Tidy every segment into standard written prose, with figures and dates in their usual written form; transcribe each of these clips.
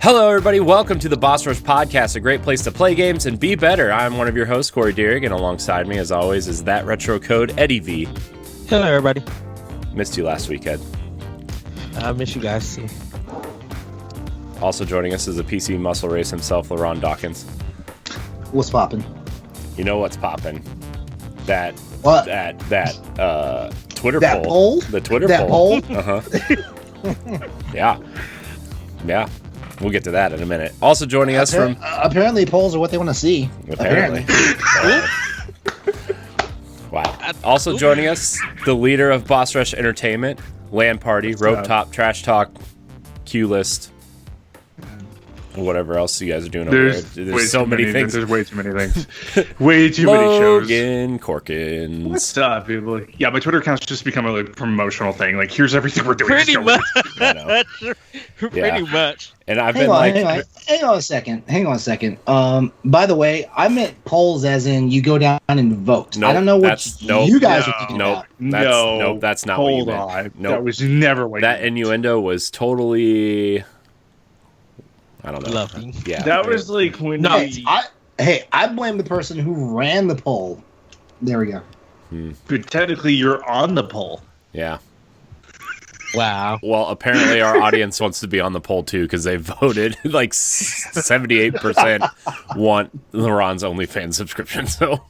Hello, everybody. Welcome to the Boss Rush Podcast, a great place to play games and be better. I'm one of your hosts, Corey Deering, and alongside me, as always, is that retro code, Eddie V. Hello, everybody. Missed you last week, Ed. I miss you guys. Also joining us is the PC muscle race himself, LeRon Dawkins. What's poppin'? You know what's poppin'? That What? Twitter That poll. poll? The Twitter That poll. poll? Uh-huh. Yeah. We'll get to that in a minute. Also joining us from... apparently polls are what they want to see. Apparently. Wow. Also joining us, the leader of Boss Rush Entertainment, LAN Party, Rope Top, Trash Talk, Q List, whatever else you guys are doing over there. There's so many things. There's way too many things. Way too many shows. Logan Corkins. What's up, people? Yeah, my Twitter account's just become a promotional thing. Like, here's everything we're doing. Pretty much. Pretty much. And I've Hang on a second. By the way, I meant polls as in you go down and vote. Nope, I don't know what you guys are thinking about. That's not what you meant. Hold on. Nope. That was never what That innuendo was totally... I don't know. Loving. Yeah. That was like when I blame the person who ran the poll. There we go. But technically you're on the poll. Yeah. Wow. Well, apparently our audience wants to be on the poll too because they voted like 78% want LeRon's OnlyFans subscription. So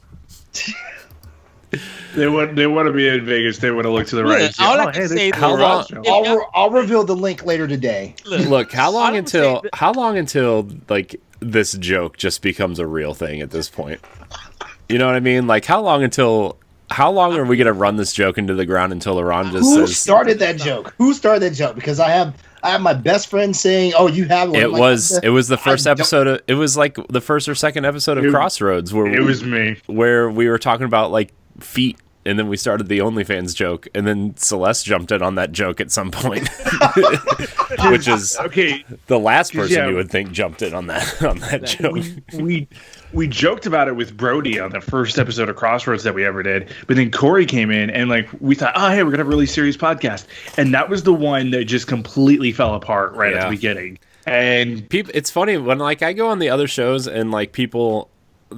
they want to be in Vegas. They want to look to the right. All I can say how long? I'll reveal the link later today. Look, how long until like this joke just becomes a real thing at this point? You know what I mean? Like how long are we gonna run this joke into the ground until LeRon just says? Who started that joke? Because I have my best friend saying, "Oh, you have one." It was the first episode. It was like the first or second episode of Crossroads where it was me where we were talking about like feet, and then we started the OnlyFans joke, and then Celeste jumped in on that joke at some point, which is the last person you would think jumped in on that joke. We joked about it with Brody on the first episode of Crossroads that we ever did, but then Corey came in and like we thought, oh hey, we're gonna have a really serious podcast, and that was the one that just completely fell apart at the beginning. And people, it's funny when like I go on the other shows and like people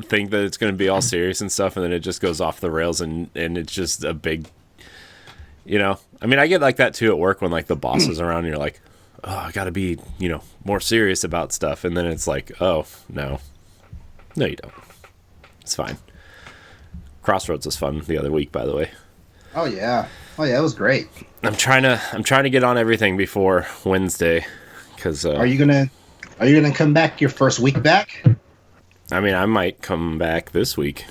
think that it's going to be all serious and stuff, and then it just goes off the rails, and it's just a big, I mean, I get like that too at work when like the boss is around and you're like, oh, I gotta be more serious about stuff, and then it's like, oh no you don't, it's fine. Crossroads was fun the other week, by the way. Oh yeah, it was great. I'm trying to get on everything before Wednesday because are you gonna come back your first week back? I mean, I might come back this week.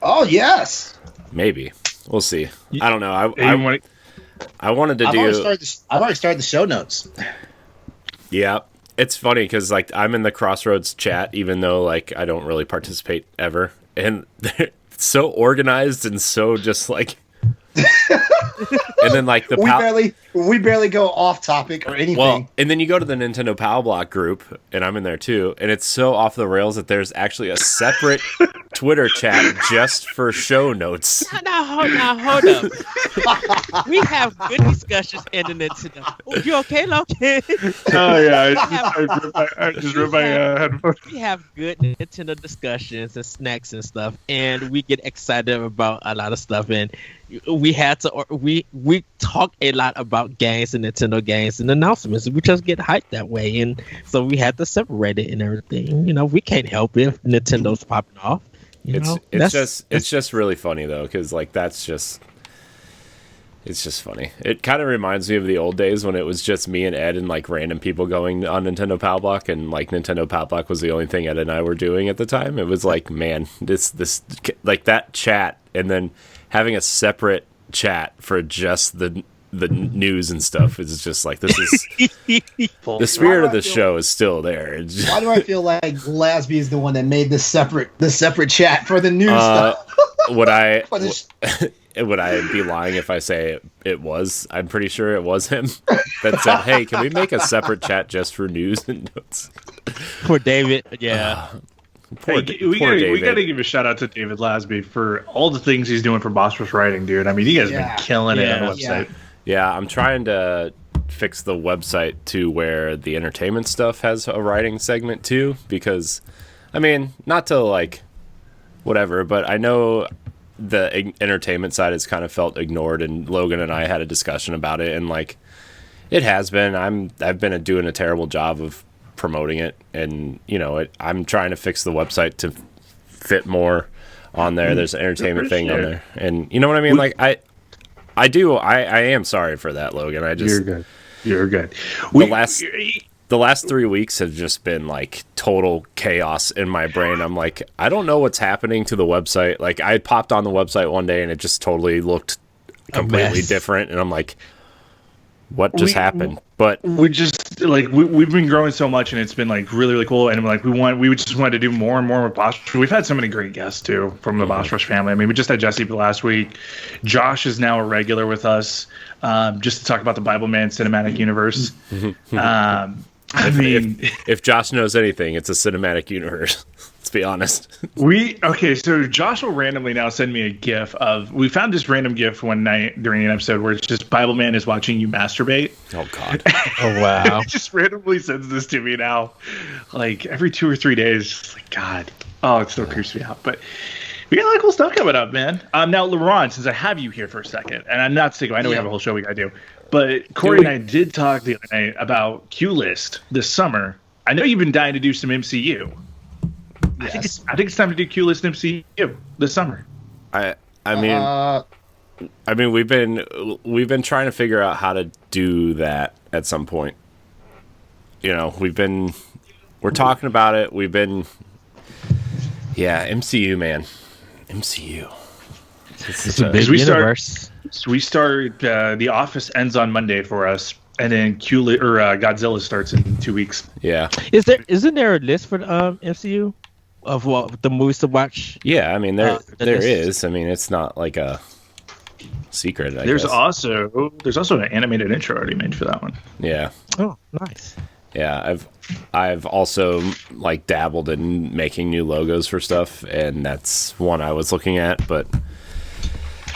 Oh, yes. Maybe. We'll see. I don't know. I wanted to I've do... I've already started the show notes. Yeah. It's funny because, like, I'm in the Crossroads chat, even though, like, I don't really participate ever. And they're so organized and so just, like... and then, like, we barely go off topic or anything. Well, and then you go to the Nintendo Pal Block group, and I'm in there too, and it's so off the rails that there's actually a separate Twitter chat just for show notes. Now, hold up. We have good discussions in the Nintendo. Oh, you okay, Logan? Oh, yeah. I just ripped my headphones. We have good Nintendo discussions and snacks and stuff, and we get excited about a lot of stuff, and we talk a lot about games and Nintendo games and announcements. We just get hyped that way, and so we had to separate it and everything. We can't help it if Nintendo's popping off. It's just really funny though, because like it's just funny. It kind of reminds me of the old days when it was just me and Ed and like random people going on Nintendo Pal Block, and like Nintendo Pal Block was the only thing Ed and I were doing at the time. It was like, man, this like that chat, and then having a separate chat for just the news and stuff is just like, this is the spirit of the show is still there. Why do I feel like Lasby is the one that made the separate chat for the news stuff? Would I be lying if I say it was? I'm pretty sure it was him that said, hey, can we make a separate chat just for news and notes? Poor David. Yeah. We got to give a shout out to David Lasby for all the things he's doing for Boss Rush Writing, dude. I mean, you guys have been killing it on the website. Yeah, I'm trying to fix the website to where the entertainment stuff has a writing segment too, because I mean, not to like whatever, but I know the entertainment side has kind of felt ignored, and Logan and I had a discussion about it, and like it has been. I've been doing a terrible job of promoting it, and you know, I'm trying to fix the website to fit more on there. There's an entertainment thing on there, and you know what I mean. Like I am sorry for that, Logan. You're good. The last 3 weeks have just been like total chaos in my brain. I'm like, I don't know what's happening to the website. Like I popped on the website one day and it just totally looked completely different, and I'm like, what just happened? But we just like we've been growing so much, and it's been like really, really cool. And like we just wanted to do more and more with Boss Rush. We've had so many great guests too from the Boss Rush family. I mean, we just had Jesse last week. Josh is now a regular with us, just to talk about the Bible Man cinematic universe. I mean, if Josh knows anything, it's a cinematic universe. Let's be honest. So Josh will randomly now send me a GIF of. We found this random GIF one night during an episode where it's just Bible Man is watching you masturbate. Oh God! Oh wow! He just randomly sends this to me now, like every 2 or 3 days. Just like God, oh, it still creeps me out. But we got a lot of cool stuff coming up, man. Now, LeRon, since I have you here for a second, and I'm not sick. I know we have a whole show we got to do. But Corey and I did talk the other night about Q List this summer. I know you've been dying to do some MCU. Yes. I think it's time to do Q List MCU this summer. I mean, we've been trying to figure out how to do that at some point. You know, we're talking about it. MCU, man, MCU. It's a big universe. We start. The Office ends on Monday for us, and then Godzilla starts in 2 weeks. Yeah. Isn't there a list for the MCU of what the movies to watch? Yeah, I mean there is. I mean, it's not like a secret. There's also an animated intro already made for that one. Yeah. Oh, nice. Yeah, I've also like dabbled in making new logos for stuff, and that's one I was looking at, but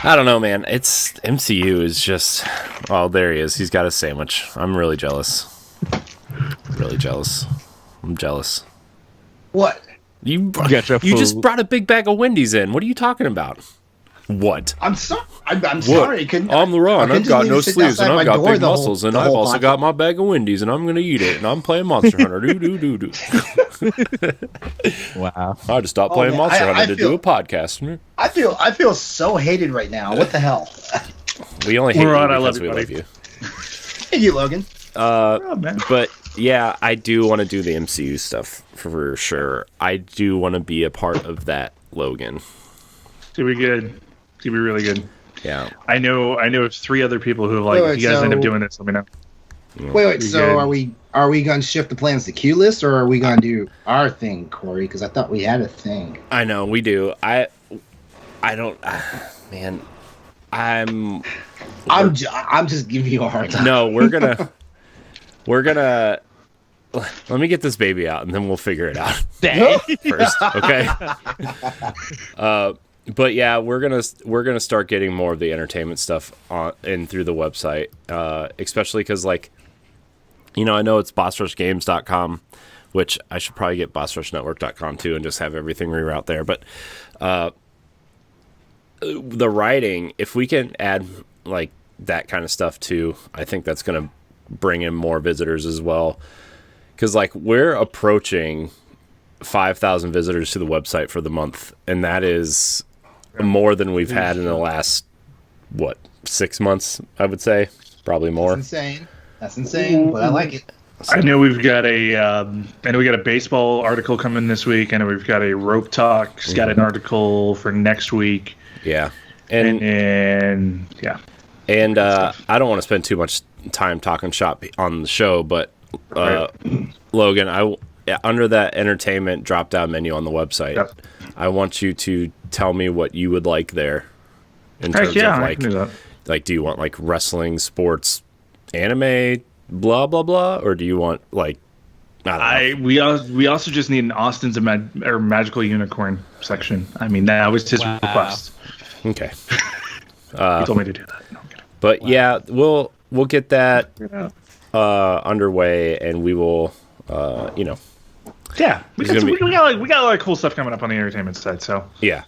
I don't know, man. It's MCU is just. Oh, there he is. He's got a sandwich. I'm really jealous. Really jealous. I'm jealous. What? You just brought a big bag of Wendy's in. What are you talking about? What? I'm sorry. I'm sorry. I'm LeRon. I've got no sleeves and I've got big muscles, and I've also got my bag of Wendy's, and I'm gonna eat it, and I'm playing Monster Hunter. Do. Wow. I just stopped playing Monster Hunter to do a podcast. I feel so hated right now. What the hell? We only hate LeRon, you I love because we you, love you. Hey, you, Logan. But yeah, I do want to do the MCU stuff for sure. I do want to be a part of that, Logan. It's gonna be good. It's gonna be really good. Yeah. I know of 3 other people who have like, if you guys end up doing this, let me know. Wait. So are we going to shift the plans to Q List, or are we going to do our thing, Corey? Because I thought we had a thing. I know we do. I don't. Man, I'm just giving you a hard time. No, we're gonna. Let me get this baby out, and then we'll figure it out first. Okay. But yeah, we're gonna start getting more of the entertainment stuff on in through the website, especially because like, you know, I know it's bossrushgames.com, which I should probably get bossrushnetwork.com too, and just have everything reroute there. But the writing, if we can add like that kind of stuff too, I think that's gonna bring in more visitors as well. Because like we're approaching 5,000 visitors to the website for the month, and that is more than we've had in the last 6 months, I would say. Probably more. That's insane, but I like it. I know we've got a baseball article coming this week. I know we've got a Rope Talk's got an article for next week. Yeah. And I don't want to spend too much time talking shop on the show, but Logan, under that entertainment drop-down menu on the website, I want you to tell me what you would like there in terms of like, do you want like wrestling, sports, anime, blah blah blah, or do you want like I don't know. We also just need an Austin's or Magical Unicorn section. I mean, that was his request. Okay. He told me to do that. No, but yeah, we'll get that. underway, and we will, Yeah, we got a lot of cool stuff coming up on the entertainment side. So yeah,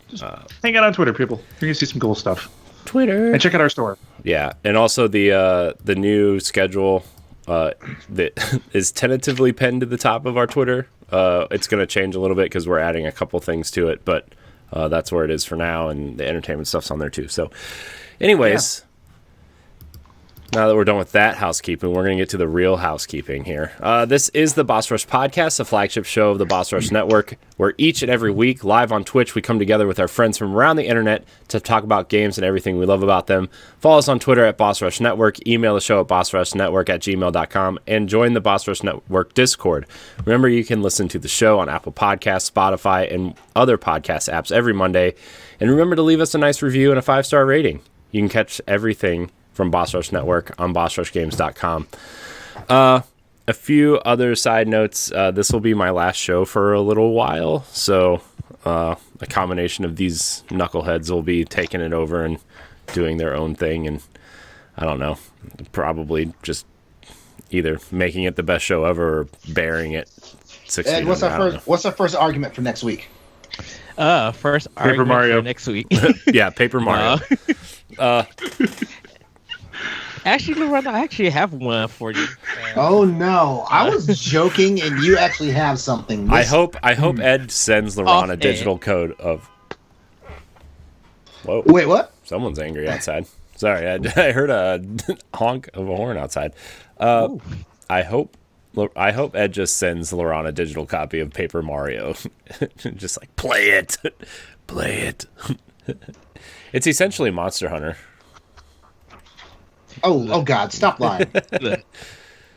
hang out on Twitter, people. You're gonna see some cool stuff. Twitter, and check out our store. Yeah, and also the new schedule that is tentatively pinned to the top of our Twitter. It's going to change a little bit because we're adding a couple things to it, but that's where it is for now, and the entertainment stuff's on there too. So, anyways. Yeah. Now that we're done with that housekeeping, we're going to get to the real housekeeping here. This is the Boss Rush Podcast, the flagship show of the Boss Rush Network, where each and every week, live on Twitch, we come together with our friends from around the internet to talk about games and everything we love about them. Follow us on Twitter at Boss Rush Network, email the show at bossrushnetwork@gmail.com, and join the Boss Rush Network Discord. Remember, you can listen to the show on Apple Podcasts, Spotify, and other podcast apps every Monday. And remember to leave us a nice review and a 5-star rating. You can catch everything from Boss Rush Network on bossrushgames.com. A few other side notes. This will be my last show for a little while, so a combination of these knuckleheads will be taking it over and doing their own thing, and I don't know, probably just either making it the best show ever or bearing it. Ed, what's our first argument for next week? First Paper argument Mario for next week. Yeah, Paper Mario. Actually, LeRon, I actually have one for you. Oh no, I was joking, and you actually have something. I hope Ed sends LeRon a digital code of. Whoa! Wait, what? Someone's angry outside. Sorry, I heard a honk of a horn outside. I hope Ed just sends LeRon a digital copy of Paper Mario. Just like play it. It's essentially Monster Hunter. Oh God! Stop lying. Look,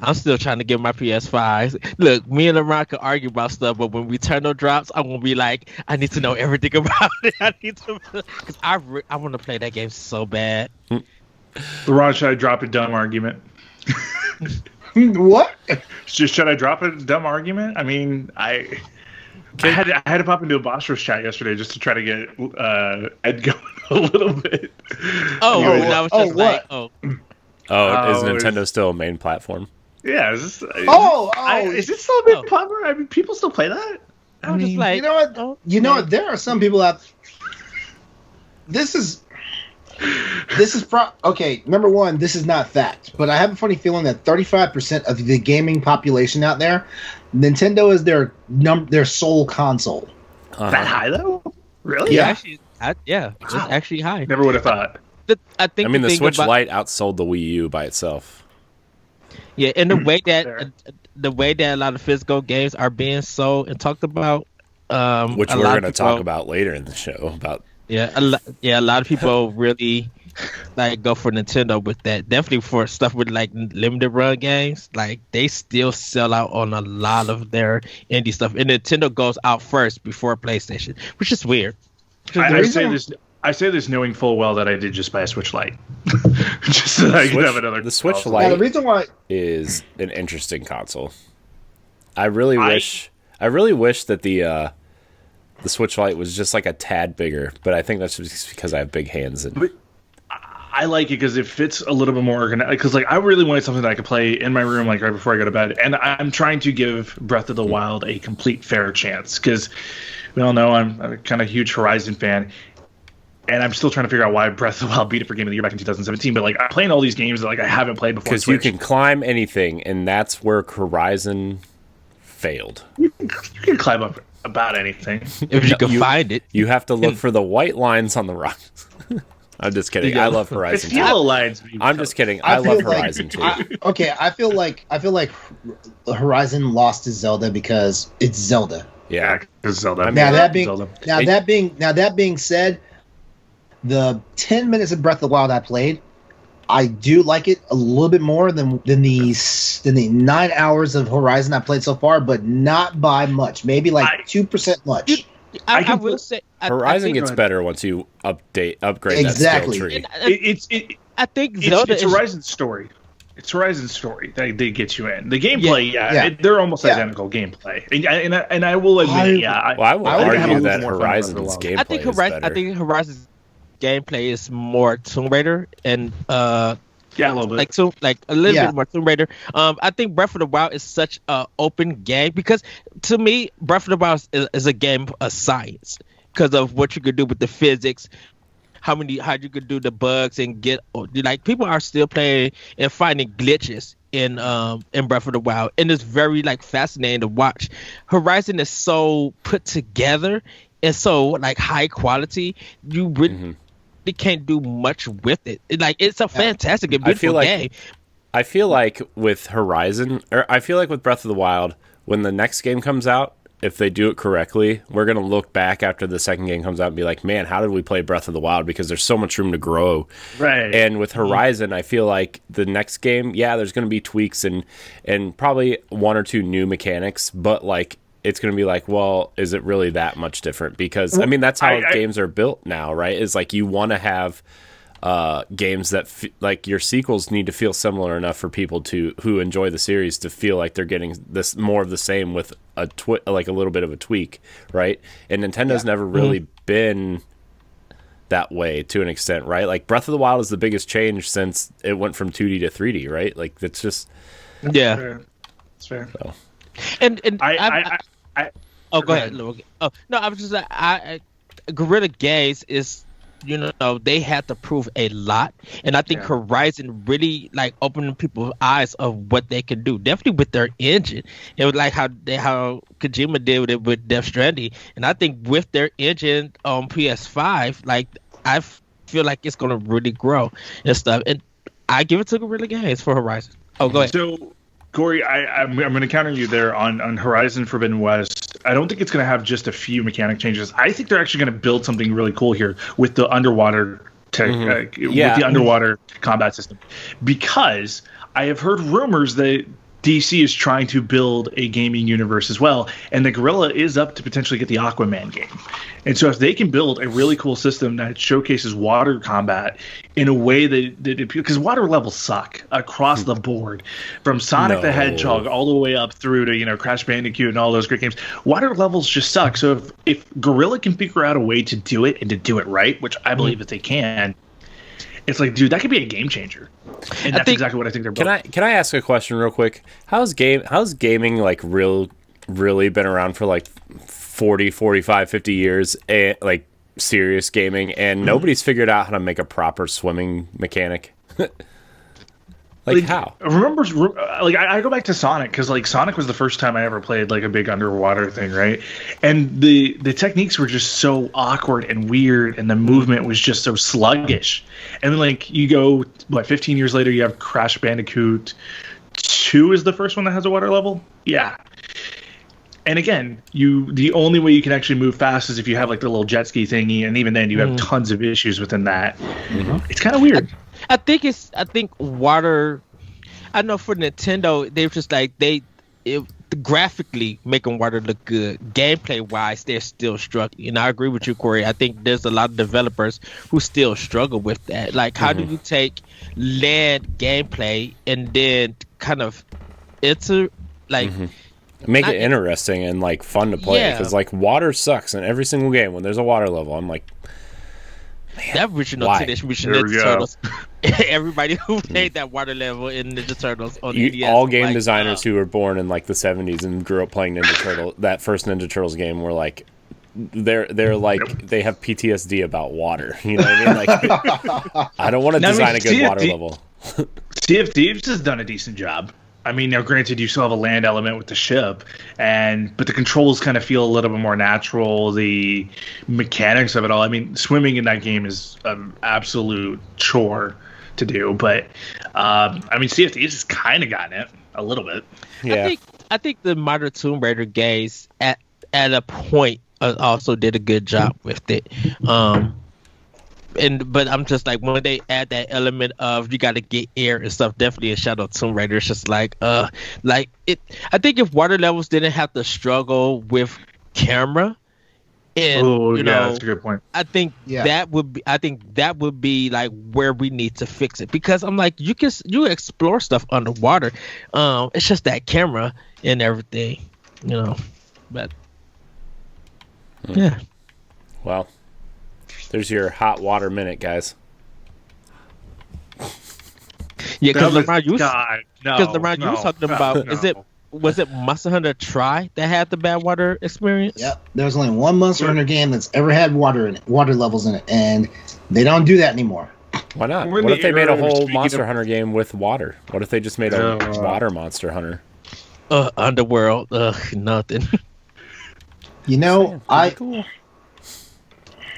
I'm still trying to get my PS5. Look, me and LeRon can argue about stuff, but when Returnal drops, I'm gonna be like, I need to know everything about it. I need to, because I want to play that game so bad. LeRon, should I drop a dumb argument? What? Should I drop a dumb argument? I mean, I had to pop into a Boss Rush chat yesterday just to try to get Ed going a little bit. That was just like, is Nintendo still a main platform? Yeah. Is this still a big platform? I mean, people still play that? I was just like, you know what? There are some people out. This is okay. Number one, this is not fact, but I have a funny feeling that 35% of the gaming population out there, Nintendo is their sole console. That high though? Really? Yeah, it's actually high. Never would have thought. I think. I mean, the Switch Lite outsold the Wii U by itself. Yeah, and the way that a lot of physical games are being sold and talked about, which we're going to talk about later in the show. About a lot of people really like go for Nintendo with that. Definitely for stuff with like limited run games, like they still sell out on a lot of their indie stuff, and Nintendo goes out first before PlayStation, which is weird. I say this knowing full well that I did just buy a Switch Lite, just so that I could have another. The Switch Lite is an interesting console. I really wish that the Switch Lite was just like a tad bigger, but I think that's just because I have big hands. But I like it because it fits a little bit more organized. Because like I really wanted something that I could play in my room, like right before I go to bed. And I'm trying to give Breath of the Wild a complete fair chance because we all know I'm a kind of huge Horizon fan. And I'm still trying to figure out why Breath of the Wild beat it for Game of the Year back in 2017. But like I'm playing all these games that like I haven't played before. Because you can climb anything, and that's where Horizon failed. You can climb up about anything if you can find it. You have to look for the white lines on the rocks. I'm just kidding. I love Horizon. It's yellow lines. I'm just kidding. I love Horizon too. I feel like Horizon lost to Zelda because it's Zelda. Yeah, because Zelda. That being said, the 10 minutes of Breath of the Wild I played, I do like it a little bit more than the 9 hours of Horizon I played so far, but not by much. Maybe like 2% much. I will say Horizon gets better once you upgrade that skill tree. I think Zelda it's Horizon's story. It's Horizon's story that they get you in. The gameplay, they're almost identical gameplay, and I will admit, I will argue that Horizon's gameplay is better. I think Horizon's gameplay is more Tomb Raider and Yeah, a little bit. like a little bit more Tomb Raider. I think Breath of the Wild is such a open game because to me, Breath of the Wild is a game of science because of what you could do with the physics, how you could do the bugs and get like people are still playing and finding glitches in Breath of the Wild, and it's very like fascinating to watch. Horizon is so put together and so like high quality. You really can't do much with it. It's a fantastic and beautiful game. I feel like with Horizon, or I feel like with Breath of the Wild, when the next game comes out, if they do it correctly, we're going to look back after the second game comes out and be like, man, how did we play Breath of the Wild? Because there's so much room to grow. Right. And with Horizon, I feel like the next game, there's going to be tweaks and probably one or two new mechanics, but like it's going to be like, well, is it really that much different? Because, I mean, that's how games are built now, right? Is like you want to have games that like your sequels need to feel similar enough for people who enjoy the series to feel like they're getting this more of the same with like a little bit of a tweak, right? And Nintendo's never really been that way to an extent, right? Like Breath of the Wild is the biggest change since it went from 2D to 3D, right? Like that's just it's fair. So. And go go ahead, Logan. Oh no, I was just Guerrilla Games is. They had to prove a lot, and I think Horizon really like opened people's eyes of what they can do. Definitely with their engine, it was like how Kojima did it with Death Stranding, and I think with their engine on PS5, like I feel like it's gonna really grow and stuff. And I give it to Guerrilla Games for Horizon. Oh, go ahead. So, Corey, I'm going to counter you there on Horizon Forbidden West. I don't think it's going to have just a few mechanic changes. I think they're actually going to build something really cool here with the underwater with the underwater combat system, because I have heard rumors that DC is trying to build a gaming universe as well, and the Guerrilla is up to potentially get the Aquaman game. And so if they can build a really cool system that showcases water combat in a way that because water levels suck across the board, from Sonic the Hedgehog all the way up through to Crash Bandicoot and all those great games, water levels just suck. So if Guerrilla can figure out a way to do it and to do it right, which I believe that they can, it's like, dude, that could be a game changer. And that's exactly what I think they're building. Can I ask a question real quick? How's gaming like really been around for like 40, 45, 50 years, like serious gaming, and nobody's figured out how to make a proper swimming mechanic? Like how? Remember, like I go back to Sonic, because like Sonic was the first time I ever played like a big underwater thing, right? And the techniques were just so awkward and weird, and the movement was just so sluggish. And then like you go 15 years later, you have Crash Bandicoot 2 is the first one that has a water level. Yeah. And again, the only way you can actually move fast is if you have like the little jet ski thingy, and even then you have tons of issues within that. It's kind of weird. I think water. I know for Nintendo, they're just like graphically making water look good. Gameplay wise, they're still struggling. And I agree with you, Corey. I think there's a lot of developers who still struggle with that. Like, how do you take land gameplay and then kind of make it interesting and like fun to play? Because like water sucks in every single game. When there's a water level, I'm like, man, that original Teenage Mutant Ninja Turtles. Everybody who played that water level in Ninja Turtles on the NES, all game designers who were born in like the 70s and grew up playing Ninja Turtle, that first Ninja Turtles game, were like, they're like, they have PTSD about water. You know what I mean? Like, I don't want to design a good water level. Sea of Thieves has done a decent job. I mean, now granted, you still have a land element with the ship, but the controls kind of feel a little bit more natural. The mechanics of it all. I mean, swimming in that game is an absolute chore to do. But I mean, Sea of Thieves has kind of gotten it a little bit. Yeah, I think the modern Tomb Raider games at a point also did a good job with it. But I'm just like, when they add that element of you got to get air and stuff, definitely in Shadow Tomb Raider, it's just like it. I think if water levels didn't have to struggle with camera, and that's a good point. I think that would be like where we need to fix it, because I'm like, you explore stuff underwater, it's just that camera and everything, but yeah. Well, there's your hot water minute, guys. Yeah, because That was- LeRon, you God, no, because LeRon, you was no, talking no, about no. was it Monster Hunter Try that had the bad water experience? Yep. There's only one Monster Hunter game that's ever had water in it, water levels in it, and they don't do that anymore. Why not? We're in What the if they made a era of whole speaking Monster of- Hunter game with water? What if they just made a water Monster Hunter? Underworld, nothing. You know, Cool.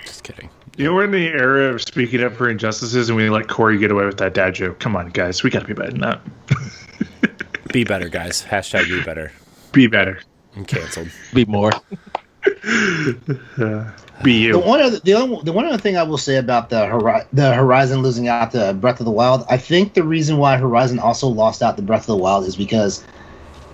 Just kidding. You know, we're in the era of speaking up for injustices, and we let Corey get away with that dad joke. Come on, guys, we got to be better than that. Be better, guys. Hashtag be better. Be better. I'm canceled. Be more. Be you. the one other thing I will say about the Horizon losing out to Breath of the Wild, I think the reason why Horizon also lost out to Breath of the Wild is because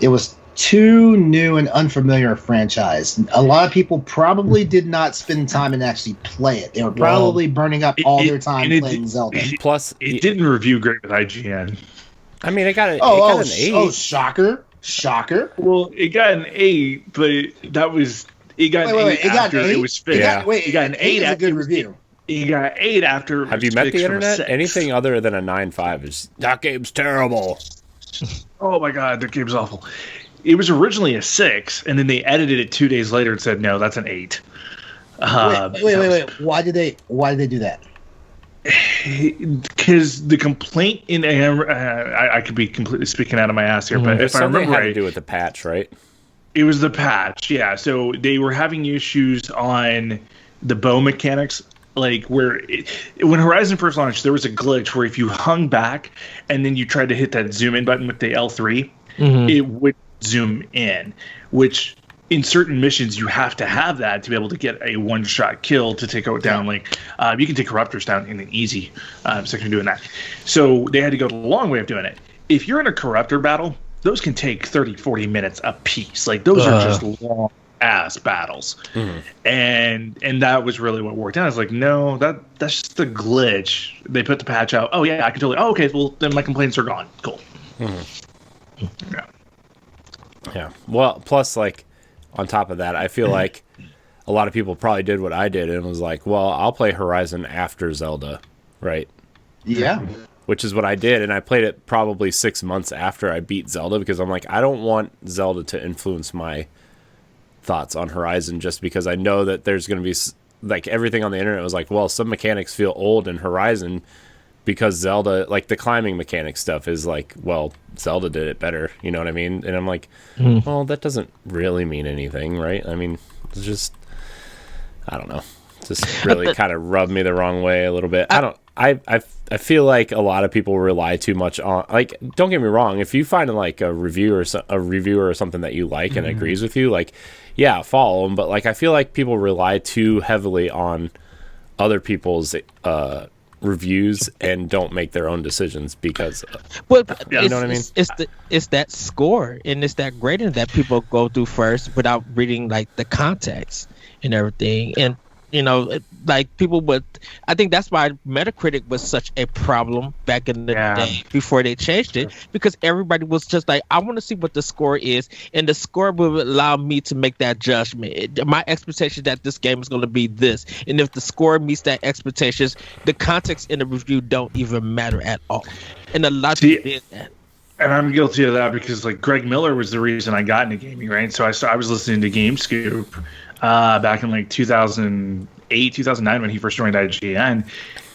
it was too new and unfamiliar a franchise. A lot of people probably did not spend time and actually play it. They were probably burning up all their time playing Zelda. Plus, It didn't review great with IGN. I mean, it got an 8. Oh, shocker. Well, it got an 8, but that was it got an 8 after it was fixed. Yeah. It got an 8 is a after good review. It got 8 after. It Have you was met the fixed from a internet? 6. Anything other than a 9.5 is that game's terrible. Oh my god, that game's awful. It was originally a 6, and then they edited it 2 days later and said, "No, that's an 8." Wait. Why did they do that? Because the complaint in I could be completely speaking out of my ass here, but There's if I something remember had to right, do with the patch, right? it was the patch. Yeah, so they were having issues on the bow mechanics. Like when Horizon first launched, there was a glitch where if you hung back and then you tried to hit that zoom in button with the L3, it would zoom in, which in certain missions you have to have that to be able to get a one-shot kill to take out down. Like you can take corruptors down in an easy section doing that. So they had to go the long way of doing it. If you're in a corruptor battle, those can take 30-40 minutes a piece. Like those are just long ass battles. And that was really what worked out. I was like, no, that's just a glitch. They put the patch out. Oh yeah, I can totally. Oh, okay, well then my complaints are gone. Cool. Yeah. Well, plus, like, on top of that, I feel like a lot of people probably did what I did and was like, well, I'll play Horizon after Zelda, right? Yeah. Which is what I did, and I played it probably 6 months after I beat Zelda because I'm like, I don't want Zelda to influence my thoughts on Horizon just because I know that there's going to be, like, everything on the internet was like, well, some mechanics feel old in Horizon because Zelda, like, the climbing mechanic stuff is like, well, Zelda did it better, you know what I mean? And I'm like, well, that doesn't really mean anything, right? I mean, it's just, I don't know. Just really kind of rubbed me the wrong way a little bit. I feel like a lot of people rely too much on, like, don't get me wrong, if you find like a reviewer or something that you like and agrees with you, like, yeah, follow them, but like I feel like people rely too heavily on other people's reviews and don't make their own decisions because Well, you know what I mean? It's that score and it's that grading that people go through first without reading like the context and everything. And you know, like people would. I think that's why Metacritic was such a problem back in the day before they changed it, because everybody was just like, I want to see what the score is, and the score will allow me to make that judgment. My expectation that this game is going to be this, and if the score meets that expectations, the context in the review don't even matter at all. And a lot of people did that. And I'm guilty of that because like Greg Miller was the reason I got into gaming, right? So I was listening to GameScoop back in like 2008, 2009 when he first joined IGN.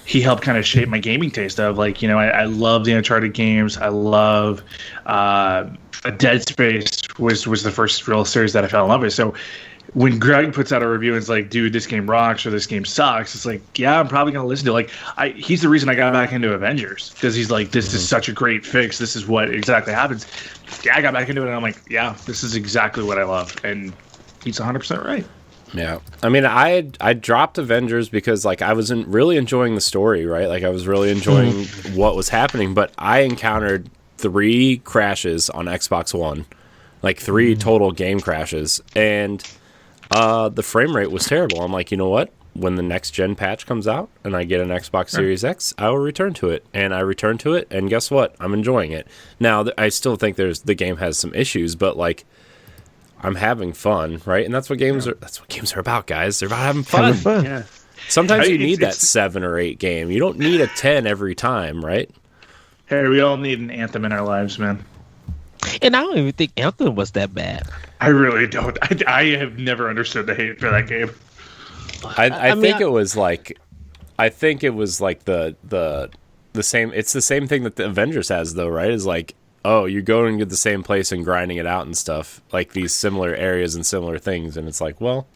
He helped kind of shape my gaming taste of like, you know, I love the Uncharted games. I love Dead Space was the first real series that I fell in love with. So when Greg puts out a review and it's like, dude, this game rocks or this game sucks, it's like, yeah, I'm probably going to listen to it. Like, he's the reason I got back into Avengers, because he's like, this is such a great fix. This is what exactly happens. Yeah, I got back into it and I'm like, yeah, this is exactly what I love. And he's 100% right. Yeah. I mean, I dropped Avengers because like I wasn't really enjoying the story, right? Like I was really enjoying what was happening, but I encountered 3 crashes on Xbox One, like 3 total game crashes, and the frame rate was terrible. I'm like, you know what? When the next gen patch comes out and I get an Xbox Series X, I will return to it. And I returned to it, and guess what? I'm enjoying it. Now, I still think the game has some issues, but like I'm having fun, right? And that's what games are. That's what games are about, guys. They're about having fun. Yeah. Sometimes you need that 7 or 8 game. You don't need a 10 every time, right? Hey, we all need an Anthem in our lives, man. And I don't even think Anthem was that bad. I really don't. I have never understood the hate for that game. I think it was like the same. It's the same thing that the Avengers has, though, right? Is like, oh, you go and get the same place and grinding it out and stuff, like these similar areas and similar things, and it's like, well,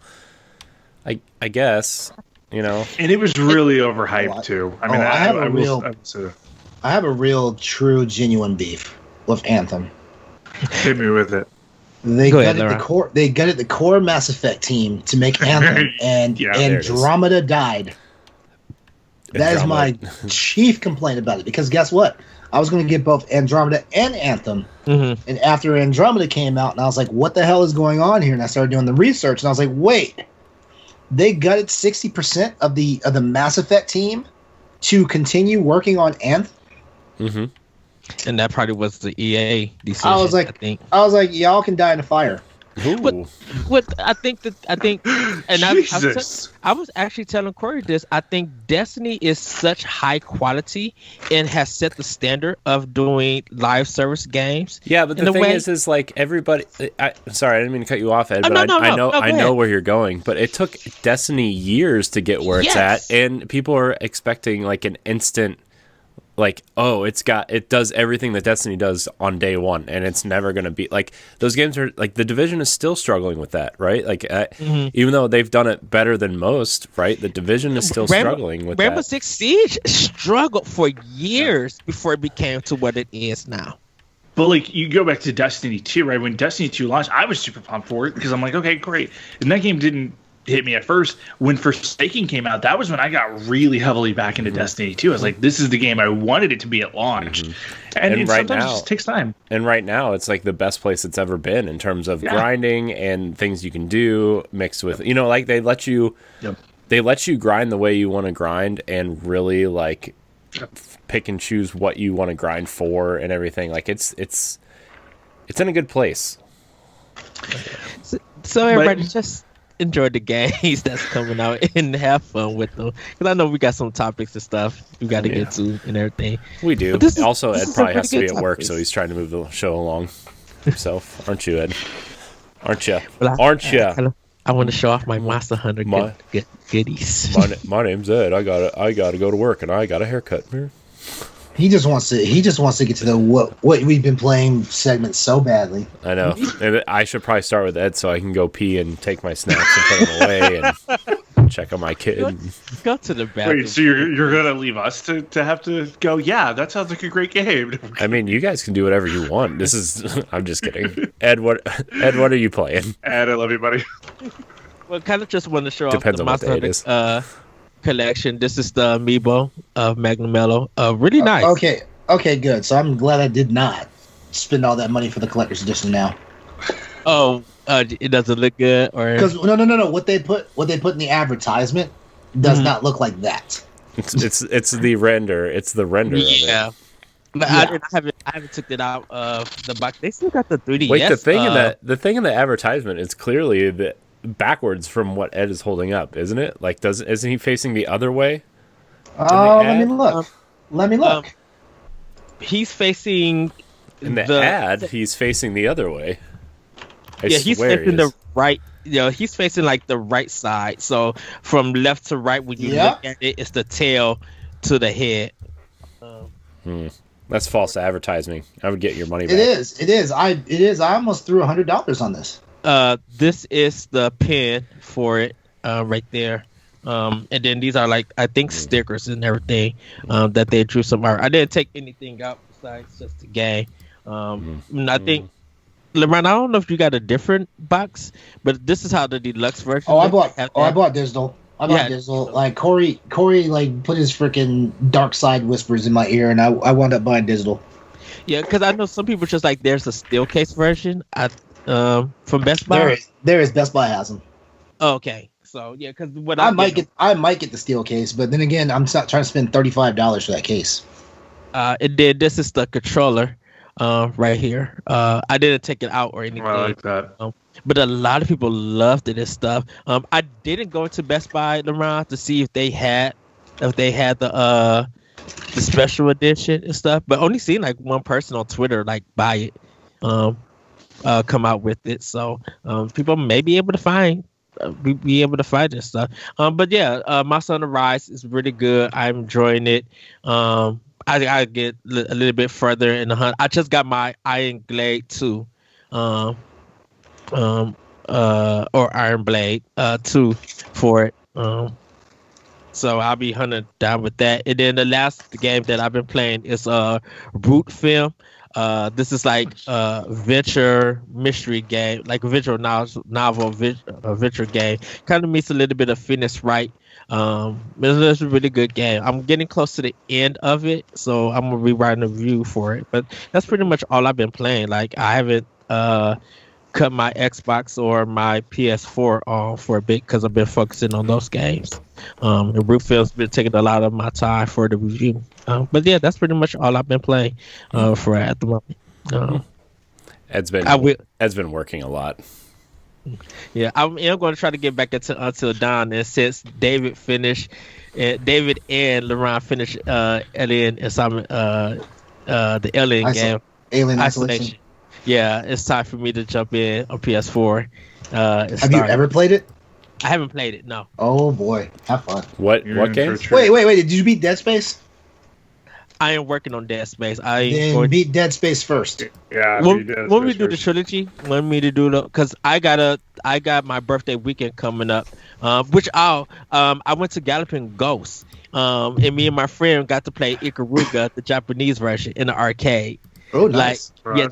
I guess, you know. And it was really overhyped too. I mean, I have a real, true, genuine beef with Anthem. Hit me with it. They gutted the core Mass Effect team to make Anthem, and Andromeda died. That is my chief complaint about it, because guess what? I was going to get both Andromeda and Anthem, and after Andromeda came out, and I was like, what the hell is going on here? And I started doing the research, and I was like, wait, they gutted 60% of the Mass Effect team to continue working on Anthem? Mm-hmm. And that probably was the EA decision. I was like, y'all can die in a fire. What I think, and I was actually telling Corey this. I think Destiny is such high quality and has set the standard of doing live service games. Yeah, but the thing is like everybody. Sorry, I didn't mean to cut you off, Ed. But I know where you're going. But it took Destiny years to get where it's at, and people are expecting like an instant. Like, oh, it does everything that Destiny does on day one, and it's never going to be like those games are like The Division is still struggling with that, right? Like, even though they've done it better than most, right? The Division is still struggling with Rainbow that. Six Siege struggled for years before it became to what it is now. But like, you go back to Destiny 2, right? When Destiny 2 launched, I was super pumped for it because I'm like, okay, great. And that game didn't hit me at first. When Forsaken came out, that was when I got really heavily back into Destiny 2. I was like, this is the game I wanted it to be at launch. And right sometimes now, it just takes time. And right now, it's like the best place it's ever been in terms of grinding and things you can do mixed with, you know, like they let you grind the way you want to grind and really like pick and choose what you want to grind for and everything. Like it's in a good place. So everybody just enjoy the games that's coming out and have fun with them, because I know we got some topics and stuff we got to get to and everything. We do. Also, Ed probably has to be at work, so he's trying to move the show along himself. Aren't you, Ed? Aren't you? Aren't you? I want to show off my Monster Hunter goodies. My name's Ed. I gotta go to work, and I got a haircut. He just wants to get to the what we've been playing segment so badly. I know. And I should probably start with Ed so I can go pee and take my snacks and put them away and check on my kid. Go to the bathroom. Wait, so you're gonna leave us to have to go? Yeah, that sounds like a great game. I mean, you guys can do whatever you want. This is. I'm just kidding. Ed, what are you playing? Ed, I love you, buddy. Well, kind of just want to show Depends off the on what day Monster it is. Collection. This is the amiibo of Magnamello. Really nice. Okay, good. So I'm glad I did not spend all that money for the collector's edition now. Oh, it doesn't look good, or because no. What they put in the advertisement does not look like that. It's the render. It's the render. Yeah. Of it. But I haven't took it out of the box. They still got the 3DS. Wait, the thing in the advertisement is clearly backwards from what Ed is holding up, isn't it? Like, isn't he facing the other way? Let me look. He's facing in the ad. He's facing the other way. He's facing the right. He's facing like the right side. So from left to right, when you look at it, it's the tail to the head. That's false advertising. I would get your money back. It is. I almost threw $100 on this. This is the pin for it, right there. And then these are like, I think, stickers and everything, that they drew some art. I didn't take anything out besides just the game. I think, LeRon, I don't know if you got a different box, but this is how the deluxe version. I bought digital. Digital. Like Corey like put his freaking dark side whispers in my ear, and I wound up buying digital. Yeah, because I know some people just like there's a steel case version. From Best Buy. There is Best Buy has them. Oh, okay, so yeah, because I might get the steel case, but then again, I'm not trying to spend $35 for that case. This is the controller, right here. I didn't take it out or anything. I like that. But a lot of people loved it and stuff. I didn't go to Best Buy, LeRon, to see if they had the the special edition and stuff, but only seen like one person on Twitter like buy it, come out with it. So people may be able to find. Be able to find this stuff. But yeah, Monster Hunter Rise is really good. I'm enjoying it. I get a little bit further in the hunt. I just got my Iron Blade 2, or Iron Blade 2 for it. So I'll be hunting down with that. And then the last game that I've been playing is Root Film. This is like a venture mystery game, like a visual novel venture game. Kind of meets a little bit of Phoenix Wright. It's a really good game. I'm getting close to the end of it, so I'm gonna be writing a review for it. But that's pretty much all I've been playing. Like I haven't cut my Xbox or my PS4 on for a bit because I've been focusing on those games. The Root Film's been taking a lot of my time for the review. But yeah, that's pretty much all I've been playing for at the moment. Ed's been working a lot. Yeah, I'm going to try to get back into Until Dawn, and since David and LeRon finished Alien Assignment, the Alien game, Alien Isolation. Yeah, it's time for me to jump in on PS4. Have you ever played it? I haven't played it. No. Oh boy, have fun. What game? Wait! Did you beat Dead Space? I am working on Dead Space. Beat Dead Space first. Yeah. When we do the trilogy, want me to do the because I got my birthday weekend coming up, which I went to Galloping Ghost, and me and my friend got to play Ikaruga, the Japanese version, in the arcade. Oh, nice! Like, yeah,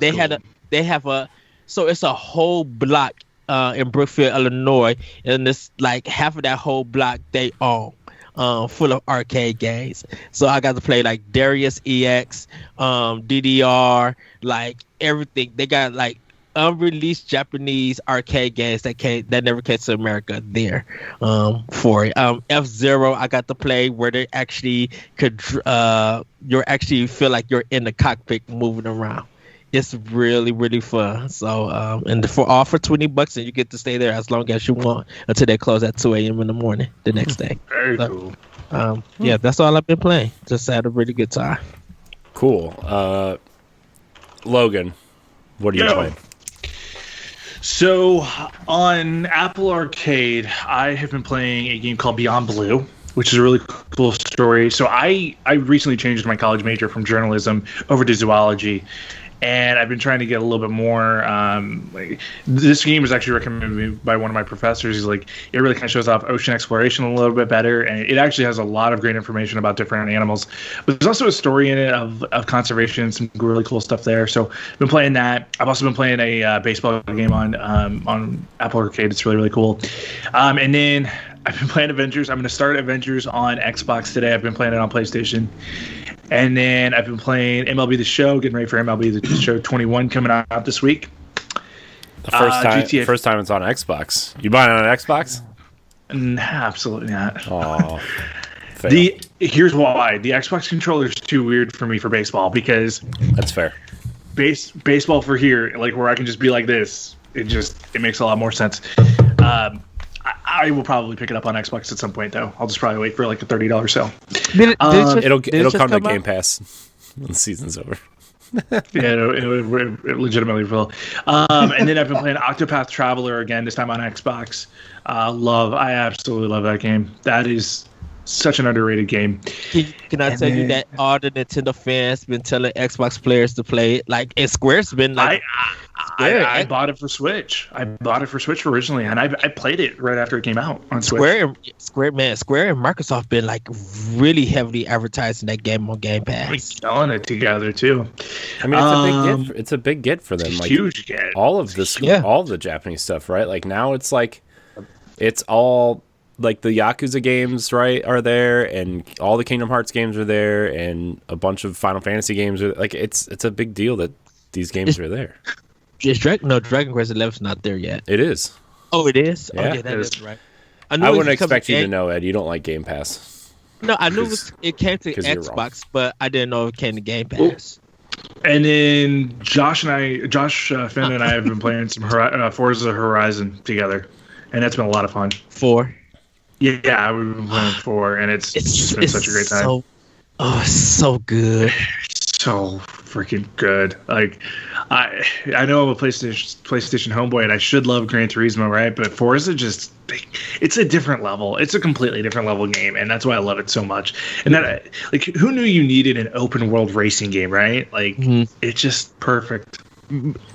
they have a so it's a whole block in Brookfield, Illinois, and it's like half of that whole block they own. Full of arcade games. So I got to play like Darius EX, DDR, like everything. They got like unreleased Japanese arcade games that never came to America there for it. F-Zero I got to play where they actually could you actually feel like you're in the cockpit moving around. It's really, really fun. So, and for $20, and you get to stay there as long as you want until they close at 2 a.m. in the morning the next day. Very cool. Yeah, that's all I've been playing. Just had a really good time. Cool. Logan, what are you playing? So, on Apple Arcade, I have been playing a game called Beyond Blue, which is a really cool story. So, I recently changed my college major from journalism over to zoology. And I've been trying to get a little bit more. This game was actually recommended to me by one of my professors. He's like, it really kind of shows off ocean exploration a little bit better, and it actually has a lot of great information about different animals. But there's also a story in it of conservation, some really cool stuff there. So I've been playing that. I've also been playing a baseball game on Apple Arcade. It's really, really cool. And then I've been playing Avengers. I'm going to start Avengers on Xbox today. I've been playing it on PlayStation. And then I've been playing MLB The Show, getting ready for MLB The Show 21 coming out this week. The first time it's on Xbox. You buying it on Xbox? Nah, absolutely not. Oh, here's why. The Xbox controller is too weird for me for baseball because that's fair. Baseball for here, like where I can just be like this, it makes a lot more sense. I will probably pick it up on Xbox at some point, though. I'll just probably wait for like a $30 sale. It'll come to Game Pass when the season's over. Yeah, it legitimately will. And then I've been playing Octopath Traveler again, this time on Xbox. I absolutely love that game. That is such an underrated game. Can I tell you that all the Nintendo fans been telling Xbox players to play it? Like, and Square's been like... I bought it for Switch. I bought it for Switch originally, and I played it right after it came out on Switch. Square and Microsoft been like really heavily advertising that game on Game Pass. We're selling it together too. I mean, it's a big get for them. Like, huge get. All of this, all of the Japanese stuff, right? Like now, it's like it's all like the Yakuza games, right, are there, and all the Kingdom Hearts games are there, and a bunch of Final Fantasy games are like. It's a big deal that these games are there. Dragon Quest 11's not there yet. It is. Oh, it is? Yeah, oh, yeah, that is right. I wouldn't expect you to know, Ed. You don't like Game Pass. No, I knew it came to Xbox, but I didn't know it came to Game Pass. And then Josh, Finn, and I have been playing some Forza Horizon together, and that's been a lot of fun. 4? Yeah, we've been playing 4, and it's just been such a great time. Oh, it's so good. So freaking good. Like, I know I'm a PlayStation homeboy, and I should love Gran Turismo, right? But Forza just, it's a different level. It's a completely different level game, and that's why I love it so much. And that, like, who knew you needed an open world racing game, right? Like, it's just perfect.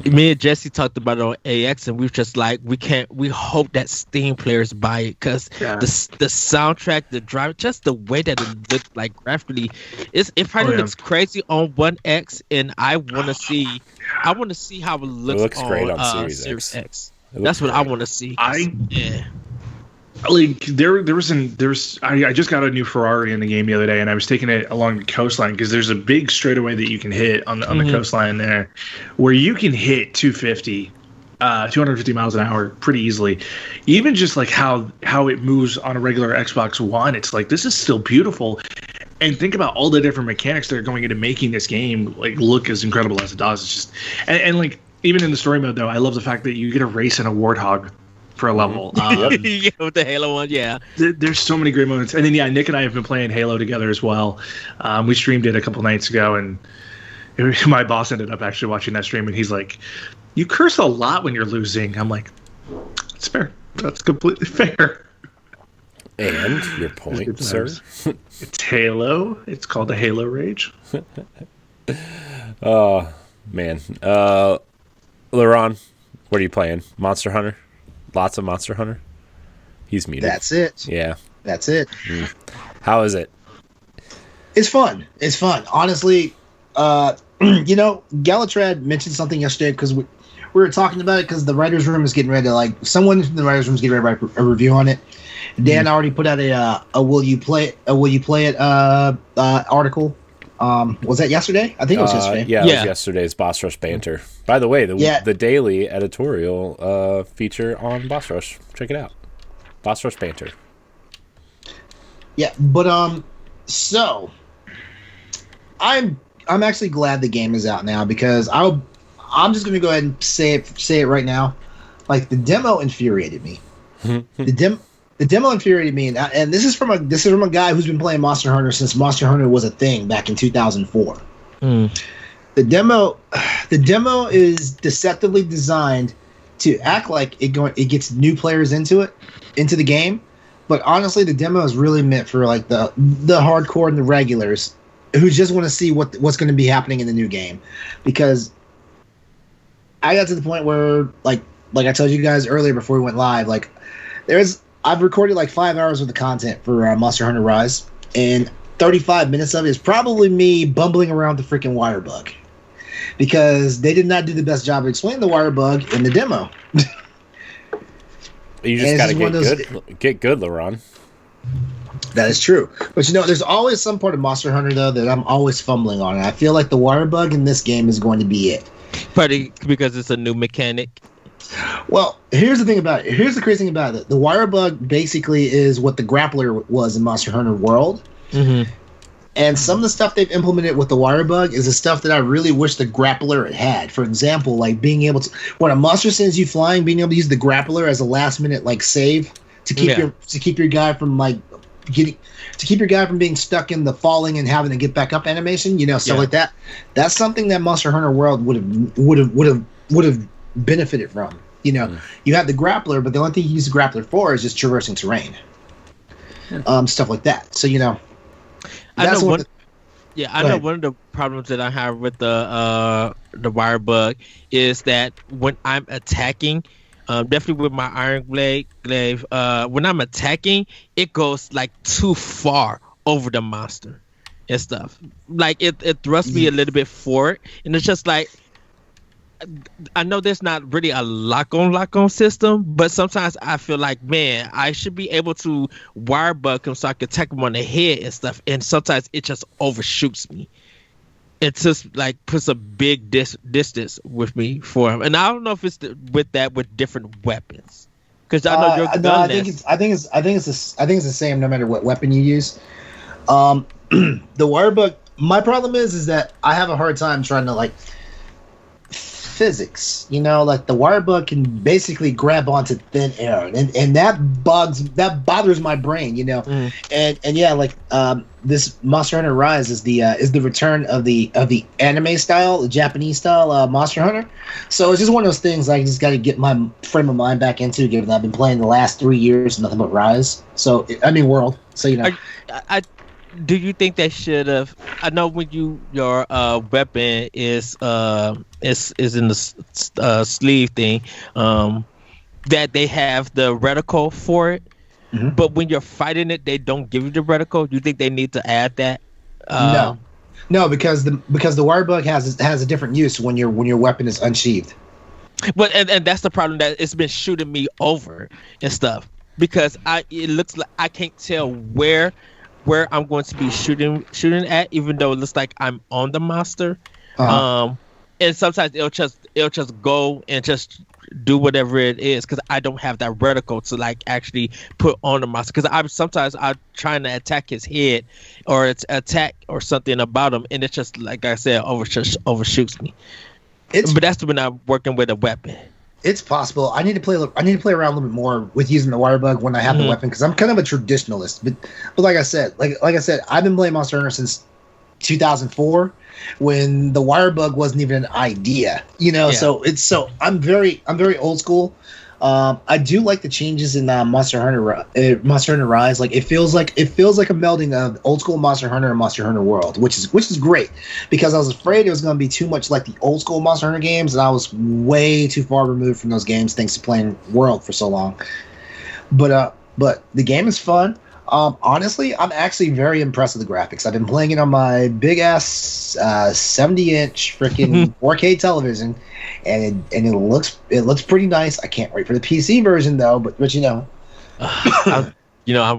Me and Jesse talked about it on AX, and we were just like, we hope that Steam players buy it, because the soundtrack, the drive, just the way that it looked like graphically, it probably looks crazy on One X, and I want to see how it looks great on Series X. That's what I want to see. Like I just got a new Ferrari in the game the other day, and I was taking it along the coastline because there's a big straightaway that you can hit on the coastline there, where you can hit 250 miles an hour pretty easily. Even just like how it moves on a regular Xbox One, it's like, this is still beautiful. And think about all the different mechanics that are going into making this game like look as incredible as it does. It's just and like, even in the story mode though, I love the fact that you get a race in a warthog for a level. Yeah, with the Halo one, yeah. There's so many great moments. And then, Nick and I have been playing Halo together as well. We streamed it a couple nights ago, and my boss ended up actually watching that stream, and he's like, "You curse a lot when you're losing." I'm like, "It's fair. That's completely fair." And your point, sir? It's Halo. It's called the Halo Rage. Oh, man. LeRon, what are you playing? Monster Hunter? Lots of Monster Hunter? He's muted. That's it. Yeah. That's it. How is it? It's fun. It's fun. Honestly, Galatrad mentioned something yesterday, because we were talking about it, because the writer's room is getting ready to, someone from the writer's room is getting ready to write a review on it. Dan already put out a will you play it article. Was that yesterday? I think it was yesterday. Yeah, it was yesterday's Boss Rush banter. By the way, the daily editorial feature on Boss Rush. Check it out. Boss Rush banter. Yeah, but so I'm actually glad the game is out now, because I'm just gonna go ahead and say it right now. Like, the demo infuriated me. The demo infuriated me, and this is from a guy who's been playing Monster Hunter since Monster Hunter was a thing back in 2004. The demo is deceptively designed to act like it gets new players into the game, but honestly, the demo is really meant for like the hardcore and the regulars who just want to see what's going to be happening in the new game. Because I got to the point where, like I told you guys earlier before we went live, like, I've recorded like 5 hours of the content for Monster Hunter Rise, and 35 minutes of it is probably me bumbling around the freaking wire bug, because they did not do the best job of explaining the wire bug in the demo. You just got to get good, LeRon. That is true. But there's always some part of Monster Hunter, though, that I'm always fumbling on, and I feel like the wire bug in this game is going to be it. Probably because it's a new mechanic. Well, here's the thing about it. Here's the crazy thing about it. The wire bug basically is what the grappler was in Monster Hunter World. And some of the stuff they've implemented with the wire bug is the stuff that I really wish the grappler had. For example, like being able to, when a monster sends you flying, being able to use the grappler as a last minute like save to keep your guy from like being stuck in the falling and having to get back up animation, stuff like that. That's something that Monster Hunter World would have benefited from. You have the grappler, but the only thing you use the grappler for is just traversing terrain. Stuff like that. So I know one of the problems that I have with the wire bug is that when I'm attacking, definitely with my Iron Glaive, when I'm attacking, it goes like too far over the monster and stuff. Like it thrusts me a little bit forward, and it's just like, I know there's not really a lock-on system, but sometimes I feel like, man, I should be able to wire bug him so I can attack him on the head and stuff, and sometimes it just overshoots me. It just like puts a big distance with me for him, and I don't know if it's with different weapons, because I know you're gunless. I think it's the same no matter what weapon you use. The wire bug. My problem is that I have a hard time trying to like physics. You know, like the wire bug can basically grab onto thin air, and that bothers my brain. You know, and yeah, like this Monster Hunter Rise is the return of the anime style, the Japanese style Monster Hunter. So it's just one of those things I just got to get my frame of mind back into, given that I've been playing the last 3 years nothing but Rise. So I mean World. So you know, do you think they should have? I know when your weapon is in the sleeve thing, that they have the reticle for it. Mm-hmm. But when you're fighting it, they don't give you the reticle. You think they need to add that? No, because the wire bug has a different use when your weapon is unsheathed. But and that's the problem, that it's been shooting me over and stuff, because it looks like I can't tell where I'm going to be shooting at, even though it looks like I'm on the monster. And sometimes it'll just go and just do whatever it is, because I don't have that reticle to like actually put on the monster. Because I'm trying to attack his head or it's attack or something about him, and it's just, like I said, overshoots me. But that's when I'm working with a weapon. It's possible. I need to play around a little bit more with using the wire bug when I have the weapon, because I'm kind of a traditionalist. But like I said, I've been playing Monster Hunter since 2004, when the wire bug wasn't even an idea. You know, so I'm very old school. I do like the changes in Monster Hunter Rise. Like it feels like a melding of old school Monster Hunter and Monster Hunter World, which is great, because I was afraid it was going to be too much like the old school Monster Hunter games, and I was way too far removed from those games thanks to playing World for so long. But the game is fun. Honestly, I'm actually very impressed with the graphics. I've been playing it on my big ass 70-inch freaking 4K television, and it looks pretty nice. I can't wait for the PC version though, but you know, I'm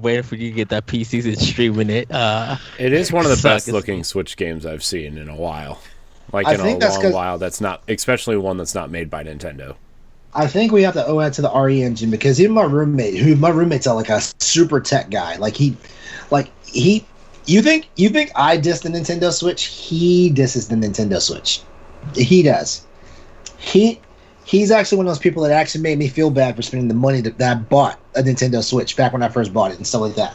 waiting for you to get that PC and streaming it. It is one of the best looking Switch games I've seen in a while, like in a long while. That's not, especially one that's not made by Nintendo. I think we have to owe that to the RE engine, because even my roommate's like a super tech guy. You think I diss the Nintendo Switch? He disses the Nintendo Switch. He does. He's actually one of those people that actually made me feel bad for spending the money that I bought a Nintendo Switch back when I first bought it and stuff like that.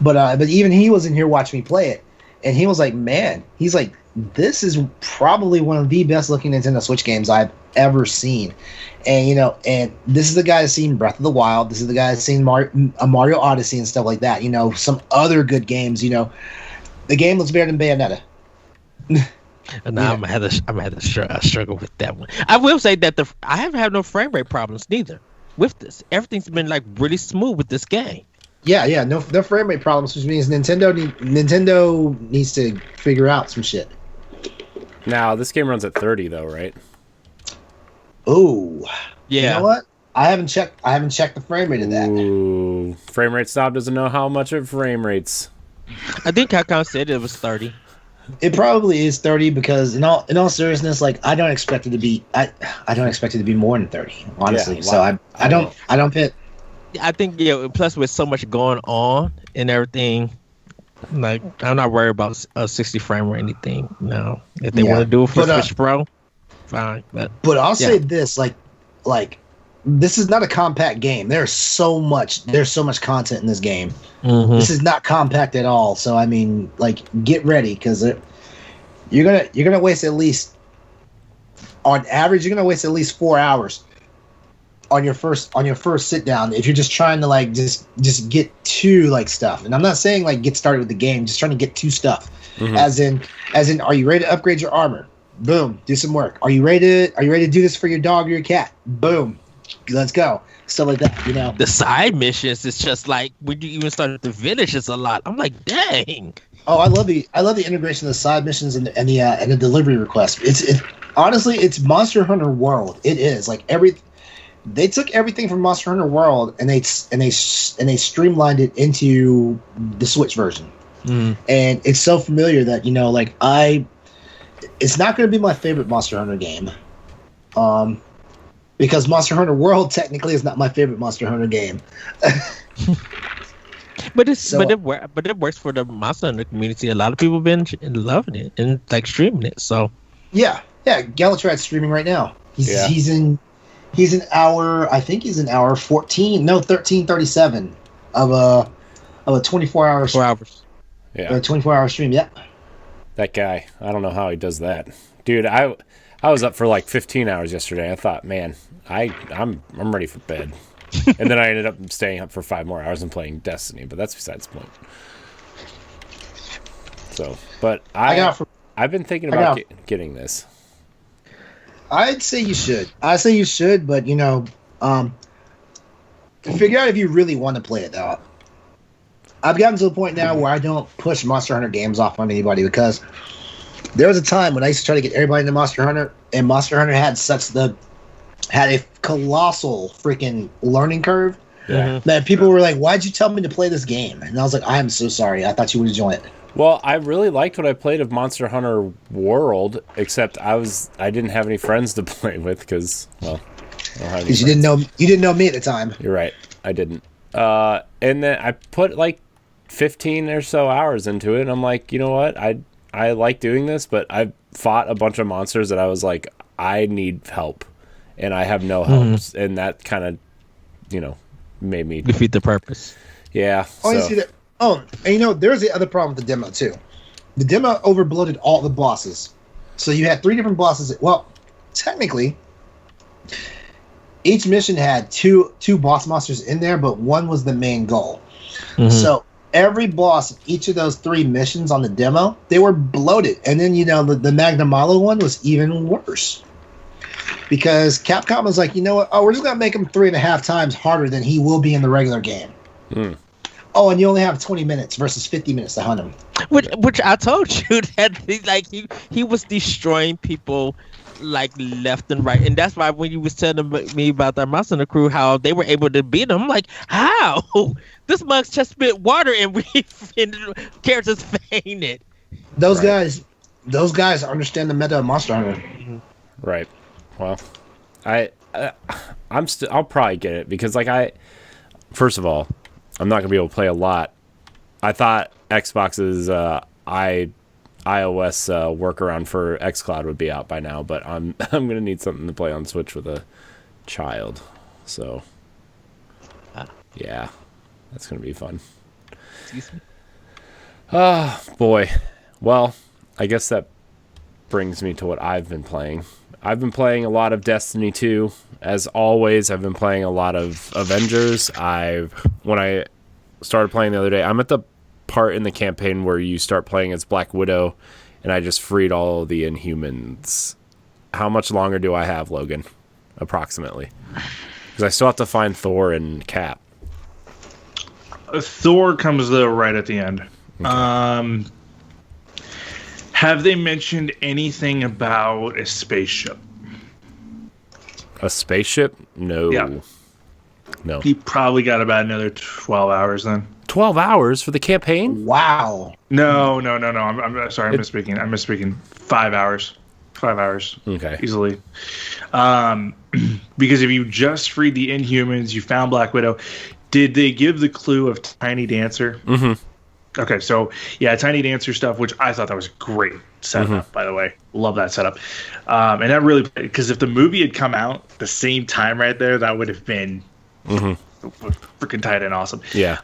But even he was in here watching me play it, and he was like, man, he's like, this is probably one of the best looking Nintendo Switch games I've ever seen. And, you know, and this is the guy that's seen Breath of the Wild. This is the guy that's seen Mario Odyssey and stuff like that. You know, some other good games. You know, the game looks better than Bayonetta. And now I'm gonna have to struggle with that one. I will say that I haven't had no frame rate problems neither with this. Everything's been like really smooth with this game. Yeah, no frame rate problems, which means Nintendo needs to figure out some shit. Now this game runs at 30 though, right? Oh, yeah. You know what? I haven't checked the frame rate of that. Ooh, frame rate stop doesn't know how much it frame rates. I think Capcom said it was 30. It probably is 30, because in all seriousness, like I don't expect it to be more than 30, honestly. Yeah, wow. So I don't fit. I think plus with so much going on and everything, like I'm not worried about a 60 frame or anything. No, if they want to do it for Switch Pro, fine. But I'll say this, like this is not a compact game. There's so much content in this game. Mm-hmm. This is not compact at all. So I mean, like, get ready, because you're gonna waste at least, on average, 4 hours on your first sit down if you're just trying to like just get to like stuff. And I'm not saying like get started with the game, just trying to get to stuff. Mm-hmm. As in, are you ready to upgrade your armor? Boom, do some work. Are you ready to do this for your dog or your cat? Boom, let's go. Stuff like that, you know. The side missions, it's just like when you even start the village, it's a lot. I'm like, dang. Oh, I love the integration of the side missions and the delivery requests. Honestly, it's Monster Hunter World. It is like they took everything from Monster Hunter World and they streamlined it into the Switch version. Mm. And it's so familiar that, you know, like it's not going to be my favorite Monster Hunter game. Because Monster Hunter World technically is not my favorite Monster Hunter game. But it works for the Monster Hunter community. A lot of people have been loving it and like streaming it. So yeah, Galatrad's streaming right now. He's an hour. I think he's an hour 14. No, 13:37 of a 24-hour. 4 hours. Yeah, a 24-hour stream. Yep. That guy. I don't know how he does that, dude. I was up for like 15 hours yesterday. I thought, man, I'm ready for bed, and then I ended up staying up for 5 more hours and playing Destiny. But that's besides the point. So, but I've been thinking about getting this. I'd say you should. But figure out if you really want to play it though. I've gotten to the point now where I don't push Monster Hunter games off on anybody because there was a time when I used to try to get everybody into Monster Hunter, and Monster Hunter had a colossal freaking learning curve. Yeah. That people were like, "Why'd you tell me to play this game?" And I was like, "I am so sorry. I thought you would enjoy it." Well, I really liked what I played of Monster Hunter World, except I didn't have any friends to play with because I don't have any friends. You didn't know me at the time. You're right, I didn't. And then I put like 15 or so hours into it, and I'm like, you know what? I like doing this, but I've fought a bunch of monsters that I was like, I need help, and I have no help, and that kind of, made me defeat the purpose. Yeah. Oh, you see that? Oh, and there's the other problem with the demo too. The demo overbloated all the bosses. So you had 3 different bosses. Well, technically, each mission had two boss monsters in there, but one was the main goal. Mm-hmm. So every boss, each of those 3 missions on the demo, they were bloated. And then, the Magna Malo one was even worse. Because Capcom was like, you know what? Oh, we're just going to make him 3.5 times harder than he will be in the regular game. Oh, and you only have 20 minutes versus 50 minutes to hunt him. Which I told you that he was destroying people like left and right, and that's why when you was telling me about that Monster Hunter crew, how they were able to beat him, I'm like, how? This mug's just spit water and characters fainted. Those guys understand the meta of Monster Hunter. Right. Well, I'll probably get it because first of all, I'm not gonna be able to play a lot. I thought Xbox's iOS workaround for xCloud would be out by now, but I'm gonna need something to play on Switch with a child. So, yeah, that's gonna be fun. Excuse me. Oh boy. Well, I guess that brings me to what I've been playing. I've been playing a lot of Destiny 2. As always, I've been playing a lot of Avengers. When I started playing the other day, I'm at the part in the campaign where you start playing as Black Widow, and I just freed all the Inhumans. How much longer do I have, Logan? Approximately. Because I still have to find Thor and Cap. Thor comes right at the end. Okay. Have they mentioned anything about a spaceship? A spaceship? No. Yeah. No. He probably got about another 12 hours then. 12 hours for the campaign? Wow. No. I'm sorry. I'm misspeaking. 5 hours. 5 hours. Okay. Easily. Because if you just freed the Inhumans, you found Black Widow. Did they give the clue of Tiny Dancer? Mm-hmm. Okay, so yeah, Tiny Dancer stuff, which I thought that was a great setup, by the way. Love that setup. And that really, because if the movie had come out the same time right there, that would have been freaking tight and awesome. Yeah.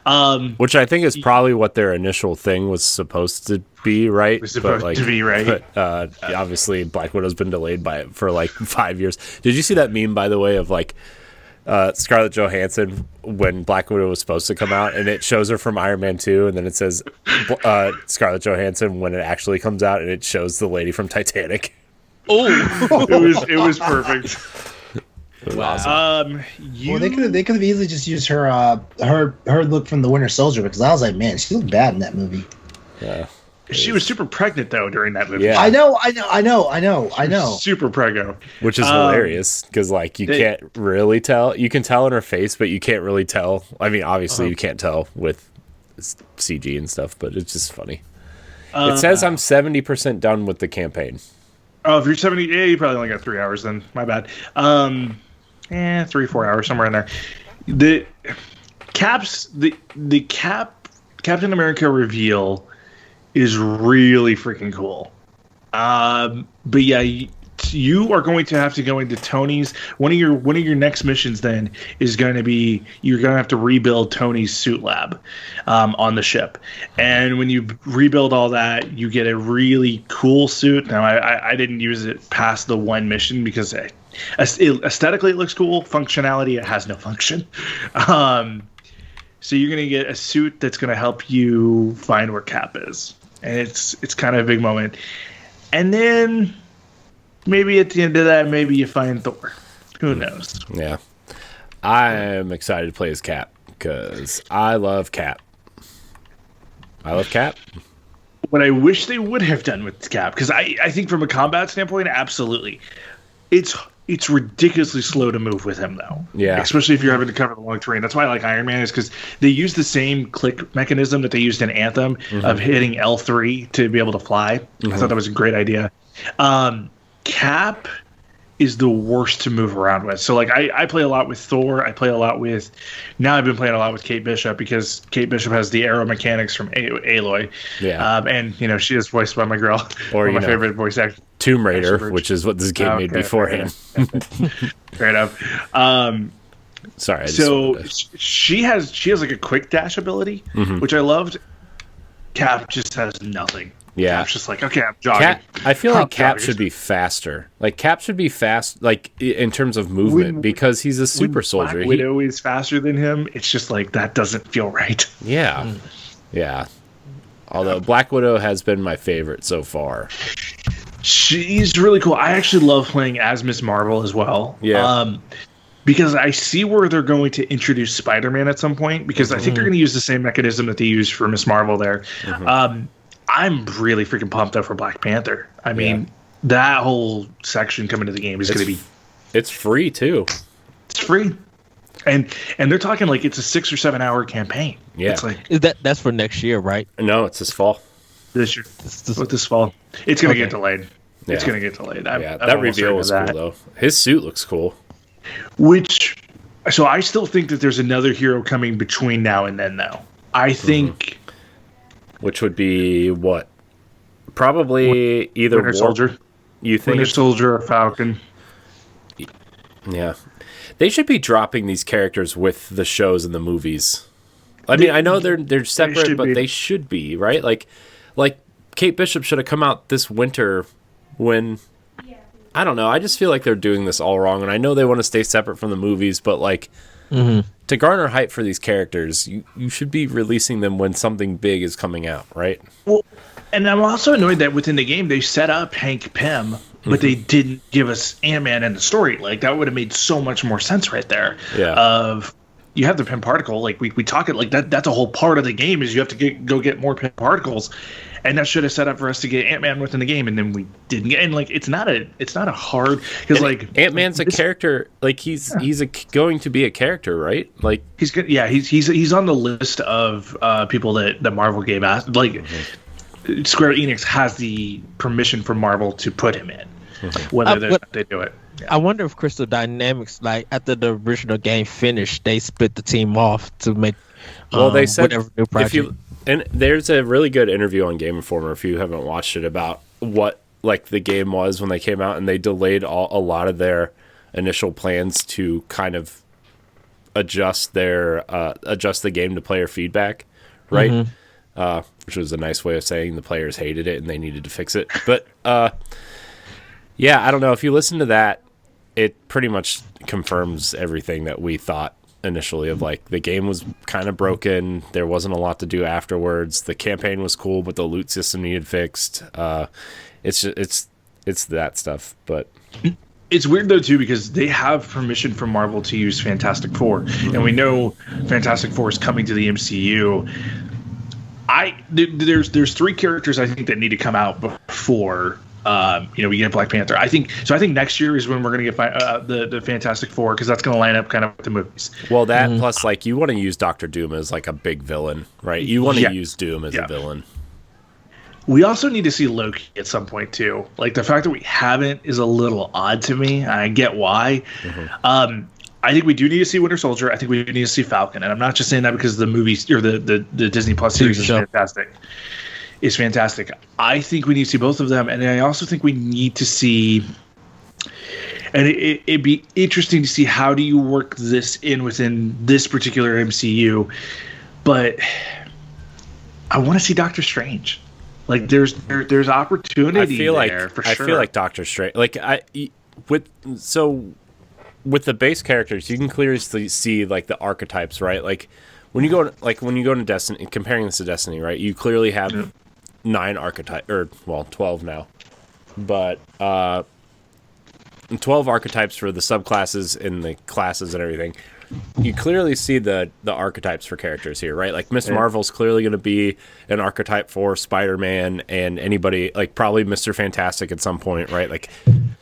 Which I think is probably what their initial thing was supposed to be, right? Was supposed to be, right? But obviously, Black Widow's been delayed for like 5 years. Did you see that meme, by the way, of like Scarlett Johansson when Black Widow was supposed to come out, and it shows her from Iron Man 2, and then it says Scarlett Johansson when it actually comes out, and it shows the lady from Titanic. Oh, it was perfect. It was awesome. Well, they could have easily just used her look from The Winter Soldier, because I was like, man, she looked bad in that movie. Yeah. She was super pregnant though during that movie. Yeah. I know. Super preggo. Which is hilarious because like you can't really tell. You can tell in her face, but you can't really tell. I mean, obviously you can't tell with CG and stuff, but it's just funny. It says I'm 70% done with the campaign. Oh, if you're 70, yeah, you probably only got 3 hours then. My bad. 3-4 hours somewhere in there. The Captain America reveal is really freaking cool. But yeah, you are going to have to go into Tony's one of your next missions. Then is going to be you're going to have to rebuild Tony's suit lab on the ship, and when you rebuild all that, you get a really cool suit. Now I didn't use it past the one mission because aesthetically it looks cool. Functionality, it has no function. So you're going to get a suit that's going to help you find where Cap is, and it's kind of a big moment. And then maybe at the end of that, maybe you find Thor. Who knows? Yeah. I'm excited to play as Cap because I love Cap. What I wish they would have done with Cap, because I think from a combat standpoint, absolutely. It's ridiculously slow to move with him, though. Yeah. Especially if you're having to cover the long terrain. That's why I like Iron Man, is because they use the same click mechanism that they used in Anthem of hitting L3 to be able to fly. I thought that was a great idea. Cap is the worst to move around with. So, like, I play a lot with Thor. I've been playing a lot with Kate Bishop because Kate Bishop has the arrow mechanics from Aloy. Yeah. And, she is voiced by my girl. Or my favorite voice actor. Tomb Raider, which is what this game made beforehand. Fair enough. Sorry. She has like a quick dash ability, which I loved. Cap just has nothing. Yeah. Cap's just like, okay, I'm jogging. I feel like Cap should be faster. Like, Cap should be fast, like, in terms of movement, because he's a super soldier. Black Widow is faster than him. It's just like, that doesn't feel right. Yeah. Yeah. Although Black Widow has been my favorite so far. She's really cool. I actually love playing as Miss Marvel as well. Yeah. Because I see where they're going to introduce Spider-Man at some point, because I think they're going to use the same mechanism that they used for Miss Marvel there. I'm really freaking pumped up for Black Panther. I mean, that whole section coming to the game is going to be... It's free, too. It's free. And they're talking like it's a 6 or 7 hour campaign. Yeah. It's like, that's for next year, right? No, it's this fall. This year. This fall. It's going to get delayed. Yeah. It's going to get delayed. That reveal was cool, though. His suit looks cool. So I still think that there's another hero coming between now and then, though. I think... Which would be what? Probably either Winter Soldier. You think? Winter Soldier or Falcon. Yeah. They should be dropping these characters with the shows and the movies. I mean, I know they're separate, but they should be, right? Like Kate Bishop should have come out this winter when... I don't know. I just feel like they're doing this all wrong, and I know they want to stay separate from the movies, but like... To garner hype for these characters, you should be releasing them when something big is coming out, right? Well, and I'm also annoyed that within the game they set up Hank Pym, but they didn't give us Ant-Man in the story. Like, that would have made so much more sense right there. Yeah. You have the Pym particle, like we talk it like that. That's a whole part of the game is you have to go get more Pym particles, and that should have set up for us to get Ant-Man within the game, and then we didn't get. And like it's not a hard because like Ant-Man's a character, like he's going to be a character, right? Like he's good. Yeah, he's on the list of people that Marvel gave us. Like Square Enix has the permission from Marvel to put him in, whether they do it. Yeah. I wonder if Crystal Dynamics, like after the original game finished, they split the team off to make they said whatever new project. And there's a really good interview on Game Informer if you haven't watched it about what like the game was when they came out, and they delayed a lot of their initial plans to kind of adjust the game to player feedback, right? Which was a nice way of saying the players hated it and they needed to fix it. But yeah, I don't know. If you listen to that, it pretty much confirms everything that we thought initially of like the game was kind of broken. There wasn't a lot to do afterwards. The campaign was cool, but the loot system needed fixed. It's that stuff, but it's weird though too because they have permission from Marvel to use Fantastic Four, and we know Fantastic Four is coming to the MCU. There's 3 characters I think that need to come out before we get Black Panther. I think next year is when we're going to get the Fantastic Four, because that's going to line up kind of with the movies. Well, that plus like you want to use Doctor Doom as like a big villain, right? You want to use Doom as a villain. We also need to see Loki at some point too. Like the fact that we haven't is a little odd to me. I get why. I think we do need to see Winter Soldier. I think we need to see Falcon, and I'm not just saying that because the movies or the Disney Plus series is fantastic. Is fantastic. I think we need to see both of them, and I also think we need to see And it'd be interesting to see how do you work this in within this particular MCU. But I want to see Doctor Strange. Like there's opportunity for sure. I feel like Doctor Strange. Like with the base characters, you can clearly see like the archetypes, right? Like when you go to Destiny, comparing this to Destiny, right? You clearly have 9 archetypes, or 12 now, but 12 archetypes for the subclasses and the classes and everything. You clearly see the archetypes for characters here, right? Like Miss Marvel's clearly going to be an archetype for Spider-Man and anybody, like probably Mr. Fantastic at some point, right? Like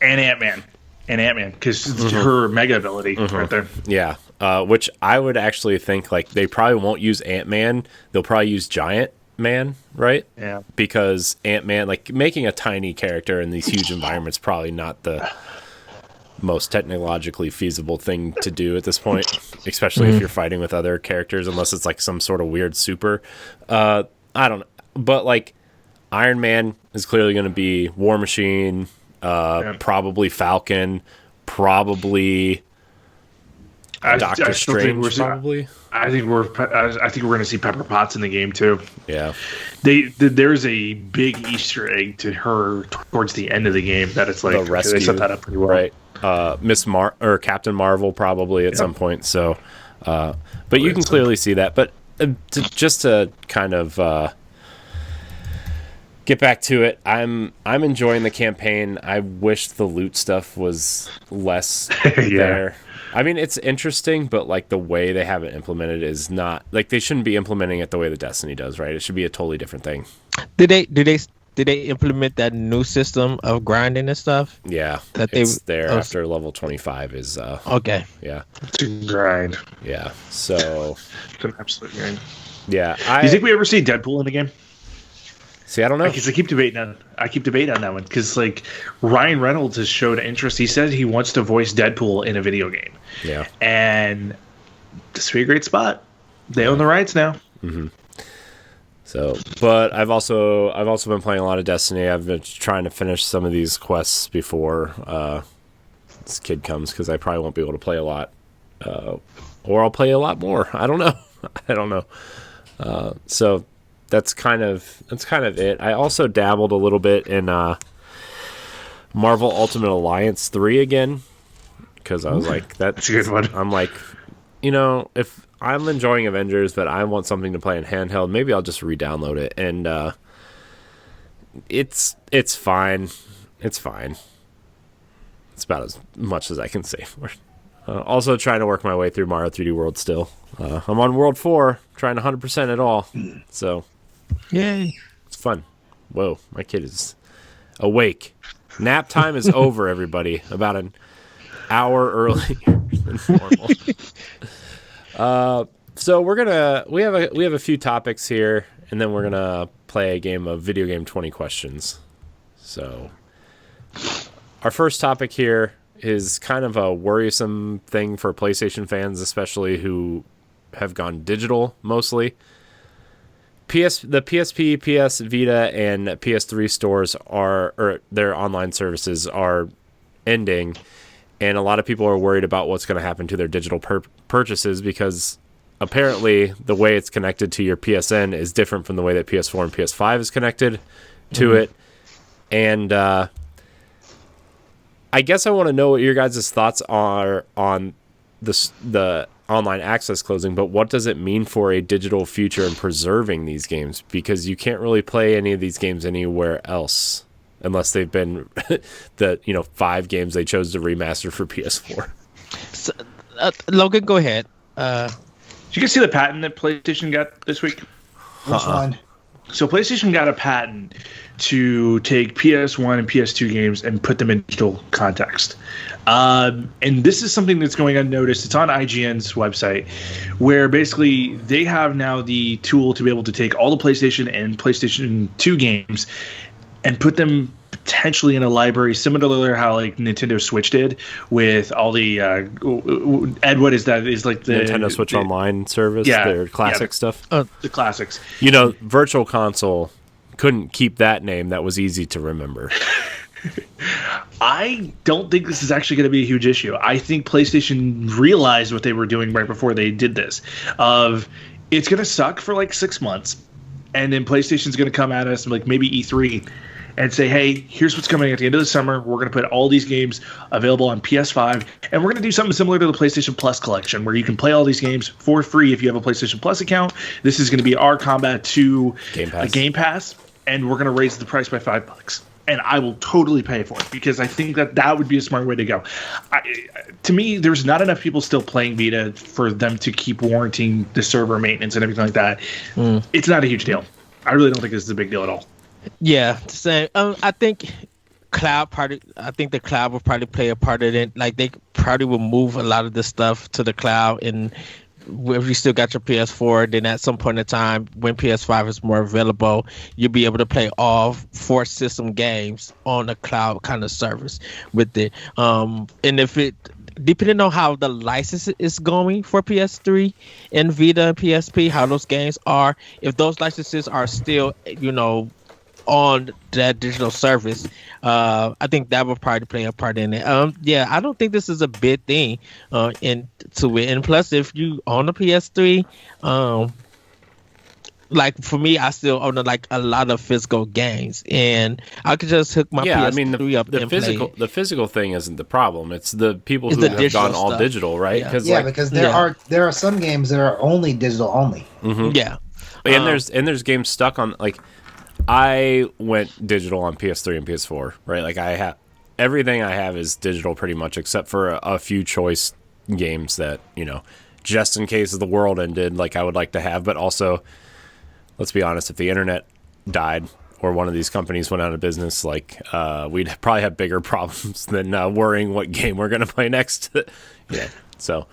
and Ant-Man, because her mega ability right there. Yeah, which I would actually think like they probably won't use Ant-Man. They'll probably use Giant Man, right? Yeah, because Ant-Man, like making a tiny character in these huge environments, probably not the most technologically feasible thing to do at this point, especially if you're fighting with other characters, unless it's like some sort of weird super. I don't know, but like Iron Man is clearly going to be War Machine, probably Falcon, probably Doctor Strange, probably. I think we're going to see Pepper Potts in the game too. Yeah, there's a big Easter egg to her towards the end of the game that it's like the rescue. They set that up pretty well, right? Or Captain Marvel probably at some point. So, but you can clearly see that. But just to kind of get back to it, I'm enjoying the campaign. I wish the loot stuff was less there. I mean, it's interesting, but like the way they have it implemented is not like they shouldn't be implementing it the way the Destiny does, right? It should be a totally different thing. Did they implement that new system of grinding and stuff? Yeah, that it's there after level 25 is okay. Yeah, it's a grind. Yeah, so it's an absolute grind. Yeah, do you think we ever see Deadpool in the game? See, I don't know. Because I keep debating on that one. Because like Ryan Reynolds has showed interest. He says he wants to voice Deadpool in a video game. Yeah, and this would be a great spot. They own the rights now. Mm-hmm. So, but I've also been playing a lot of Destiny. I've been trying to finish some of these quests before this kid comes, because I probably won't be able to play a lot, or I'll play a lot more. I don't know. So that's kind of it. I also dabbled a little bit in Marvel Ultimate Alliance 3 again, because I was like, that's a good one. I'm like, if I'm enjoying Avengers, but I want something to play in handheld, maybe I'll just re-download it. And it's fine. It's fine. It's about as much as I can say for it. Also trying to work my way through Mario 3D World still. I'm on World 4, trying 100% it all. So, yay. It's fun. Whoa, my kid is awake. Nap time is over, everybody. About an hour earlier than normal. So we have a few topics here, and then we're gonna play a game of video game 20 questions. So our first topic here is kind of a worrisome thing for PlayStation fans, especially who have gone digital mostly. The PSP, PS Vita, and PS3 stores or their online services are ending, and a lot of people are worried about what's going to happen to their digital purchases, because apparently the way it's connected to your PSN is different from the way that PS4 and PS5 is connected to it. And I guess I want to know what your guys' thoughts are on the online access closing, but what does it mean for a digital future in preserving these games? Because you can't really play any of these games anywhere else unless they've been the 5 games they chose to remaster for PS4. So, Logan, go ahead. Did you guys see the patent that PlayStation got this week? Which one? So PlayStation got a patent to take PS1 and PS2 games and put them in digital context. And this is something that's going unnoticed. It's on IGN's website, where basically they have now the tool to be able to take all the PlayStation and PlayStation 2 games and put them potentially in a library, similar to how like Nintendo Switch did with all the Ed, what is that? Is like the Nintendo Switch Online service, their classic stuff. The classics. Virtual Console couldn't keep that name. That was easy to remember. I don't think this is actually going to be a huge issue. I think PlayStation realized what they were doing right before they did this. Of it's going to suck for like 6 months, and then PlayStation's going to come at us like maybe E3 and say, hey, here's what's coming at the end of the summer. We're going to put all these games available on PS5, and we're going to do something similar to the PlayStation Plus collection, where you can play all these games for free if you have a PlayStation Plus account. This is going to be our Combat 2 Game Pass, and we're going to raise the price by $5. And I will totally pay for it, because I think that would be a smart way to go. To me, there's not enough people still playing Vita for them to keep warranting the server maintenance and everything like that. It's not a huge deal. I really don't think this is a big deal at all. Yeah, same. I think the cloud will probably play a part in it. Like, they probably will move a lot of this stuff to the cloud, and if you still got your PS4, then at some point in time, when PS5 is more available, you'll be able to play all 4 system games on a cloud kind of service with it. And if it, depending on how the license is going for PS3 and Vita and PSP, how those games are, if those licenses are still, on that digital service, I think that will probably play a part in it. Yeah, I don't think this is a big thing into it. And plus, if you own a PS3, like for me, I still own like a lot of physical games, and I could just hook my PS3 up and play. The physical thing isn't the problem. It's the people who have gone all digital, right? Yeah, because there are some games that are only digital only. Mm-hmm. Yeah, and there's games stuck on, like, I went digital on PS3 and PS4, right? Like, I have everything I have is digital pretty much, except for a few choice games that, just in case the world ended, like, I would like to have. But also, let's be honest, if the internet died or one of these companies went out of business, like, we'd probably have bigger problems than worrying what game we're going to play next. So,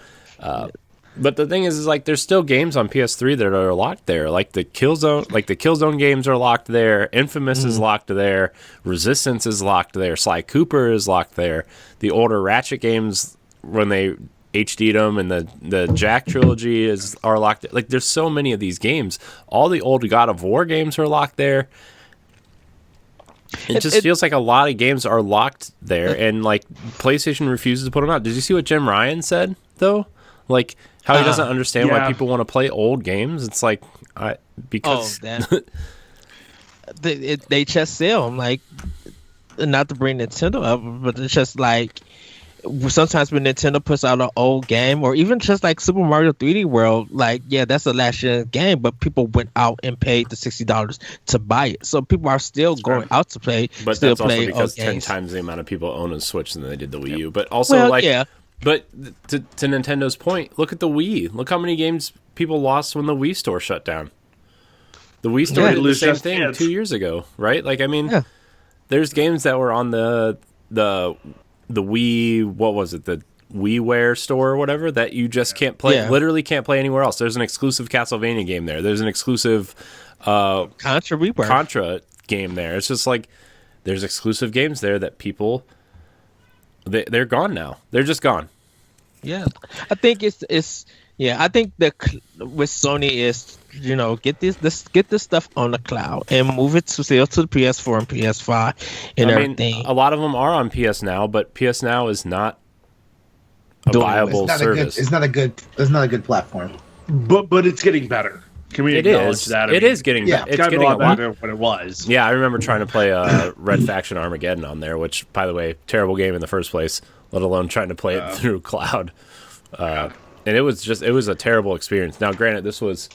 but the thing is like, there's still games on PS3 that are locked there. Like the Killzone games are locked there. Infamous is locked there. Resistance is locked there. Sly Cooper is locked there. The older Ratchet games, when they HD'd them, and the Jack trilogy are locked there. Like, there's so many of these games. All the old God of War games are locked there. It just feels like a lot of games are locked there, and like PlayStation refuses to put them out. Did you see what Jim Ryan said though? Like, how he doesn't understand why people want to play old games. It's like, because they just sell. I'm like, not to bring Nintendo up, but it's just like, sometimes when Nintendo puts out an old game, or even just like Super Mario 3D World, like, yeah, that's a last year game, but people went out and paid the $60 to buy it. So people are still going out to play. But still that's also play because 10 games. times the amount of people own a Switch than they did the Wii U. But also, But to Nintendo's point, look at the Wii. Look how many games people lost when the Wii store shut down. The Wii store did the same thing 2 years ago, right? Like, I mean, there's games that were on the Wii, what was it, the WiiWare store or whatever, that you just can't play, literally can't play anywhere else. There's an exclusive Castlevania game there. There's an exclusive Contra game there. It's just like, there's exclusive games there that people... They're gone now. They're just gone. Yeah, I think I think with Sony is, get this stuff on the cloud and move it to the PS4 and PS5 and everything. A lot of them are on PS Now, but PS Now is not a viable service. It's not a good platform. But it's getting better. Can we acknowledge that? It is getting better. It's getting a lot better than what it was. Yeah, I remember trying to play Red Faction Armageddon on there, which, by the way, terrible game in the first place, let alone trying to play it through cloud. And it was a terrible experience. Now, granted, this was,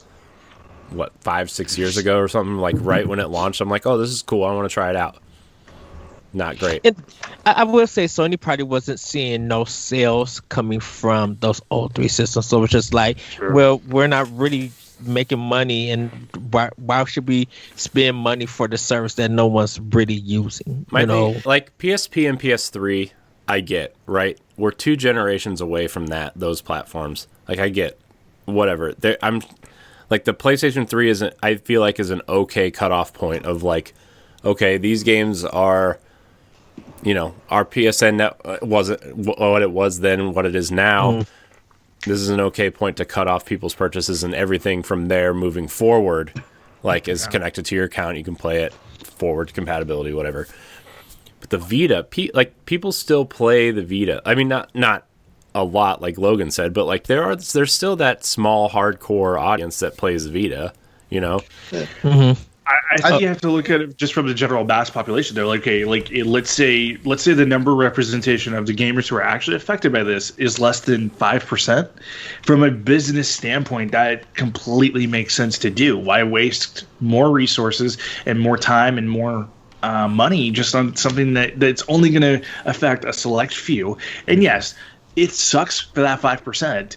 5-6 years ago or something, like right when it launched. I'm like, oh, this is cool. I want to try it out. Not great. And I will say Sony probably wasn't seeing no sales coming from those old 3 systems. So it's just like, well, we're not really making money, and why should we spend money for the service that no one's really using? Like PSP and PS3, I get, right? We're 2 generations away from those platforms. Like, I get whatever. I'm like, the PlayStation 3 I feel like is an okay cutoff point of like, okay, these games are, our PSN net wasn't what it was then, what it is now. This is an okay point to cut off people's purchases, and everything from there moving forward, like, is connected to your account. You can play it forward compatibility, whatever. But the Vita, people still play the Vita. I mean, not a lot, like Logan said, but like there's still that small hardcore audience that plays Vita. You know. Mm-hmm. I think you have to look at it just from the general mass population. They're like, okay, let's say the number representation of the gamers who are actually affected by this is less than 5%. From a business standpoint, that completely makes sense to do. Why waste more resources and more time and more money just on something that's only going to affect a select few? And yes, it sucks for that 5%.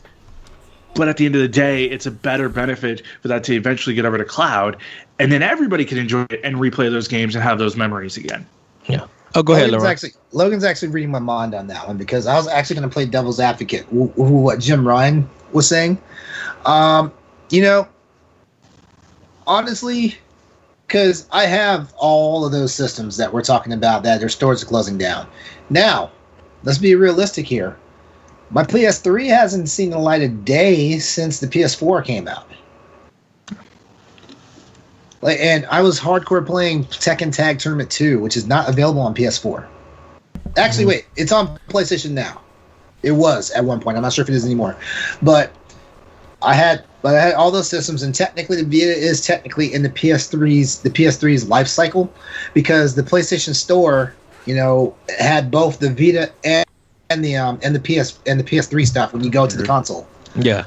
But at the end of the day, it's a better benefit for that to eventually get over to cloud, and then everybody can enjoy it and replay those games and have those memories again. Yeah. Oh, go ahead, LeRon. Logan's actually reading my mind on that one, because I was actually going to play devil's advocate. What Jim Ryan was saying. Honestly, because I have all of those systems that we're talking about that their stores are closing down. Now, let's be realistic here. My PS3 hasn't seen the light of day since the PS4 came out. And I was hardcore playing Tekken Tag Tournament 2, which is not available on PS4. Actually, wait, it's on PlayStation now. It was at one point. I'm not sure if it is anymore. But I had all those systems, and technically the Vita is technically in the PS3's life cycle, because the PlayStation Store, had both the Vita and the PS3 stuff when you go to the console. Yeah.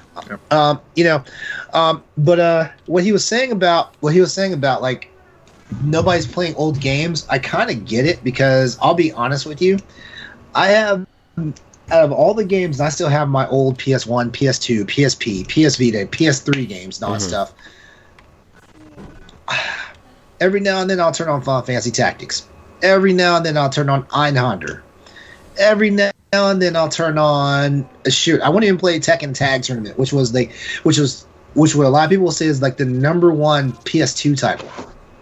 But what he was saying about like nobody's playing old games, I kind of get it, because I'll be honest with you, I have, out of all the games, I still have my old PS1, PS2, PSP, PS Vita, PS3 games and all that stuff. Every now and then I'll turn on Final Fantasy Tactics. Every now and then I'll turn on Einhander. Every now and then I'll turn on I wouldn't even play Tekken Tag Tournament, which what a lot of people say is like the number one PS2 title.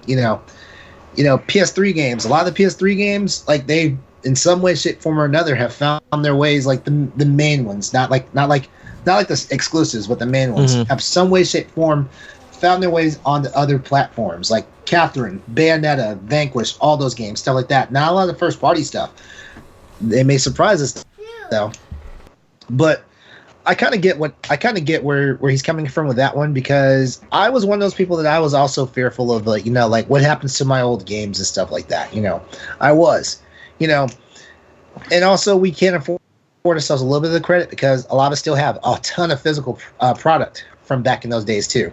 PS3 games. A lot of the PS3 games, like they, in some way, shape, form, or another, have found their ways. Like the main ones, not like the exclusives, but the main ones have some way, shape, form, found their ways onto other platforms, like Catherine, Bayonetta, Vanquish, all those games, stuff like that. Not a lot of the first party stuff. They may surprise us, though. But I kind of get where he's coming from with that one, because I was one of those people that I was also fearful of, like what happens to my old games and stuff like that. I was, and also we can't afford ourselves a little bit of the credit, because a lot of us still have a ton of physical product from back in those days too.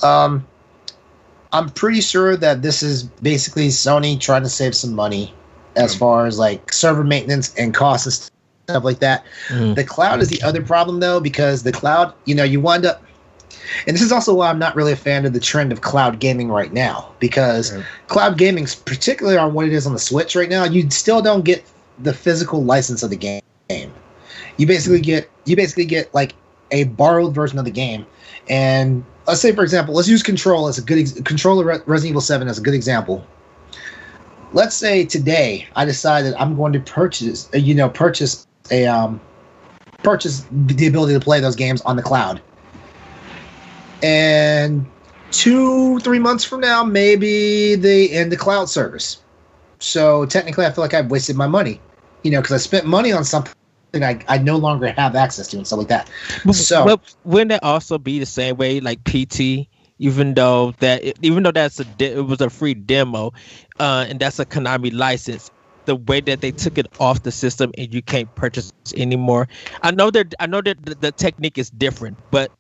I'm pretty sure that this is basically Sony trying to save some money as far as like server maintenance and costs and stuff like that. The cloud is the other problem, though, because the cloud, you wind up, and this is also why I'm not really a fan of the trend of cloud gaming right now, because cloud gaming, particularly on what it is on the Switch right now, you still don't get the physical license of the game. You basically get like a borrowed version of the game. And let's say, for example, let's use Control as a good Control of Resident Evil 7 as a good example. Let's say today I decided I'm going to purchase the ability to play those games on the cloud. And 2-3 months from now, maybe they end the cloud service. So technically, I feel like I've wasted my money, because I spent money on something I no longer have access to and stuff like that. So, wouldn't that also be the same way like PT? Even though it was a free demo, and that's a Konami license, the way that they took it off the system and you can't purchase anymore. I know that the technique is different, but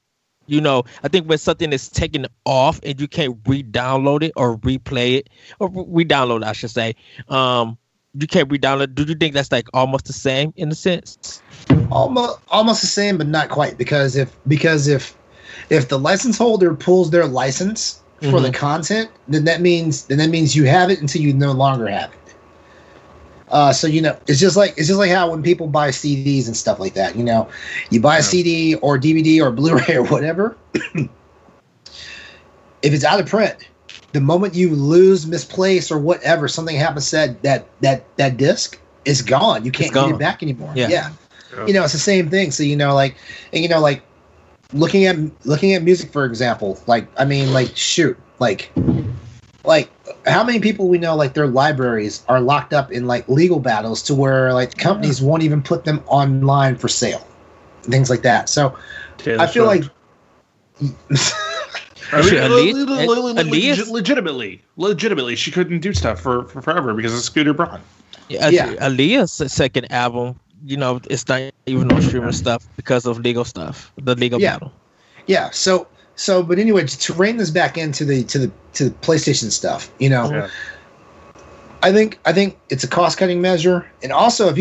I think when something is taken off and you can't re-download it or replay it, or re-download it, I should say, you can't re-download. Do you think that's like almost the same in a sense? Almost the same, but not quite, because if the license holder pulls their license for the content, then that means you have it until you no longer have it. So it's just like how when people buy CDs and stuff like that, you buy a CD or DVD or Blu-ray or whatever. If it's out of print, the moment you lose, misplace, or whatever, something happens, that disc is gone. You can't get it back anymore. Yeah. It's the same thing. So looking at music, for example, like how many people we know, like their libraries are locked up in like legal battles to where like companies won't even put them online for sale, things like that. So I feel like legitimately, she couldn't do stuff for forever because of Scooter Braun. Yeah, Aaliyah's second album, it's not even on streaming stuff because of legal stuff, the legal battle. Yeah. So, but anyway, to rein this back into the PlayStation stuff, I think it's a cost cutting measure, and also if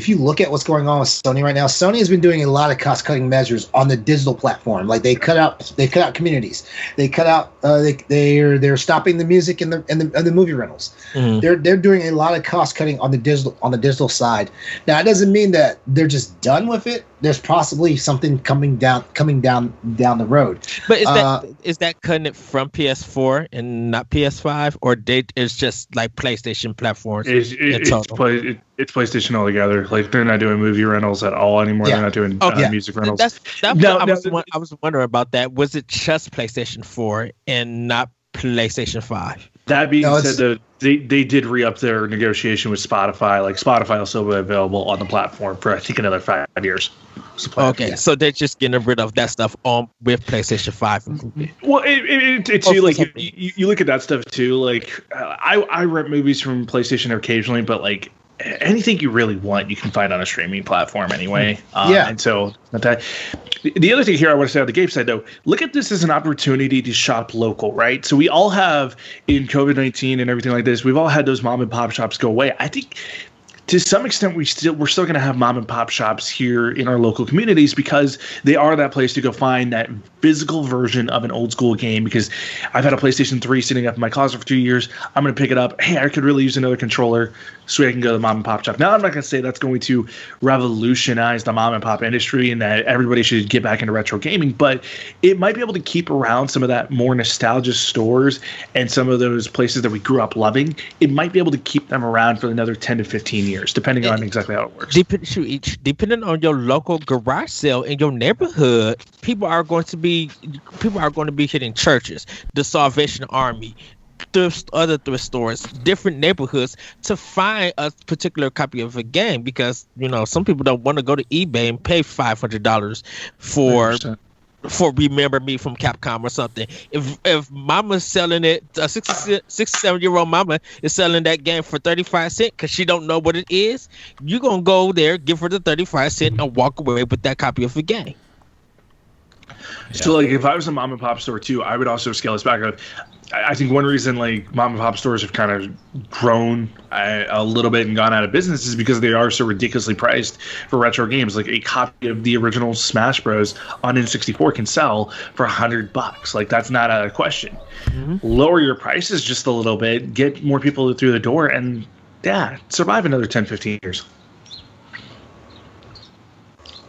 you look at what's going on with Sony right now, Sony has been doing a lot of cost cutting measures on the digital platform. Like they cut out communities, they cut out they're stopping the music and the movie rentals. Mm-hmm. They're doing a lot of cost cutting on the digital side. Now it doesn't mean that they're just done with it. There's possibly something coming down the road. But is that cutting it from PS4 and not PS5, or it's just like PlayStation platforms? It's PlayStation altogether. Like they're not doing movie rentals at all anymore. Yeah. They're not doing music rentals. I was wondering about that. Was it just PlayStation 4 and not PlayStation 5? That being said, they did re-up their negotiation with Spotify. Like Spotify will still be available on the platform for I think another 5 years. Okay, so they're just getting rid of that stuff with PlayStation 5 included. Well, it's like you look at that stuff too. Like I rent movies from PlayStation occasionally, but like anything you really want, you can find on a streaming platform anyway. And so the other thing here I want to say on the game side, though, look at this as an opportunity to shop local, right? So we all have, in COVID-19 and everything like this, we've all had those mom and pop shops go away. I think to some extent we're still going to have mom and pop shops here in our local communities because they are that place to go find that physical version of an old school game. Because I've had a PlayStation 3 sitting up in my closet for 2 years. I'm going to pick it up. Hey, I could really use another controller so I can go to the mom and pop shop. Now, I'm not going to say that's going to revolutionize the mom and pop industry and that everybody should get back into retro gaming, but it might be able to keep around some of that more nostalgia stores and some of those places that we grew up loving. It might be able to keep them around for another 10 to 15 years, depending on exactly how it works. Depending on your local garage sale in your neighborhood, people are going to be hitting churches, the Salvation Army, other thrift stores, different neighborhoods to find a particular copy of a game, because some people don't want to go to eBay and pay $500 for Remember Me from Capcom or something. If mama's selling it, a 67-year-old mama is selling that game for 35 cents because she don't know what it is, you're gonna go there, give her the 35 cents, and walk away with that copy of the game. So like if I was a mom and pop store too, I would also scale this back up. I think one reason like mom and pop stores have kind of grown a little bit and gone out of business is because they are so ridiculously priced for retro games. Like a copy of the original Smash Bros on N64 can sell for $100. Like that's not a question. Mm-hmm. Lower your prices just a little bit, get more people through the door, and survive another 10, 15 years.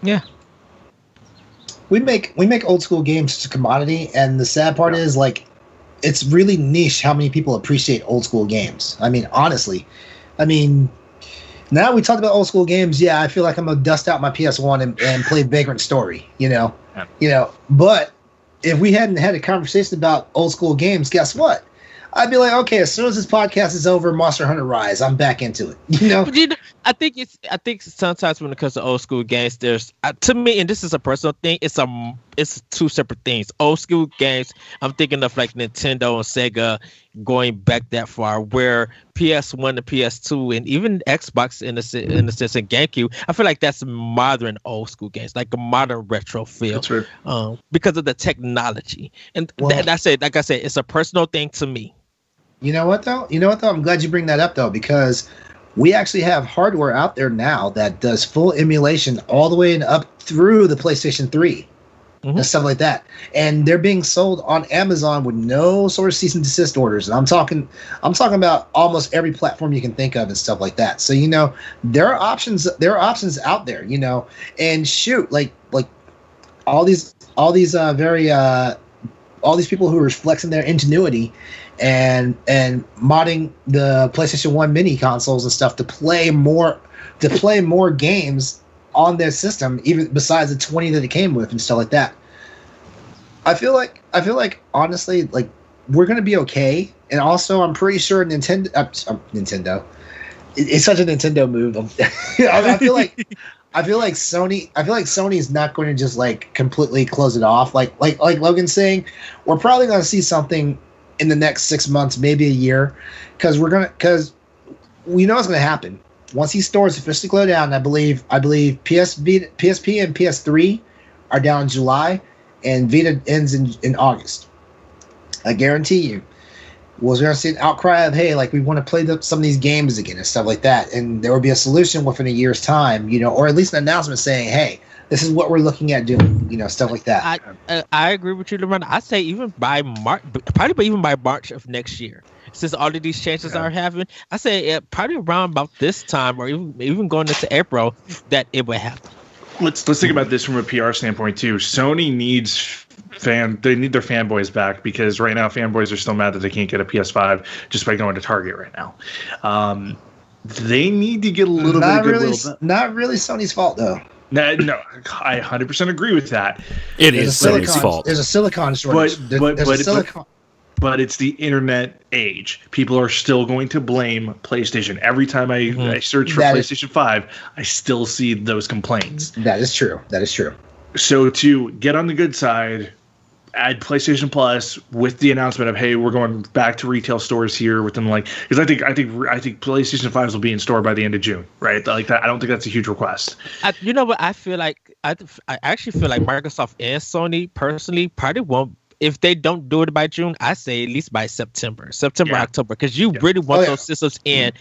Yeah. We make old school games as a commodity, and the sad part is like it's really niche how many people appreciate old school games. I mean, honestly. Now we talked about old school games, I feel like I'm gonna dust out my PS1 and play Vagrant Story, But if we hadn't had a conversation about old school games, guess what? I'd be like, okay, as soon as this podcast is over, Monster Hunter Rise, I'm back into it. But I think sometimes when it comes to old school games, there's to me, and this is a personal thing, it's two separate things. Old school games, I'm thinking of like Nintendo and Sega going back that far, where PS1 and PS2 and even Xbox in a sense and GameCube, I feel like that's modern old school games, like a modern retro feel. That's right. Because of the technology. And that's it. Like I said, it's a personal thing to me. You know what though? I'm glad you bring that up though, because we actually have hardware out there now that does full emulation all the way and up through the PlayStation 3 and stuff like that. And they're being sold on Amazon with no sort of cease and desist orders. And I'm talking about almost every platform you can think of and stuff like that. So, there are options out there, and shoot, like all these people who are flexing their ingenuity and modding the PlayStation 1 mini consoles and stuff to play more games on their system, even besides the 20 that it came with and stuff like that. I feel like honestly, like we're gonna be okay. And also, I'm pretty sure Nintendo. It's such a Nintendo move. I feel like Sony's not going to just like completely close it off. Like Logan's saying, we're probably going to see something in the next 6 months, maybe a year, because we know it's going to happen once these stores officially close down. I believe PSP and PS3 are down in July, and Vita ends in August. I guarantee you. We're going to see an outcry of, hey, like, we want to play some of these games again and stuff like that. And there will be a solution within a year's time, or at least an announcement saying, hey, this is what we're looking at doing, stuff like that. I agree with you, LeRon. I say even by March, probably even by March of next year, since all of these changes are happening, I say probably around about this time or even going into April that it will happen. Let's think about this from a PR standpoint too. Sony needs they need their fanboys back, because right now fanboys are still mad that they can't get a PS5 just by going to Target right now. They need to get a little bit of goodwill. Not really Sony's fault though. No, I 100% agree with that. It is Sony's fault. There's a silicon shortage. But it's the internet age. People are still going to blame PlayStation. Every time I search for PlayStation 5, I still see those complaints. That is true. So to get on the good side, add PlayStation Plus with the announcement of, hey, we're going back to retail stores here within because I think PlayStation 5s will be in store by the end of June, right? Like that. I don't think that's a huge request. You know what? I feel like I actually feel like Microsoft and Sony personally probably won't. If they don't do it by June, I say at least by September, October, because you really want those systems in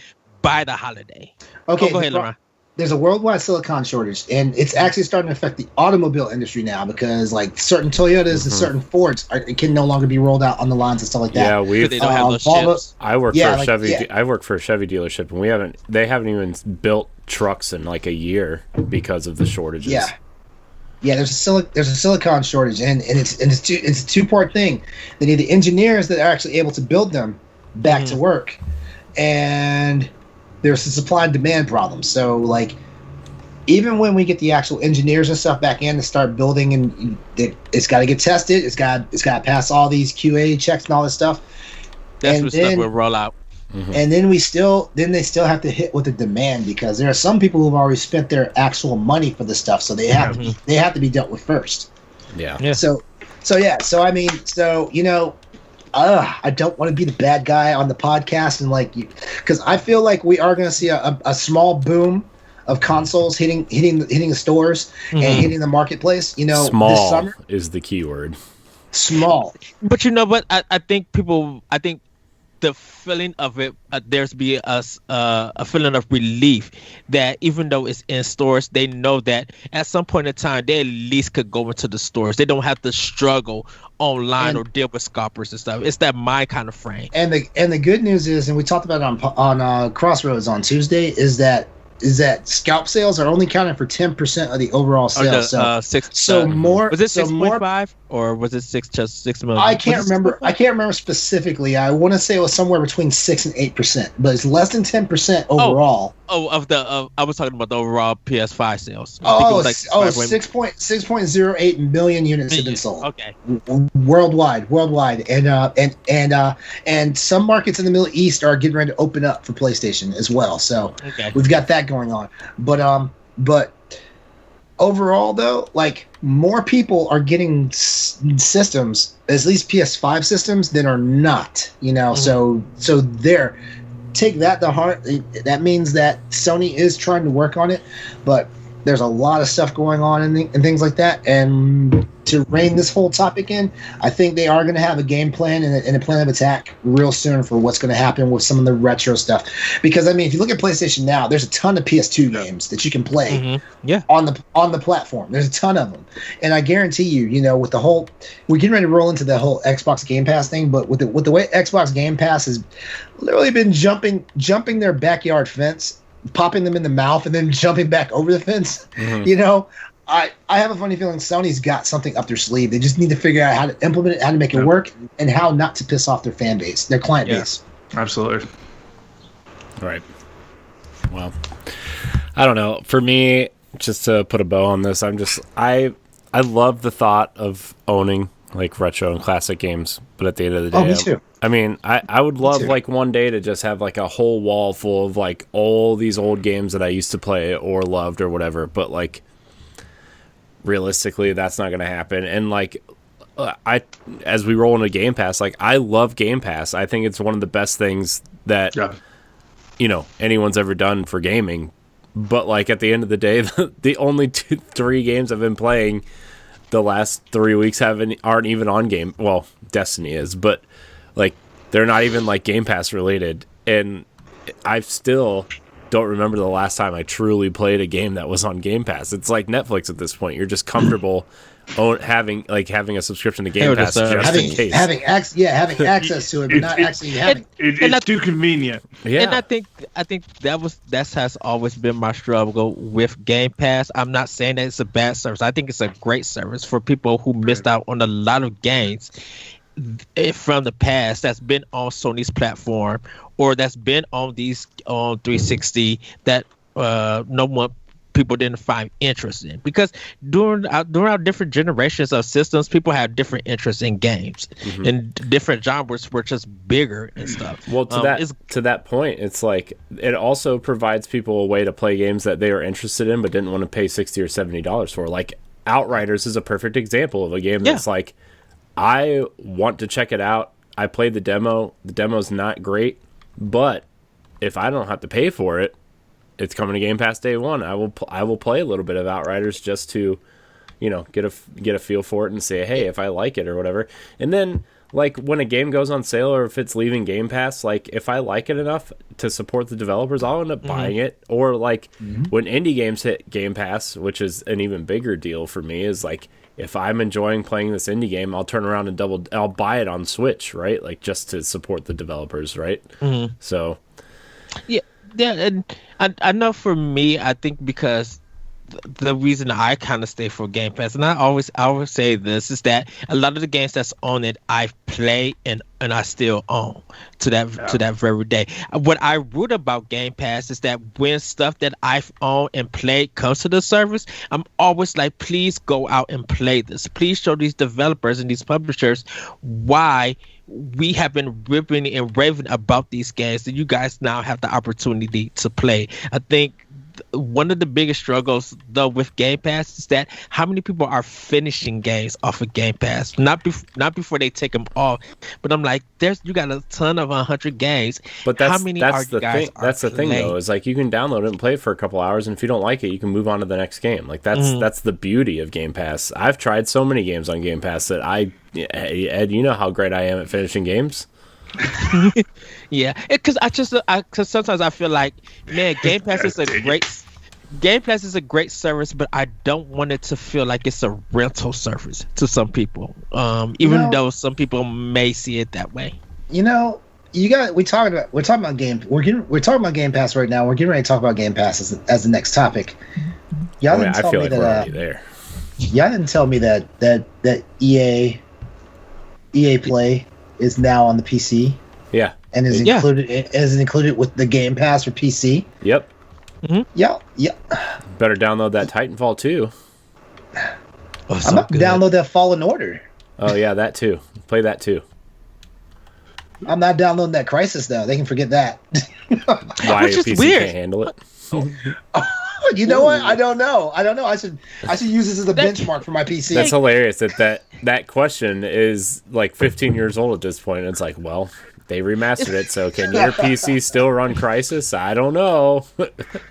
by the holiday. Okay, go ahead, LeRon. There's a worldwide silicon shortage, and it's actually starting to affect the automobile industry now, because like certain Toyotas and certain Fords can no longer be rolled out on the lines and stuff like that. Yeah, they don't have those chips. I work for a Chevy. I work for a Chevy dealership, and they haven't even built trucks in like a year because of the shortages. Yeah, there's a silicon shortage, and it's a two-part thing. They need the engineers that are actually able to build them back to work, and there's a supply and demand problem. So like, even when we get the actual engineers and stuff back in to start building, and it's got to get tested, it's got to pass all these QA checks and all this stuff. That's what stuff will roll out. Mm-hmm. And then they still have to hit with the demand, because there are some people who've already spent their actual money for this stuff, so they have to be dealt with first. Yeah. So I mean, I don't want to be the bad guy on the podcast, and because I feel like we are going to see a small boom of consoles hitting the stores and hitting the marketplace. Small this summer is the key word. Small. But you know what? I think the feeling of it, there's be a feeling of relief that even though it's in stores, they know that at some point in time they at least could go into the stores. They don't have to struggle online or deal with scalpers and stuff. It's that my kind of frame. And the good news is, and we talked about it on Crossroads on Tuesday, is that scalp sales are only counting for 10% of the overall sales. Was it 6.5 or was it 6 million? I can't remember specifically. I want to say it was somewhere between 6 and 8%, but it's less than 10% overall. I was talking about the overall PS5 sales. 6.08 million units have been sold. Okay. Worldwide, and some markets in the Middle East are getting ready to open up for PlayStation as well. So we've got that going on. But overall, though, like, more people are getting systems, at least PS5 systems, than are not. So there. Take that to heart. That means that Sony is trying to work on it, but there's a lot of stuff going on and things like that. And to rein this whole topic in, I think they are going to have a game plan and a plan of attack real soon for what's going to happen with some of the retro stuff. Because I mean, if you look at PlayStation Now, there's a ton of PS2 games that you can play on the platform. There's a ton of them, and I guarantee you, with the whole, we're getting ready to roll into the whole Xbox Game Pass thing. But with the way Xbox Game Pass has literally been jumping their backyard fence, popping them in the mouth, and then jumping back over the fence. I have a funny feeling Sony's got something up their sleeve. They just need to figure out how to implement it, how to make it work, and how not to piss off their fan base, their client base. Absolutely. All right. Well, I don't know. For me, just to put a bow on this, I love the thought of owning like retro and classic games. But at the end of the day, Oh, me too. I mean, I would love too. like one day to just have like a whole wall full of like all these old games that I used to play or loved or whatever. But like realistically, that's not going to happen. And like as we roll into Game Pass, like I love Game Pass. I think it's one of the best things that anyone's ever done for gaming. But like at the end of the day, the only 3 games I've been playing the last 3 weeks aren't even on game. Well, Destiny is, but like they're not even like Game Pass related. And I still don't remember the last time I truly played a game that was on Game Pass. It's like Netflix at this point. You're just comfortable having a subscription to Game Pass just in case. Having access to it, but not actually having. It's too convenient. Yeah. And I think that has always been my struggle with Game Pass. I'm not saying that it's a bad service. I think it's a great service for people who missed out on a lot of games from the past that's been on Sony's platform or that's been on these on 360 that people didn't find interest in, because during our different generations of systems, people have different interests in games, and different genres were just bigger and stuff. Well, to that point, it's like it also provides people a way to play games that they are interested in but didn't want to pay $60 or $70 for. Like Outriders is a perfect example of a game that's like, I want to check it out. I played the demo. The demo's not great, but if I don't have to pay for it, it's coming to Game Pass day one. I will play a little bit of Outriders just to, get a feel for it and say, hey, if I like it or whatever. And then like when a game goes on sale or if it's leaving Game Pass, like if I like it enough to support the developers, I'll end up buying it. Or like when indie games hit Game Pass, which is an even bigger deal for me, is like if I'm enjoying playing this indie game, I'll turn around and I'll buy it on Switch, right? Like just to support the developers, right? So yeah, and I know for me, I think because the reason I kind of stay for Game Pass, and I always say this, is that a lot of the games that's on it I've played and I still own to that very day. What I root about Game Pass is that when stuff that I've owned and played comes to the service, I'm always like, please go out and play this. Please show these developers and these publishers why we have been ripping and raving about these games that you guys now have the opportunity to play. I think one of the biggest struggles though with Game Pass is that how many people are finishing games off of Game Pass, not before they take them off, but I'm like, you got a ton of 100 games, but that's the thing though, is like you can download it and play it for a couple hours, and if you don't like it, you can move on to the next game. Like that's the beauty of Game Pass. I've tried so many games on Game Pass that Ed, you know how great I am at finishing games. Yeah, because cause sometimes I feel like, man, Game Pass is a great service, but I don't want it to feel like it's a rental service to some people. Even though some people may see it that way. We're talking about Game Pass right now. We're getting ready to talk about Game Pass as the next topic. Y'all didn't tell me that. We're already there. Y'all didn't tell me that EA Play is now on the PC. Yeah. And is included with the Game Pass for PC. Yep. Yeah. Better download that Titanfall 2. I'm about to download that Fallen Order. Oh yeah, that too. Play that too. I'm not downloading that Crisis though. They can forget that. Why your PC can't handle it? You know what? I don't know. I should use this as a benchmark for my PC. That's hilarious. That question is like 15 years old at this point. It's like, well, they remastered it, so can your PC still run Crysis? I don't know.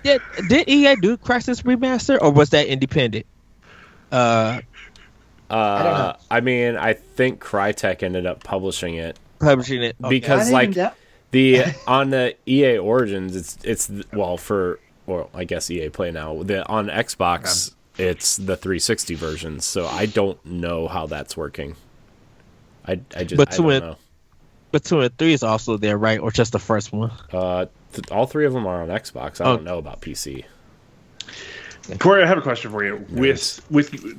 Yeah, did EA do Crysis remaster, or was that independent? I don't know. I mean, I think Crytek ended up publishing it. Okay. Because like on the EA Origins, it's I guess EA Play now. On Xbox, it's the 360 version, so I don't know how that's working. I don't know. But 2 and 3 is also there, right? Or just the first one? All 3 of them are on Xbox. I don't know about PC. Corey, I have a question for you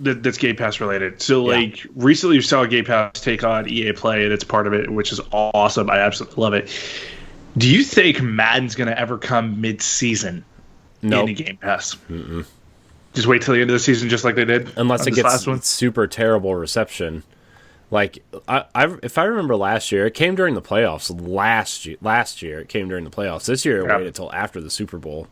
that's Game Pass related. So, recently you saw Game Pass take on EA Play, and it's part of it, which is awesome. I absolutely love it. Do you think Madden's going to ever come mid-season in Game Pass? Mm-mm. Just wait till the end of the season, just like they did, unless it gets super terrible reception. Like, if I remember last year, it came during the playoffs. Last year, it came during the playoffs. This year, it waited until after the Super Bowl.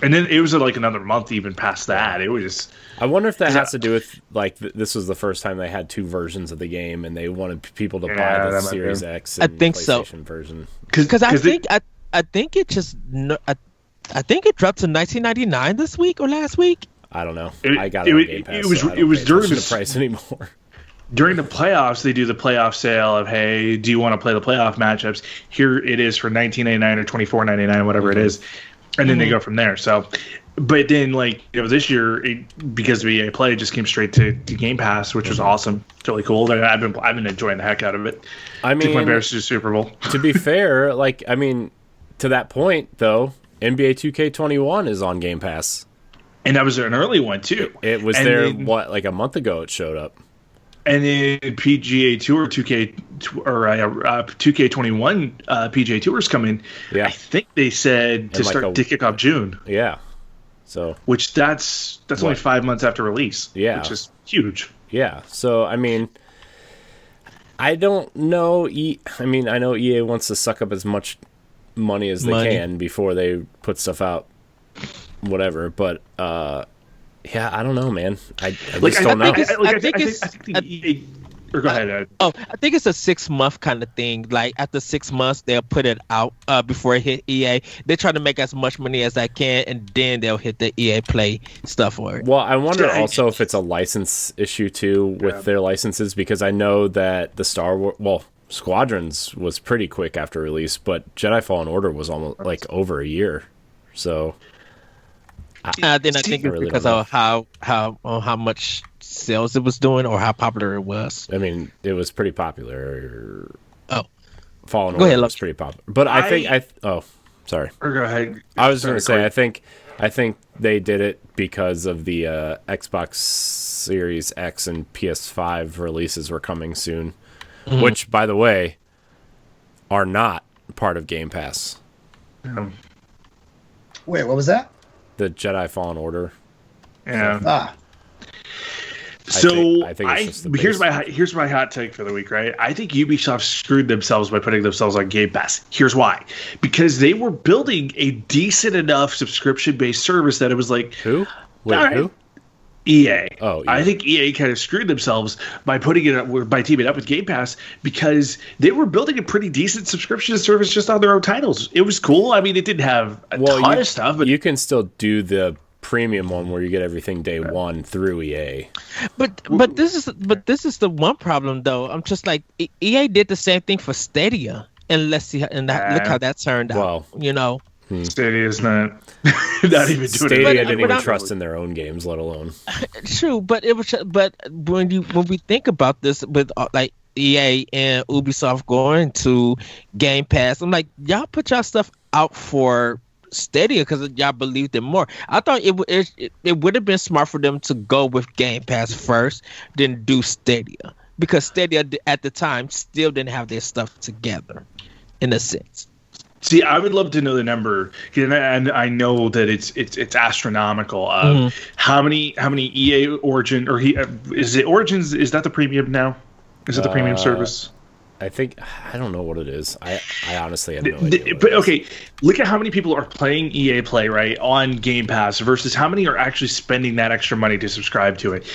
And then it was like another month even past that. It was. I wonder if that has to do with, like, this was the first time they had 2 versions of the game, and they wanted people to buy the Series X and PlayStation version. Because I think it just I think it dropped to $19.99 this week or last week. I don't know. I got it on Game Pass. It was during the price anymore. During the playoffs, they do the playoff sale of, hey, do you want to play the playoff matchups? Here it is for $19.99 or $24.99, whatever it is, and then they go from there. So, but then like this year, because of EA Play, it just came straight to Game Pass, which was awesome. It's really cool. I've been enjoying the heck out of it. I mean, took my Bears to the Super Bowl. To be fair, like I mean, to that point though, NBA 2K21 is on Game Pass, and that was an early one too. It was there like a month ago. It showed up. And then PGA Tour 2K or 2K21 PGA Tours coming. Yeah, I think they said to kick off June. Yeah, so that's only 5 months after release. Yeah, which is huge. Yeah, so I mean, I don't know. I mean, I know EA wants to suck up as much money as they can before they put stuff out, whatever. But yeah, I don't know, man. I just don't know. I think or go ahead, Ed. Oh, I think it's a 6-month kind of thing. Like after 6 months, they'll put it out before it hit EA. They try to make as much money as I can, and then they'll hit the EA Play stuff for it. Well, I wonder also if it's a license issue too with their licenses, because I know that the Star Wars, Squadrons was pretty quick after release, but Jedi Fallen Order was almost like over a year. So. Then I think it's because of how much sales it was doing or how popular it was. I mean, it was pretty popular. Fallen Order was pretty popular. But I think sorry. Or go ahead. I was going to say I think they did it because of the Xbox Series X and PS5 releases were coming soon, which, by the way, are not part of Game Pass. Wait, what was that? The Jedi Fallen Order. Yeah. So here's my hot take for the week, right? I think Ubisoft screwed themselves by putting themselves on Game Pass. Here's why: because they were building a decent enough subscription-based service that it was like, who? Who? EA. Oh, I think EA kind of screwed themselves by putting it up, by teaming up with Game Pass, because they were building a pretty decent subscription service just on their own titles. It was cool. I mean, it didn't have a ton of stuff, but you can still do the premium one where you get everything day one through EA. But this is the one problem though. I'm just like EA did the same thing for Stadia, and let's see, look how that turned out. You know. Stadia is not even doing it. Stadia didn't even trust in their own games, let alone. True, but when we think about this with like EA and Ubisoft going to Game Pass, I'm like, y'all put y'all stuff out for Stadia because y'all believed it more. I thought it would have been smart for them to go with Game Pass first, then do Stadia, because Stadia at the time still didn't have their stuff together, in a sense. See, I would love to know the number, and I know that it's astronomical. How many EA Origin is it Origins? Is that the premium now? Is it the premium service? I don't know what it is. I honestly have no idea. But okay, look at how many people are playing EA Play right on Game Pass versus how many are actually spending that extra money to subscribe to it.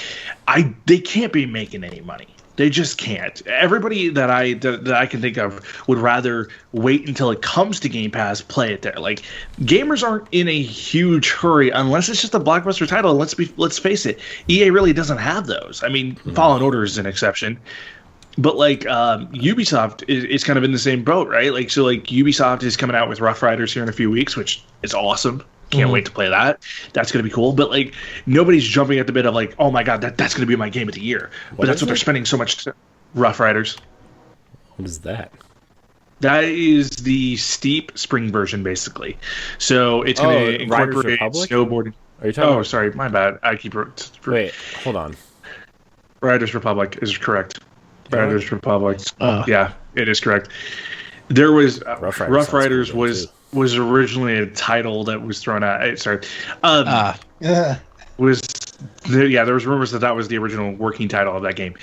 They can't be making any money. They just can't. Everybody that I can think of would rather wait until it comes to Game Pass, play it there. Like, gamers aren't in a huge hurry unless it's just a blockbuster title. And let's face it, EA really doesn't have those. I mean, Fallen Order is an exception, but like Ubisoft is kind of in the same boat, right? Like, so like Ubisoft is coming out with Rough Riders here in a few weeks, which is awesome. Can't wait to play that. That's going to be cool. But like, nobody's jumping at the bit of like, oh my god, that's going to be my game of the year. But that's what they're spending so much. Rough Riders. What is that? That is the steep spring version, basically. So it's going to incorporate snowboarding. Are you talking? Oh, sorry, my bad. I keep. Wait, hold on. Riders Republic is correct. Riders Republic. Yeah, it is correct. There was Rough Riders was originally a title that was thrown out. There was rumors that was the original working title of that game.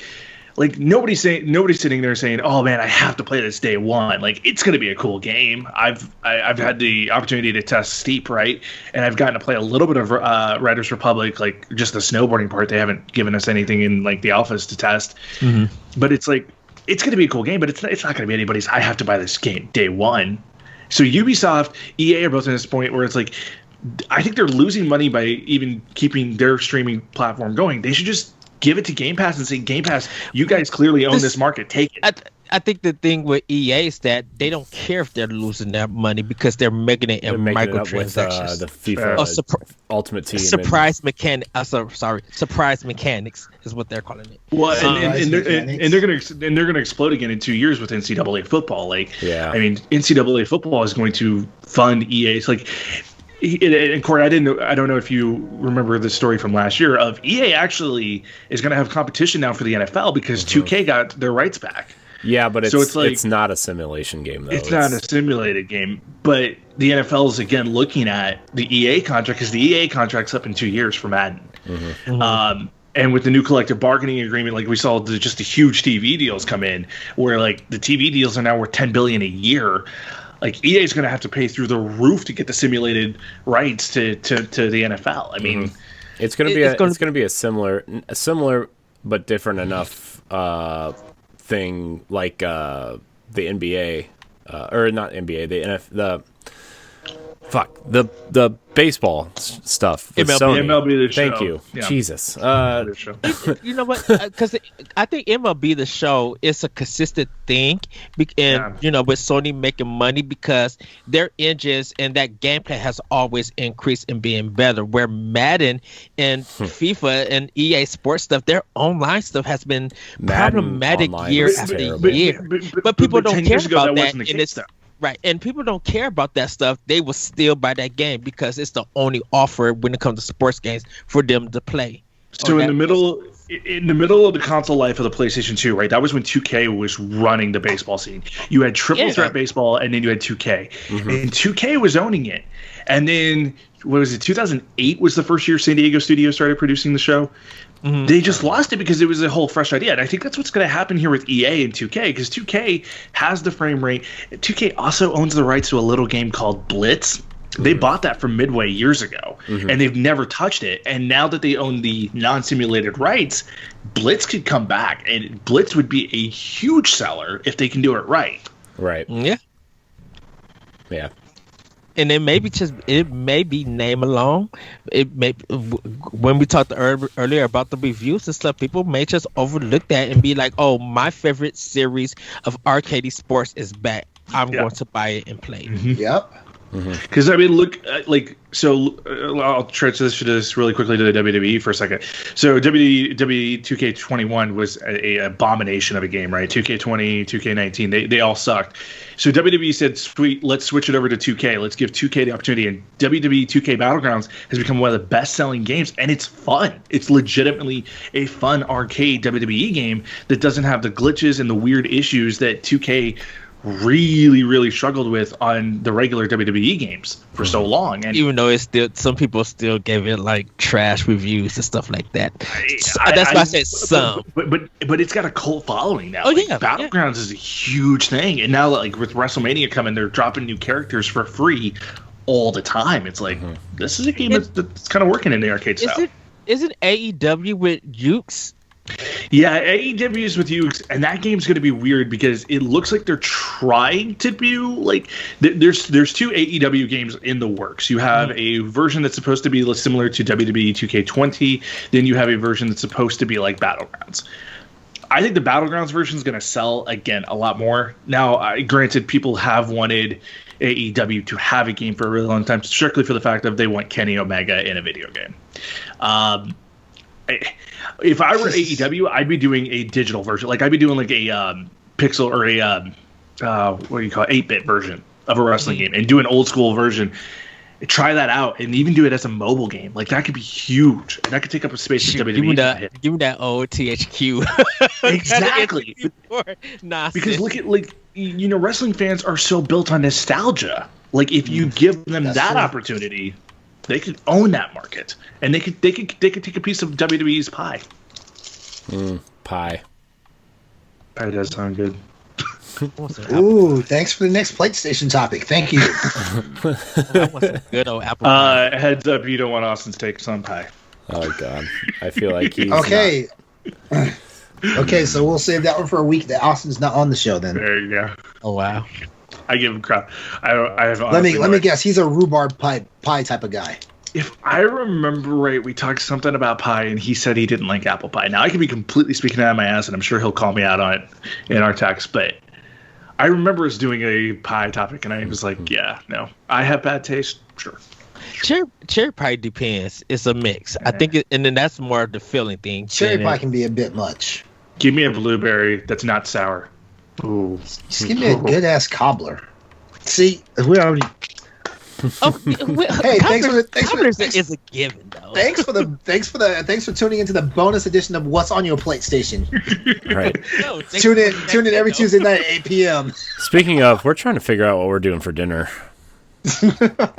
like nobody's sitting there saying, "Oh man, I have to play this day one." Like it's going to be a cool game. I've had the opportunity to test Steep, right, and I've gotten to play a little bit of Riders Republic, like just the snowboarding part. They haven't given us anything in like the alphas to test, but it's like it's going to be a cool game. But it's not going to be anybody's. I have to buy this game day one. So Ubisoft, EA are both at this point where it's like, I think they're losing money by even keeping their streaming platform going. They should just give it to Game Pass and say, Game Pass, you guys clearly own this market. Take it. I think the thing with EA is that they don't care if they're losing their money because they're making it in microtransactions. The FIFA Ultimate Team. Surprise mechanics is what they're calling it. Well, and they're gonna explode again in 2 years with NCAA football. Like, I mean, NCAA football is going to fund EA. It's like. And Corey, I don't know if you remember the story from last year of EA actually is going to have competition now for the NFL because 2K got their rights back. Yeah, but it's not a simulation game though. It's not a simulated game, but the NFL is again looking at the EA contract because the EA contract's up in 2 years for Madden. And with the new collective bargaining agreement, like we saw just the huge TV deals come in, where like the TV deals are now worth $10 billion a year. Like EA is going to have to pay through the roof to get the simulated rights to the NFL. I mean, it's going to be a similar but different enough thing like the NBA or not NBA, the baseball stuff. MLB the show. Thank you, yeah. Jesus. You know what? Because I think MLB the show is a consistent thing, and you know, with Sony making money because their engines and that gameplay has always increased in being better. Where Madden and FIFA and EA Sports stuff, their online stuff has been problematic year after year. But people don't care about that, and it's right, and people don't care about that stuff. They will still buy that game because it's the only offer when it comes to sports games for them to play. So in the middle of the console life of the PlayStation 2, right? That was when 2K was running the baseball scene. You had Triple Threat Baseball, and then you had 2K, and 2K was owning it. And then what was it? 2008 was the first year San Diego Studio started producing the show. They just lost it because it was a whole fresh idea. And I think that's what's going to happen here with EA and 2K because 2K has the frame rate. 2K also owns the rights to a little game called Blitz. They bought that from Midway years ago, and they've never touched it. And now that they own the non-simulated rights, Blitz could come back, and Blitz would be a huge seller if they can do it right. Right. Yeah. Yeah. And it may be name alone. It may, when we talked earlier about the reviews and stuff, people may just overlook that and be like, "Oh, my favorite series of arcade sports is back. I'm going to buy it and play it." Yep. Because I mean, look, I'll transition this really quickly to the WWE for a second. So WWE 2K21 was a abomination of a game, right? 2K20, 2K19, they all sucked. So WWE said, "Sweet, let's switch it over to 2K. Let's give 2K the opportunity." And WWE 2K Battlegrounds has become one of the best-selling games, and it's fun. It's legitimately a fun arcade WWE game that doesn't have the glitches and the weird issues that 2K really struggled with on the regular WWE games for so long. And even though it's still, some people still gave it like trash reviews and stuff like that. That's why I said some. But it's got a cult following now. Oh, yeah. Battlegrounds is a huge thing. And now, like with WrestleMania coming, they're dropping new characters for free all the time. It's like, this is a game that's kind of working in the arcade style. Isn't AEW with Ukes? Yeah, AEW is with you, and that game's going to be weird because it looks like they're trying to do like there's two AEW games in the works. You have a version that's supposed to be similar to WWE 2K20, then you have a version that's supposed to be like Battlegrounds. I think the Battlegrounds version is going to sell again a lot more. Now, granted, people have wanted AEW to have a game for a really long time, strictly for the fact that they want Kenny Omega in a video game. If I were AEW, I'd be doing a digital version. Like I'd be doing like a pixel or a what do you call it, 8-bit version of a wrestling game, and do an old school version. Try that out, and even do it as a mobile game. Like that could be huge. And that could take up a space in WWE. Give me that old THQ. Exactly. Because look at wrestling fans are so built on nostalgia. Like if you give them that opportunity, they could own that market, and they could take a piece of WWE's pie. Pie. That does sound good. Ooh, thanks for the next PlayStation topic. Thank you. I want some good old apple pie. Heads up, you don't want Austin's take on pie. Oh god, I feel like he's okay. Okay, so we'll save that one for a week. That Austin's not on the show then. There you go. Oh wow. I give him crap. I have let me guess. He's a rhubarb pie type of guy. If I remember right, we talked something about pie, and he said he didn't like apple pie. Now I could be completely speaking out of my ass, and I'm sure he'll call me out on it in our text. But I remember us doing a pie topic, and I was like, "Yeah, no, I have bad taste, sure." Cherry pie depends. It's a mix. I think, and then that's more of the filling thing. Cherry pie can be a bit much. Give me a blueberry that's not sour. Ooh, just give me a good ass cobbler. See, we already. Hey, thanks is a given though. Thanks for tuning into the bonus edition of What's on Your Plate Station. Right. No, tune in every Tuesday night at 8 p.m. Speaking of, we're trying to figure out what we're doing for dinner.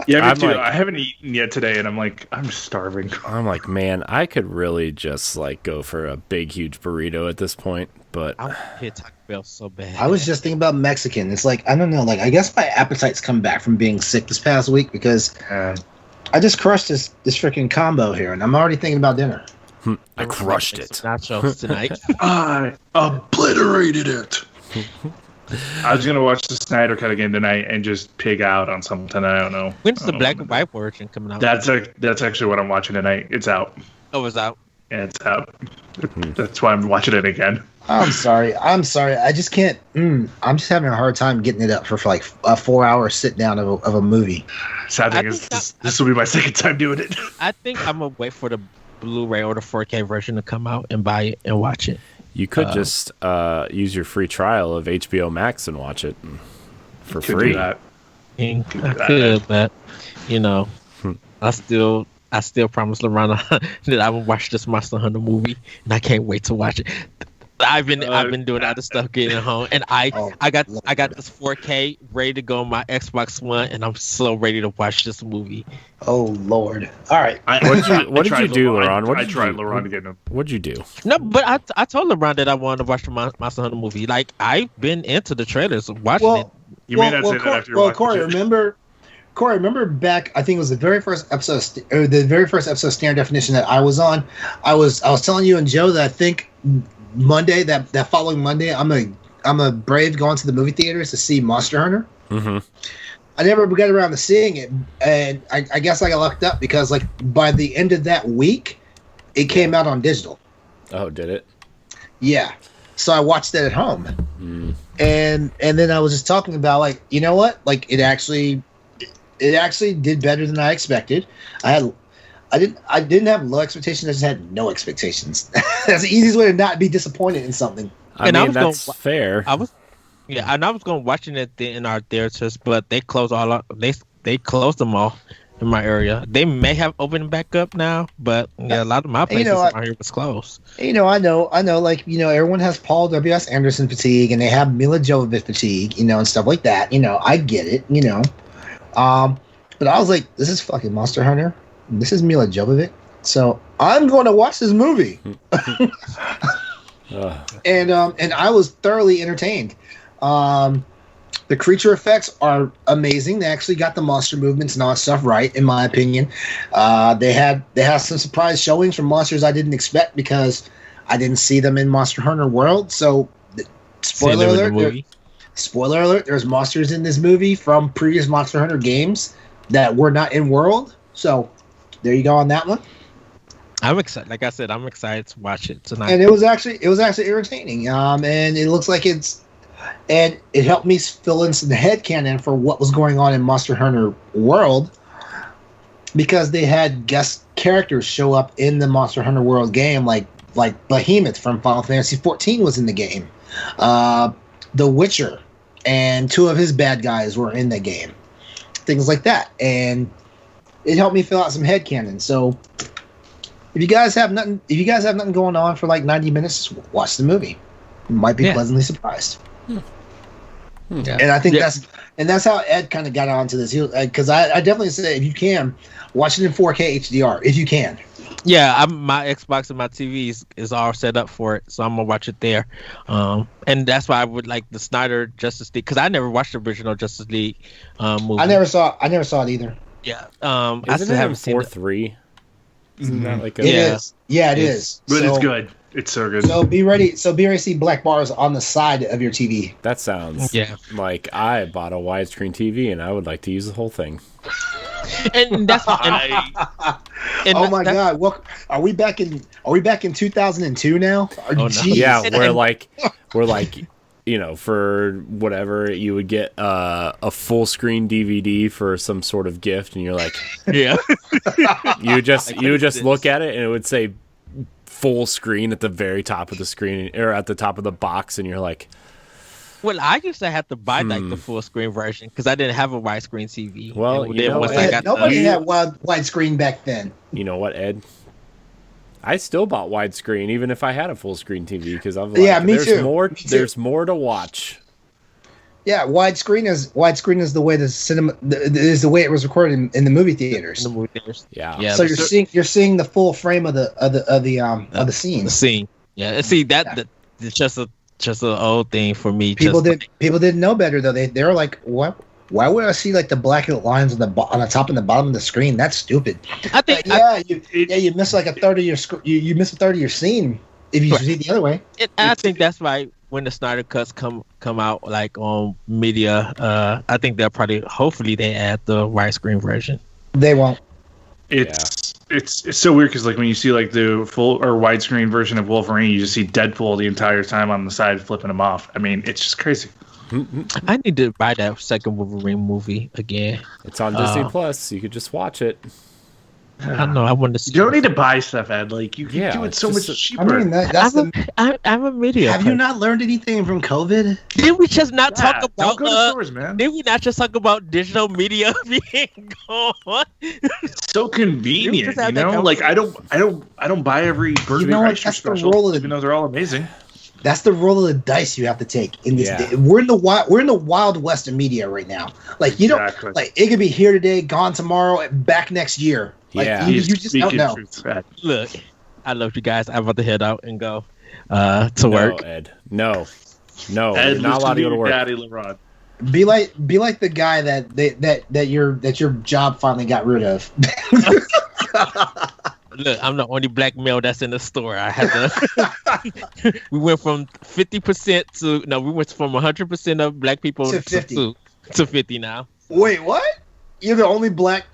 Yeah, me too. I haven't eaten yet today, and I'm starving. I'm like, man, I could really just like go for a big, huge burrito at this point, but I want to hit Taco Bell so bad. I was just thinking about Mexican. It's like, I don't know, like I guess my appetite's come back from being sick this past week because I just crushed this freaking combo here, and I'm already thinking about dinner. I crushed it. Nachos tonight. I obliterated it. I was gonna watch the Snyder Cut again tonight and just pig out on something. I don't know. When's the black and white version coming out? That's actually what I'm watching tonight. It's out. Oh, it's out. Yeah, it's out. That's why I'm watching it again. I'm sorry. I just can't. I'm just having a hard time getting it up for like a 4-hour sit down of a movie. Sad thing is, this will be my second time doing it. I think I'm gonna wait for the Blu-ray or the 4K version to come out and buy it and watch it. You could just use your free trial of HBO Max and watch it for free. I could, but you know, I still promise LeRon that I will watch this Monster Hunter movie, and I can't wait to watch it. I've been doing other stuff getting home, and I got this 4K ready to go on my Xbox One, and I'm so ready to watch this movie. Oh Lord! All right, what did you do, LeRon? I tried LeRon to get him. What'd you do? No, but I told LeRon that I wanted to watch the Monster Hunter movie. Like I've been into the trailers, watching it. You may not say that after you're watching Corey, remember back? I think it was the very first episode, or the very first episode of Standard Definition that I was on. I was telling you and Joe that I think Monday, that following Monday, I'm a brave going to the movie theaters to see Monster Hunter. Mm-hmm. I never got around to seeing it, and I guess I got lucked up because like by the end of that week, it came out on digital. Oh, did it? Yeah. So I watched it at home, and then I was just talking about like, you know what, like it actually did better than I expected. I didn't have low expectations. I just had no expectations. That's the easiest way to not be disappointed in something. I mean, that's fair. I was going watching it in our theaters, but they closed all up. They closed them all in my area. They may have opened back up now, but yeah, a lot of my places around here was closed. I know. Like everyone has Paul W.S. Anderson fatigue, and they have Mila Jovovich fatigue, and stuff like that. I get it. But I was like, this is fucking Monster Hunter. This is Mila Jovovich, so I'm going to watch this movie. And I was thoroughly entertained. The creature effects are amazing. They actually got the monster movements and all that stuff right, in my opinion. They had some surprise showings from monsters I didn't expect because I didn't see them in Monster Hunter World. So, spoiler alert, there's monsters in this movie from previous Monster Hunter games that were not in World. So, there you go on that one. I'm excited. Like I said, I'm excited to watch it tonight. And it was actually entertaining. And it looks like it helped me fill in some headcanon for what was going on in Monster Hunter World, because they had guest characters show up in the Monster Hunter World game, like Behemoth from Final Fantasy XIV was in the game. The Witcher and 2 of his bad guys were in the game. Things like that. And it helped me fill out some headcanon. So if you guys have nothing going on for like 90 minutes, just watch the movie. You might be pleasantly surprised. Yeah. And I think that's how Ed kind of got onto this, because I definitely say if you can watch it in 4K HDR if you can. Yeah, my Xbox and my TV is all set up for it, so I'm gonna watch it there. And that's why I would like the Snyder Justice League because I never watched the original Justice League movie. I never saw it either. Yeah. Isn't I still it haven't seen it. 4-3? Isn't that like a... It Yeah. is. Yeah, it is. But So- it's good. It's so good. So be ready. So be ready to see black bars on the side of your TV. That sounds like I bought a widescreen TV and I would like to use the whole thing. And that's and Oh my God! Well, are we back in 2002 now? Oh, no. Jeez. Yeah, And- we're like, you know, for whatever you would get a full screen DVD for some sort of gift, and you're like, Yeah. you would just this? look at it and it would say full screen at the very top of the screen or at the top of the box, and you're like, Well, I used to have to buy like the full screen version because I didn't have a widescreen TV. Well, And you then know, once Ed, I got Nobody the, had widescreen back then. you know what, Ed? I still bought widescreen even if I had a full screen TV because I'm Yeah, me too. Me too. There's more to watch. Yeah, widescreen is the way the cinema is the way it was recorded in the movie theaters. in the movie theaters. Yeah. So you're seeing the full frame of the scene. The scene. Yeah. And see that it's just an old thing for me. People just didn't know better though. They were like, what? Why would I see like the black lines on the top and the bottom of the screen? That's stupid. I think You miss like a third of your you miss a third of your scene if you see it the other way. I think that's why when the Snyder cuts come out like on media, I think they'll hopefully they add the widescreen version. They won't. It's so weird because like when you see like the full or widescreen version of Wolverine, you just see Deadpool the entire time on the side flipping him off. I mean, it's just crazy. I need to buy that second Wolverine movie again. It's on Disney Plus. You could just watch it. I don't know. I wanted to see. You don't need to buy stuff, Ed. Like you can do it it's so much just cheaper. I mean, that's I'm a media. Have you not learned anything from COVID? Did we just not talk don't about? go to stores, man. Did we not just talk about digital media being gone? It's so convenient, just you have that know. Like I don't buy every birthday know what? ice cream That's the special, role of the- even though they're all amazing. That's the roll of the dice you have to take in this. Yeah. We're in the wild west of media right now. Like you don't Exactly. like it could be here today, gone tomorrow, back next year. Like, Yeah. you He's just don't speaking know. truth, Ed. Look, I love you guys. I'm about to head out and go to work. No, Ed. No, Ed, you're not allowed to go to work. Daddy LeRon. Be like the guy that your job finally got rid of. Look, I'm the only black male that's in the store. I had to. We went from 50% to we went from 100% of black people To 50. to 50 now Wait, what? You're the only black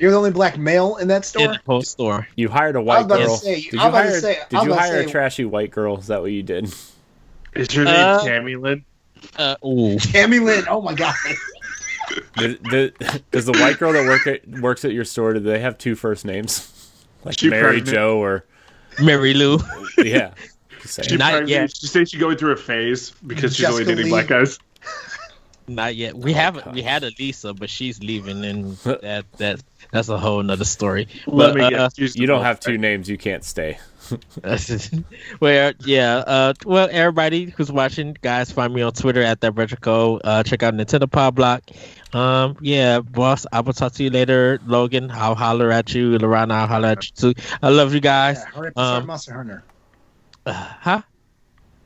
male in that in store? the whole store. You hired a I was white about to girl. say- Did you I was about to hire? say- Did I was you about to hire a say- trashy white girl? Is that what you did? Is your name Tammy Lynn? Ooh. Tammy Lynn. Oh my god. Does the white girl that works at your store? Do they have two first names, like She Mary pregnant. Jo or Mary Lou. yeah? Just saying. She Not pregnant. yet. She says she's going through a phase because she's only Jessica dating Lee. black guys. Not yet. We had Elisa, but she's leaving, and that's a whole nother story. Let But, me guess. she's the You don't most have two pregnant. names. You can't stay. well, everybody who's watching, guys, find me on Twitter at that retro. Check out Nintendo Pod Block. Boss, I will talk to you later. Logan, I'll holler at you. LeRon, I'll holler at you too. I love you guys. Yeah, hurry up and start Monster Hunter. Huh?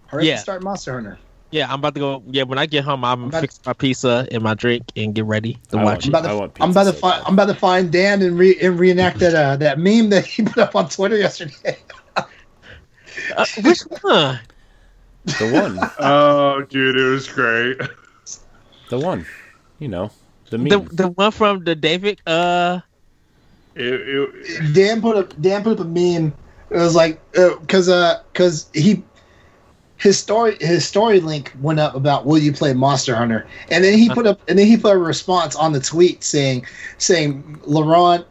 Hurry up Yeah. and start Monster Hunter. Yeah, I'm about to go. Yeah, when I get home, I'm about- gonna fix my pizza and my drink and get ready to I watch want- it. I want I'm about to pizza so find. I'm about to find Dan and reenact that meme that he put up on Twitter yesterday. Which one? The one. Oh, dude, it was great. The one. You know. The meme. The one from the David. Dan put up a meme. It was like because his story link went up about will you play Monster Hunter, and then he put a response on the tweet saying LeRon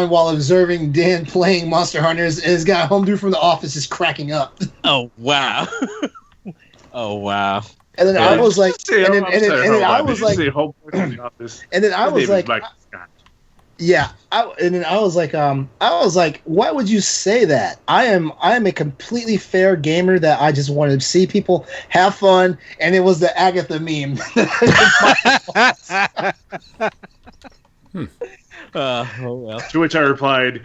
while observing Dan playing Monster Hunters and his guy home dude from the office is cracking up. Oh wow. Oh wow. And then I was like, and then I was like, yeah. And then I was like, why would you say that? I am a completely fair gamer that I just wanted to see people have fun, and it was the Agatha meme. Oh well. To which I replied,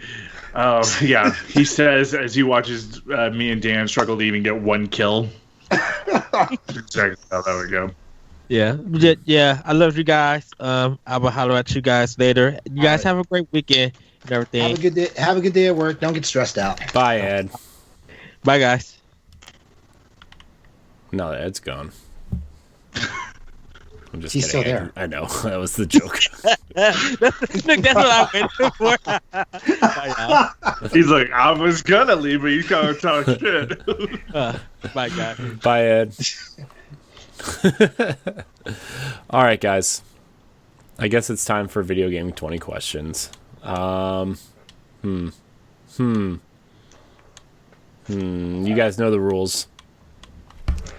Yeah. He says as he watches me and Dan struggle to even get one kill. Exactly how that would go. Yeah. Yeah. I love you guys. I will holler at you guys later. You guys have a great weekend and everything. Have a good day. Have a good day at work. Don't get stressed out. Bye, Ed. Bye, guys. No, Ed's gone. I'm just He's kidding. still there. I know. That was the joke. Look, that's what I waited for. Bye, He's like, I was gonna leave, but he's gonna talk shit. bye, guys. Bye, Ed. All right, guys. I guess it's time for video game 20 questions. You guys know the rules.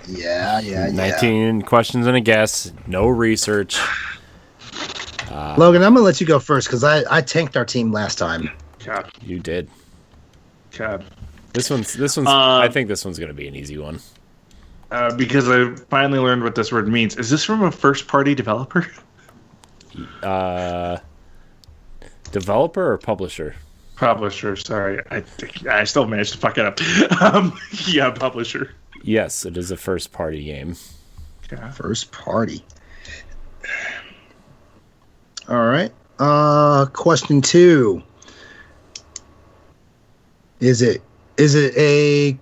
Yeah. 19 questions and a guess. No research. Logan, I'm gonna let you go first because I tanked our team last time. God. You did. God. This one's. I think this one's gonna be an easy one. Because I finally learned what this word means. Is this from a first-party developer? Developer or publisher? Publisher. Sorry, I still managed to fuck it up. Yeah, publisher. Yes, it is a first-party game. Yeah. First party. All right. Question 2. Is it a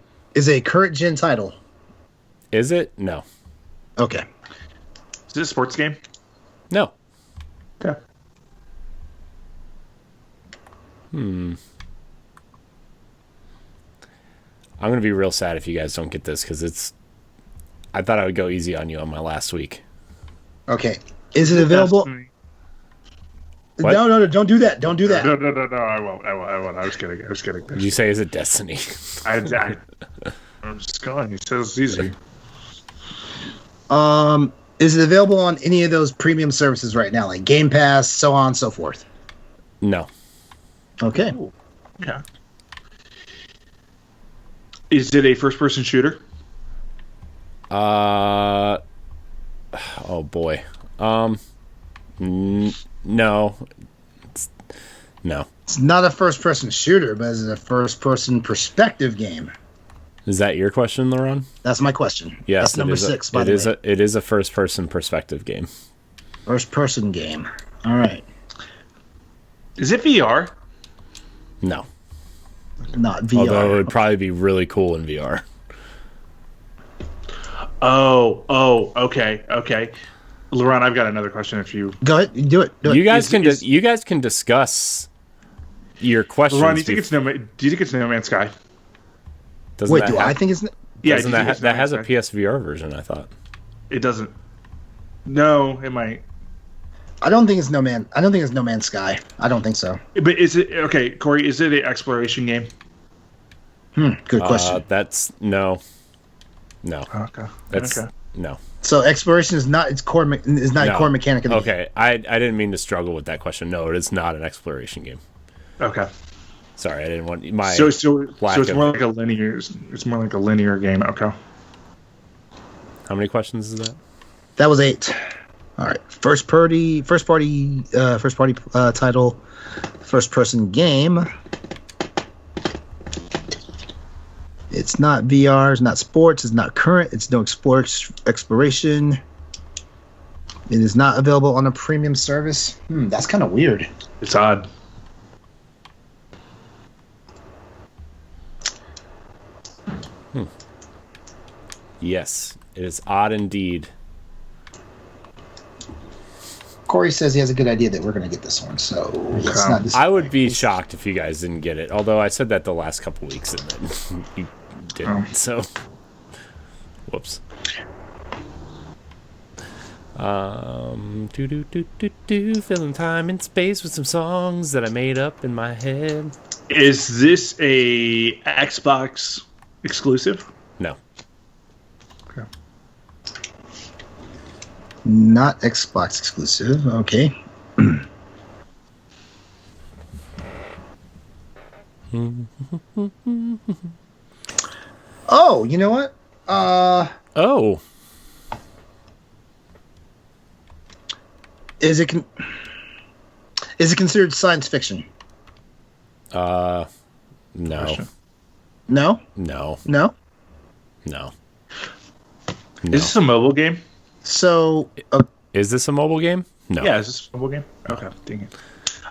current gen title? Is it? No. Okay. Is it a sports game? No. Okay. I'm gonna be real sad if you guys don't get this because I thought I would go easy on you on my last week. Okay. Is it available? What? No, don't do that. Don't do that. No, I won't. I was kidding. Did you say is it Destiny? I'm just going. He says it's easy. Is it available on any of those premium services right now, like Game Pass, so on and so forth? No. Okay. Ooh. Yeah. Is it a first-person shooter? Oh boy. No. No. It's not a first-person shooter, but is it a first-person perspective game? Is that your question, LeRon? That's my question. Yes. That's number 6, by the way. It is a first-person perspective game. First-person game. All right. Is it VR? No. Not VR. Although it would probably be really cool in VR. Oh, okay. LeRon, I've got another question if you... Go ahead. Do it. You guys can discuss your questions. LeRon, do you think it's No Man's Sky? Doesn't Wait, that do have, I think it's... Yeah, doesn't that has a PSVR version, I thought. It doesn't. No, it might. I don't think it's No Man's Sky. I don't think so. But is it... Okay, Corey, is it an exploration game? Good question. That's... No. Okay. That's... Okay. No. So exploration is not its core a core mechanic of the game. Okay, I didn't mean to struggle with that question. No, it is not an exploration game. Okay. Sorry, I didn't want my... So it's more like a linear... It's more like a linear game. Okay. How many questions is that? That was 8. All right. First party title, first person game. It's not VR, it's not sports, it's not current, it's no exploration. It is not available on a premium service. That's kind of weird. It's odd. Yes, it is odd indeed. Corey says he has a good idea that we're going to get this one, so it's not this. I would be shocked if you guys didn't get it. Although I said that the last couple weeks and then you didn't. So, whoops. Filling time and space with some songs that I made up in my head. Is this a Xbox exclusive? No. Okay. Not Xbox exclusive. Okay. Oh, you know what? Oh. Is it considered science fiction? No. Question. No, No. no. No. Is this a mobile game? So Is this a mobile game? No. Yeah, is this a mobile game? Okay, dang it.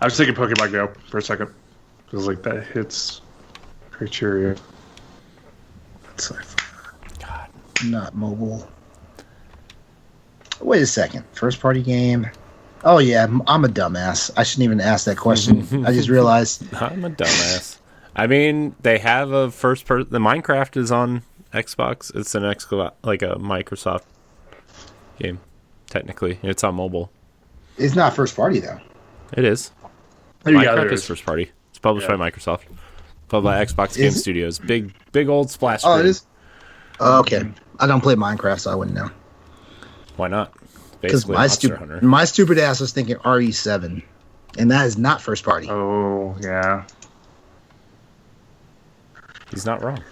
I was thinking Pokemon Go for a second. Because like that hits criteria. God. not mobile. Wait a second. First party game. Oh yeah, I'm a dumbass. I shouldn't even ask that question. I just realized. I'm a dumbass. I mean, they have a first person. The Minecraft is on Xbox. It's an like a Microsoft game. Technically, it's on mobile. It's not first party though. It is. Minecraft is first party. It's published by Microsoft. Published by Xbox Game Studios. Big old splash screen. Oh, it is. Oh, okay. I don't play Minecraft, so I wouldn't know. Why not? Because my stupid ass was thinking RE7, and that is not first party. Oh yeah. He's not wrong.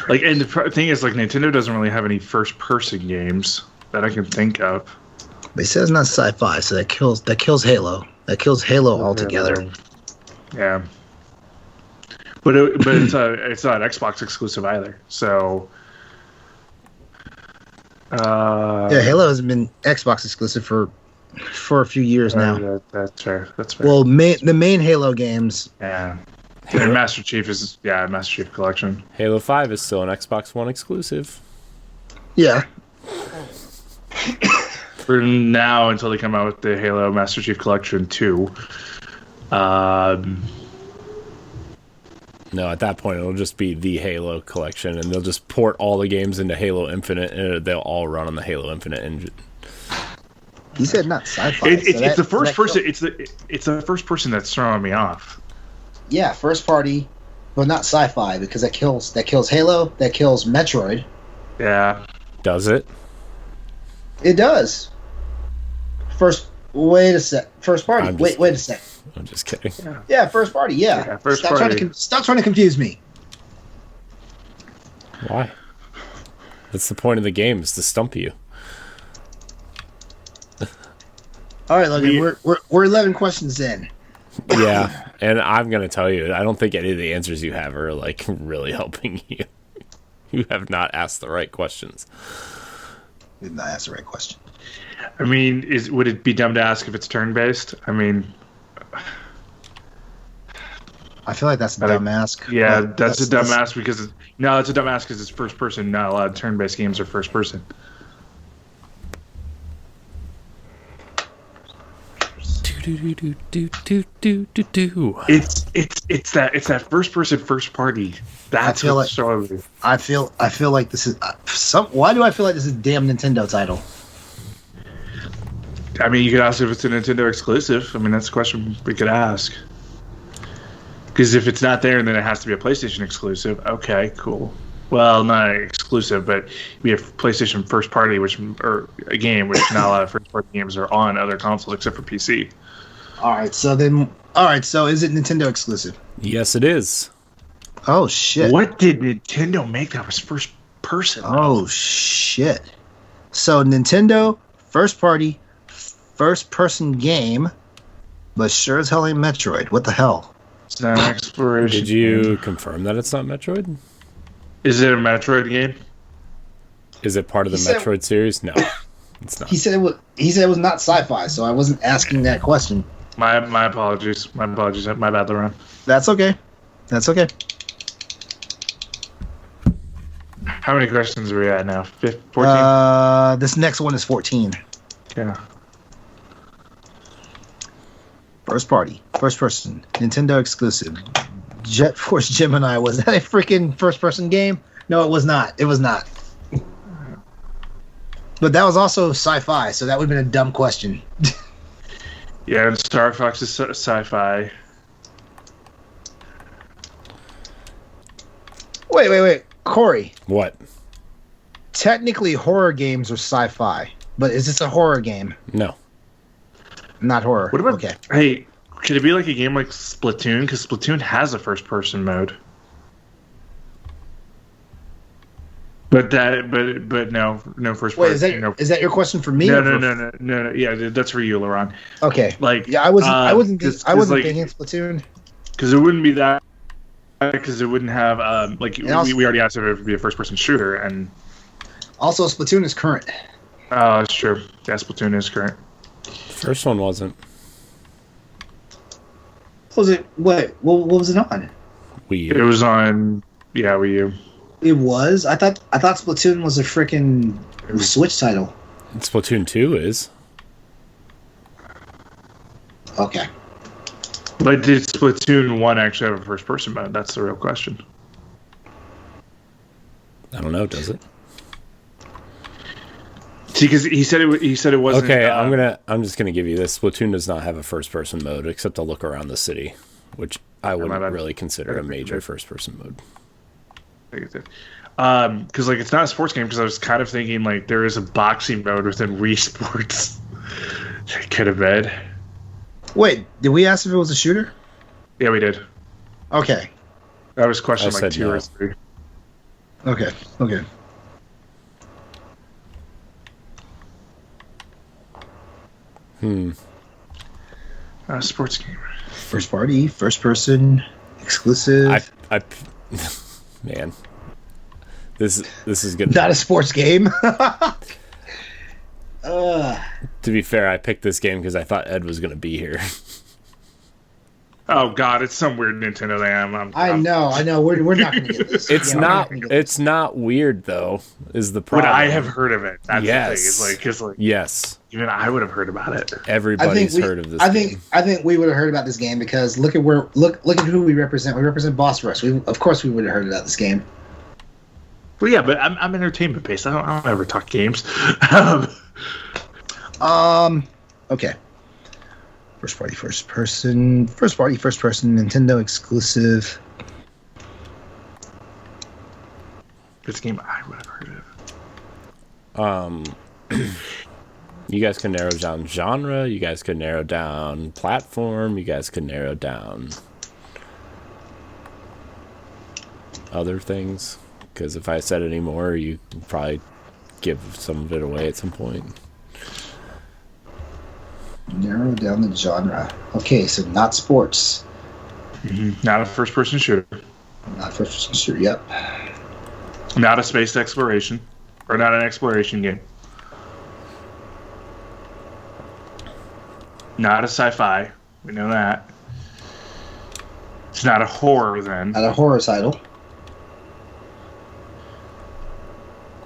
Like, and the thing is, like, Nintendo doesn't really have any first-person games that I can think of. But it says not sci-fi, so that kills Halo. That kills Halo altogether. Yeah. But it's not Xbox exclusive either. So. Yeah, Halo has been Xbox exclusive for a few years now. That's fair. That's fair. Well, the main Halo games. Yeah. And Master Chief is Master Chief Collection. Halo 5 is still an Xbox One exclusive. Yeah. For now, until they come out with the Halo Master Chief Collection 2. No, at that point, it'll just be the Halo collection, and they'll just port all the games into Halo Infinite, and they'll all run on the Halo Infinite engine. He said not sci-fi. It's the first person. It's the first person that's throwing me off. Yeah, first party, but not sci-fi because that kills Halo, that kills Metroid. Yeah. Does it? It does. Wait a sec. First party. Wait a sec. I'm just kidding. Yeah, first party. Yeah. First party. Stop trying to confuse me. Why? That's the point of the game, is to stump you. All right, Logan. We're 11 questions in. Yeah, and I'm gonna tell you, I don't think any of the answers you have are like really helping you. You have not asked the right questions. Did not ask the right question. I mean, would it be dumb to ask if it's turn-based? I mean, I feel like that's a dumb ask. Yeah, that's a dumb ask because it's a dumb ask because it's first person. Not a lot of turn-based games are first person. It's that first person first party. That's what's showing me. I feel like this is why do I feel like this is a damn Nintendo title? I mean, you could ask if it's a Nintendo exclusive. I mean, that's a question we could ask. Because if it's not there, then it has to be a PlayStation exclusive. Okay, cool. Well, not exclusive, but we have PlayStation first party, or a game, which not a lot of first party games are on other consoles except for PC. All right, so is it Nintendo exclusive? Yes, it is. Oh shit! What did Nintendo make that was first person? Oh shit! So Nintendo first party, first person game, but sure as hell ain't Metroid. What the hell? It's not an exploration. Did you confirm that it's not Metroid? Is it a Metroid game? Is it part of the Metroid series? No, it's not. He said it was not sci-fi, so I wasn't asking that question. My apologies. My apologies. My bad, LeRon. That's okay. That's okay. How many questions are we at now? 14? This next one is 14. Yeah. First party, first person, Nintendo exclusive. Jet Force Gemini, was that a freaking first person game? No, it was not. It was not. But that was also sci-fi, so that would have been a dumb question. Yeah, and Star Fox is sci-fi. Wait. Corey. What? Technically, horror games are sci-fi, but is this a horror game? No. Not horror. What about, okay. Hey, could it be like a game like Splatoon? Because Splatoon has a first-person mode. But no first Wait, person. is that your question for me? No. Yeah, that's for you, LeRon. Okay. Like, yeah, I wasn't like, thinking Splatoon. Because it wouldn't be that. Because it wouldn't have we already asked if it would be a first person shooter, and also Splatoon is current. oh, that's true. Yeah, Splatoon is current. First one wasn't. Was it? What was it on? Wii It U. was on Wii U. It was. I thought Splatoon was a freaking Switch title. Splatoon 2 is. Okay. But did Splatoon 1 actually have a first person mode? That's the real question. I don't know, does it? See, because he said it wasn't. Okay, I'm just gonna give you this. Splatoon does not have a first person mode except to look around the city, which I wouldn't really consider a major first person mode. Because it's not a sports game. Because I was kind of thinking like there is a boxing mode within Wii Sports. It could have been. Wait, did we ask if it was a shooter? Yeah, we did. Okay. That was question I like 2 no. or 3. Okay. Sports game. First party, first person, exclusive. I man, this is good. Not a sports game. To be fair, I picked this game because I thought Ed was gonna be here. Oh God, it's some weird Nintendo thing. I know. We're not going to get this. It's It's not weird though. Is the problem? But I have heard of it. That's yes. the thing. Because yes. Even I would have heard about it. Everybody's heard of this. I think we would have heard about this game because look at who we represent. We represent Boss Rush. Of course we would have heard about this game. Well, yeah, but I'm entertainment based. I don't ever talk games. Okay. First party, first person, Nintendo exclusive. It's a game I would have heard of. You guys can narrow down genre. You guys can narrow down platform. You guys can narrow down other things. Because if I said any more, you could probably give some of it away at some point. Narrow down the genre. Okay, so not sports. Mm-hmm. Not a first-person shooter. Not first-person shooter. Yep. Not a space exploration, or not an exploration game. Not a sci-fi. We know that. It's not a horror then. Not a horror title.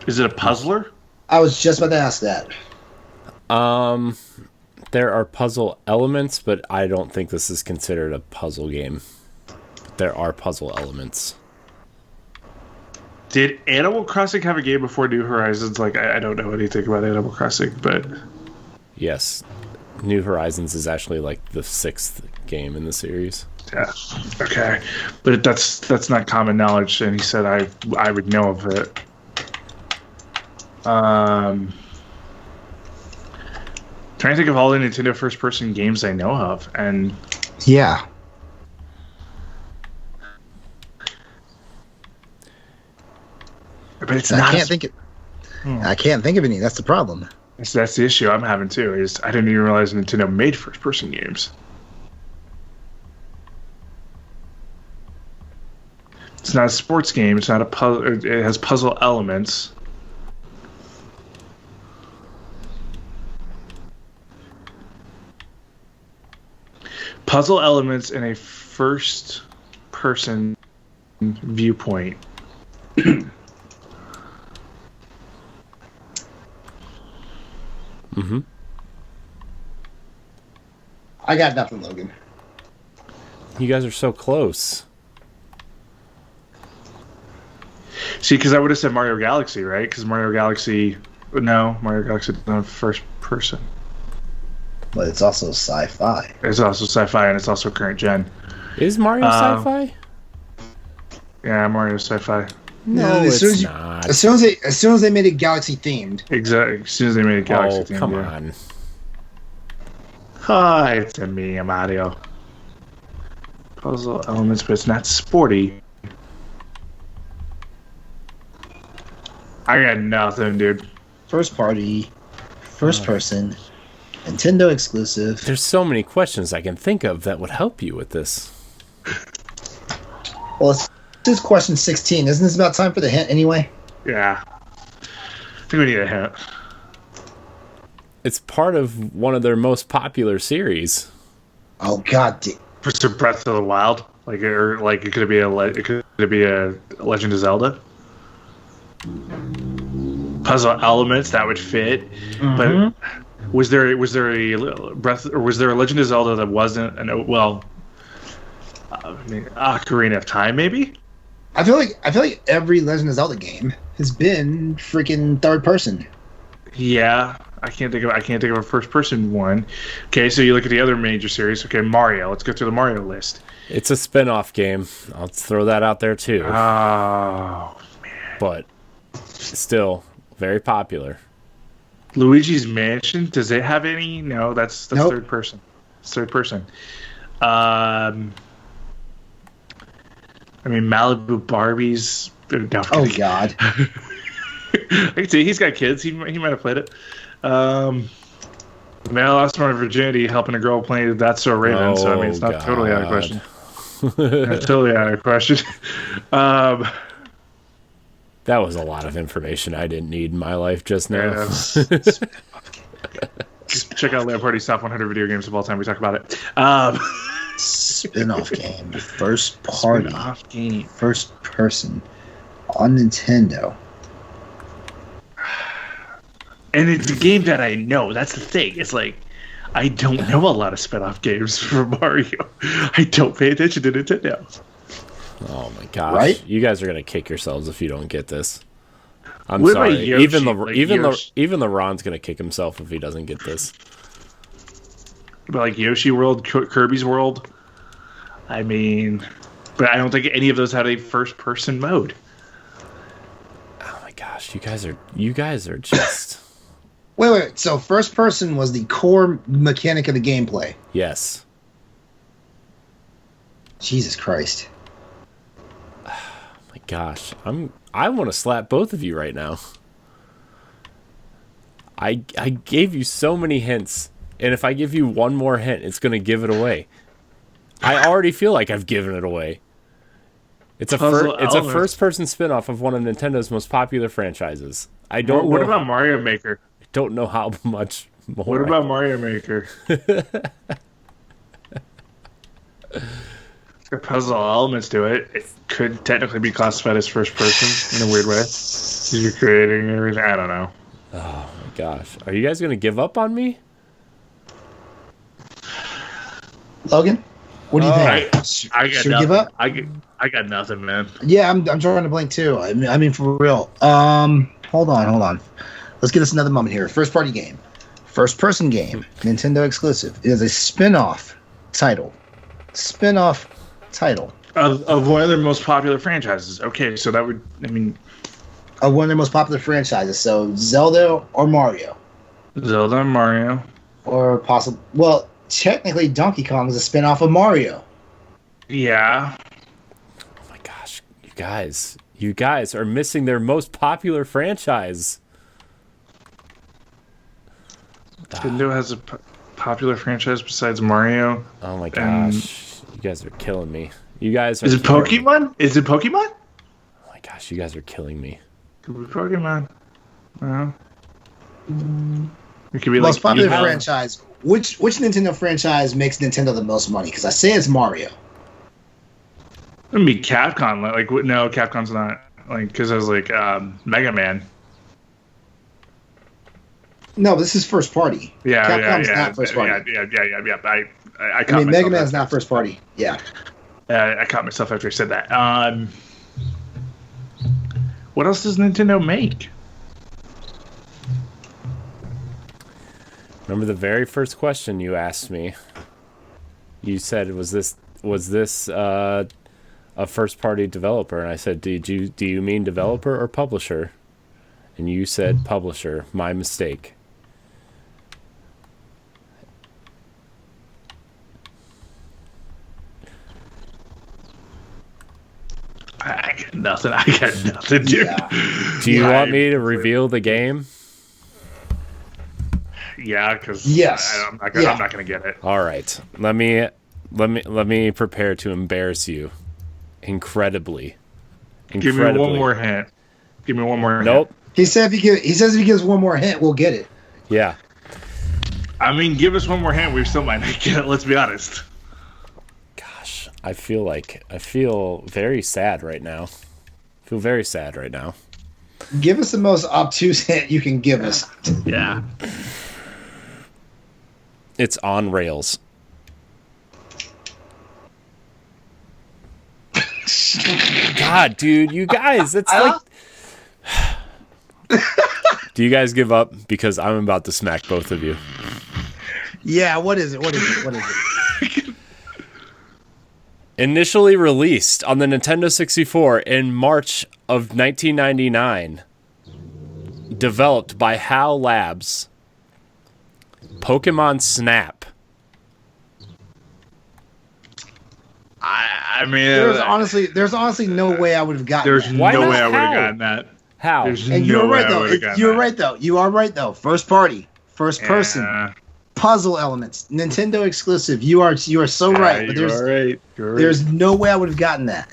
Is it a puzzler? I was just about to ask that. There are puzzle elements, but I don't think this is considered a puzzle game. There are puzzle elements. Did Animal Crossing have a game before New Horizons? I don't know anything about Animal Crossing, but yes, New Horizons is actually the 6th game in the series. Yeah. Okay, but that's not common knowledge, and he said I would know of it. Trying to think of all the Nintendo first-person games I know of, and yeah, but it's I not. I can't think of any. That's the problem. That's the issue I'm having too. Is I didn't even realize Nintendo made first-person games. It's not a sports game. It's not a puzzle. It has puzzle elements. Puzzle elements in a first-person viewpoint. Mm-hmm. I got nothing, Logan. You guys are so close. See, because I would have said Mario Galaxy, right? Because Mario Galaxy doesn't have first person. But it's also sci-fi. It's also sci-fi, and it's also current gen. Is Mario sci-fi? Yeah, Mario's sci-fi. No, as it's not. As soon as they made it Galaxy themed. Exactly. As soon as they made a Galaxy theme. Come on. Hi, it's me, Mario. Puzzle elements, but it's not sporty. I got nothing, dude. First party, first person, Nintendo exclusive. There's so many questions I can think of that would help you with this. Well, this is question 16. Isn't this about time for the hint anyway? Yeah. I think we need a hint. It's part of one of their most popular series. Oh God! For Breath of the Wild, like it could be a Legend of Zelda. Puzzle elements that would fit, but was there a Legend of Zelda that wasn't Ocarina of Time maybe? I feel like every Legend of Zelda game has been freaking third person. Yeah, I can't think of a first person one. Okay, so you look at the other major series. Okay, Mario. Let's go through the Mario list. It's a spin-off game. I'll throw that out there too. Oh man, but still very popular. Luigi's Mansion. Does it have any? No, that's Nope. third person. It's third person. I mean, Malibu Barbies. No, Oh God! I can see he's got kids. He might have played it. Man, I lost my virginity helping a girl play That's So Raven. So I mean, it's not totally out of question. Not totally out of question. That was a lot of information I didn't need in my life just now. Check out Land Party's top 100 video games of all time. We talk about it. Spin-off game, first party, Spin-off game. first person on Nintendo. And it's a game that I know. That's the thing. It's like, I don't know a lot of spin-off games for Mario. I don't pay attention to Nintendo. Oh my gosh! Right? You guys are gonna kick yourselves if you don't get this. I'm What about sorry. Yoshi? Even Yoshi? LeRon's gonna kick himself if he doesn't get this. But like Yoshi World, Kirby's World. I mean, but I don't think any of those had a first-person mode. Oh my gosh! You guys are just Wait. So first person was the core mechanic of the gameplay. yes. Jesus Christ! My gosh, I want to slap both of you right now. I gave you so many hints, and if I give you one more hint, it's gonna give it away. I already feel like I've given it away. It's a first-person spin-off of one of Nintendo's most popular franchises. I don't What know. about Mario Maker? Don't know how much more. What about Mario Maker? It's got puzzle elements to it. It could technically be classified as first person in a weird way. You're creating everything. I don't know. Oh my gosh, are you guys gonna give up on me? Logan, what do you think? I got Should we nothing. give up? I got nothing, man. Yeah, I'm drawing a blank too. I mean for real. Hold on. Let's give us another moment here. First party game, first person game, Nintendo exclusive. It is a spin-off title. Of one of their most popular franchises. Okay, so that would, I mean, Of one of their most popular franchises. So Zelda or Mario, Zelda and Mario. or possible. Well, technically, Donkey Kong is a spin-off of Mario. Yeah. Oh my gosh, you guys are missing their most popular franchise. Nintendo has a popular franchise besides Mario. Oh my gosh, you guys are killing me. You guys are. Is it killing me. Pokemon? Is it Pokemon? Oh my gosh, you guys are killing me. Could be Pokemon. Well, it could be Most like popular you- franchise. Which Nintendo franchise makes Nintendo the most money? Because I say it's Mario. It would be Capcom. Like, no, Capcom's not. Like, because I was like Mega Man. No, this is first party. Yeah, Capcom's not first party. Yeah. I I mean, Mega Man's not first party. Yeah. I caught myself after I said that. What else does Nintendo make? Remember the very first question you asked me? You said, "Was this a first-party developer?" And I said, "Do you mean developer or publisher?" And you said publisher. My mistake. I got nothing. I got nothing, dude. Yeah. Do you want me to reveal the game? Yeah, because Yes. I'm not gonna get it. All right. Let me prepare to embarrass you. Incredibly. Give me one more hint. Nope. He says if he gives one more hint, we'll get it. Yeah. I mean, give us one more hint. We still might not get it. Let's be honest. Gosh, I feel very sad right now. I feel very sad right now. Give us the most obtuse hint you can give us. Yeah. It's on rails. God, dude, you guys, it's like. Do you guys give up? Because I'm about to smack both of you. Yeah, what is it? Initially released on the Nintendo 64 in March of 1999. Developed by HAL Labs. Pokemon Snap. I mean, there's honestly no way I would have gotten there's that. Why no not? way I would have How? gotten that. How? There's And no you're way right I though. would have gotten You're that. right though. You are right though. First party, first person, Yeah. puzzle elements, Nintendo exclusive. You are so right. But You're right. You're right. there's no way I would have gotten that.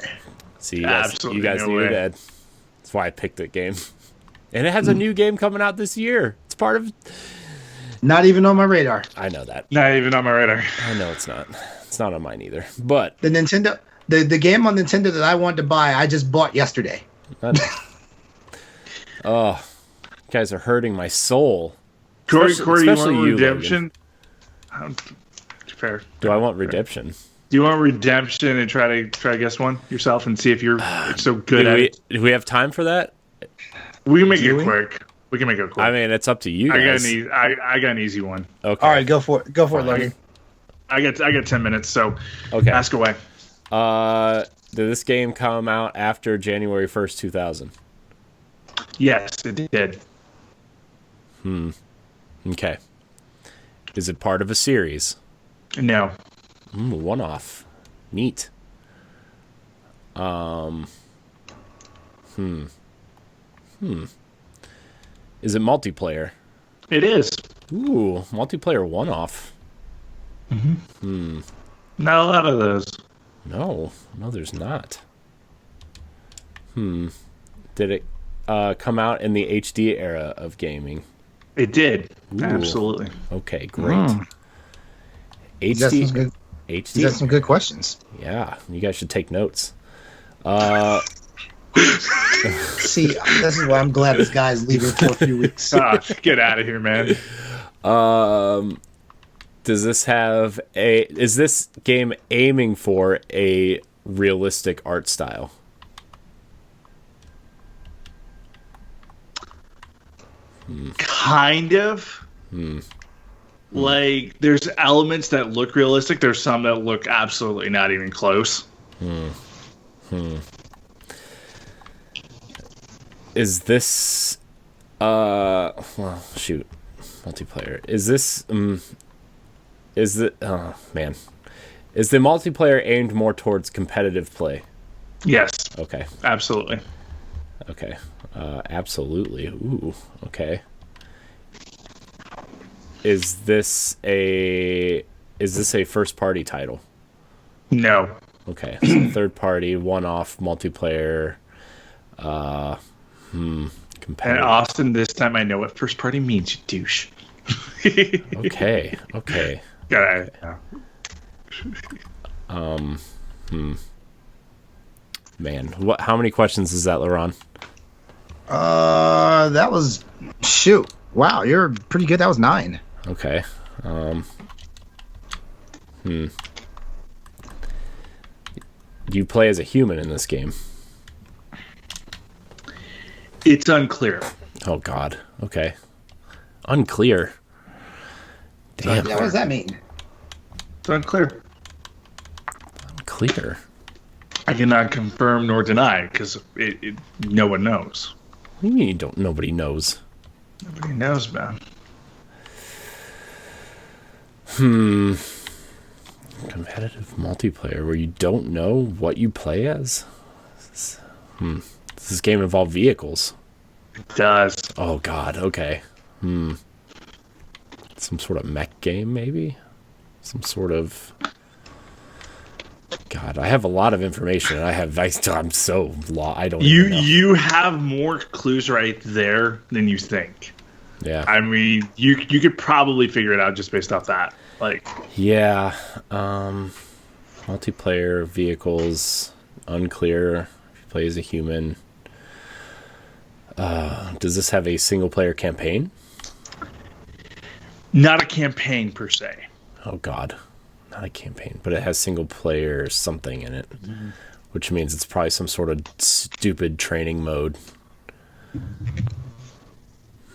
See, you guys Absolutely no knew way. that. That's why I picked that game. And it has a new game coming out this year. It's part of. Not even on my radar. I know that. Not even on my radar. I know it's not. It's not on mine either. But The Nintendo, the game on Nintendo that I wanted to buy, I just bought yesterday. oh, you guys are hurting my soul. Corey, Especially you you, want redemption? Fair. Do I want redemption? Do you want redemption and try to guess one yourself and see if you're so good at it? Do we have time for that? We can make it quick. We can make it quick. I mean, it's up to you I guys. got an easy one. Okay. All right, go for it. Go for it, Logan. I got 10 minutes, so Okay. ask away. Did this game come out after January 1st, 2000? Yes, it did. Okay. Is it part of a series? No. One off. Neat. Is it multiplayer? It is. Ooh, multiplayer one off. Not a lot of those. No, there's not. Did it come out in the HD era of gaming? It did. Ooh. Absolutely. Okay, great. He's got HD. some good, HD. he's got some good questions. Yeah, you guys should take notes. See, this is why I'm glad this guy's leaving for a few weeks. Get out of here, man. Does this have is this game aiming for a realistic art style? Kind of. Like, there's elements that look realistic. There's some that look absolutely not even close. Is this well, shoot, multiplayer. Is this is it oh man. Is the multiplayer aimed more towards competitive play? Yes, Okay. absolutely. Okay. Absolutely. Ooh, okay. Is this a first party title? No. Okay. So third party, one off multiplayer And competitive. Austin, this time I know what first party means, you douche. Okay. Yeah. Man, how many questions is that, LeRon? That was shoot. Wow, you're pretty good. That was 9. Okay. Do you play as a human in this game? It's unclear. Oh God. Okay. Unclear. Damn. Yeah, what does that mean? It's unclear. Unclear. I cannot confirm nor deny because no one knows. What do you mean you don't? Nobody knows. Nobody knows, man. Competitive multiplayer where you don't know what you play as? Does this game involve vehicles? It does. Oh God. Okay. Some sort of mech game, maybe. Some sort of. God, I have a lot of information. I'm so lost. I don't. Even know. You have more clues right there than you think. Yeah. I mean, you could probably figure it out just based off that. Like. Yeah. Multiplayer, vehicles, unclear. If you play as a human. Does this have a single player campaign? Not a campaign per se. Oh God, not a campaign, but it has single player something in it, which means it's probably some sort of stupid training mode.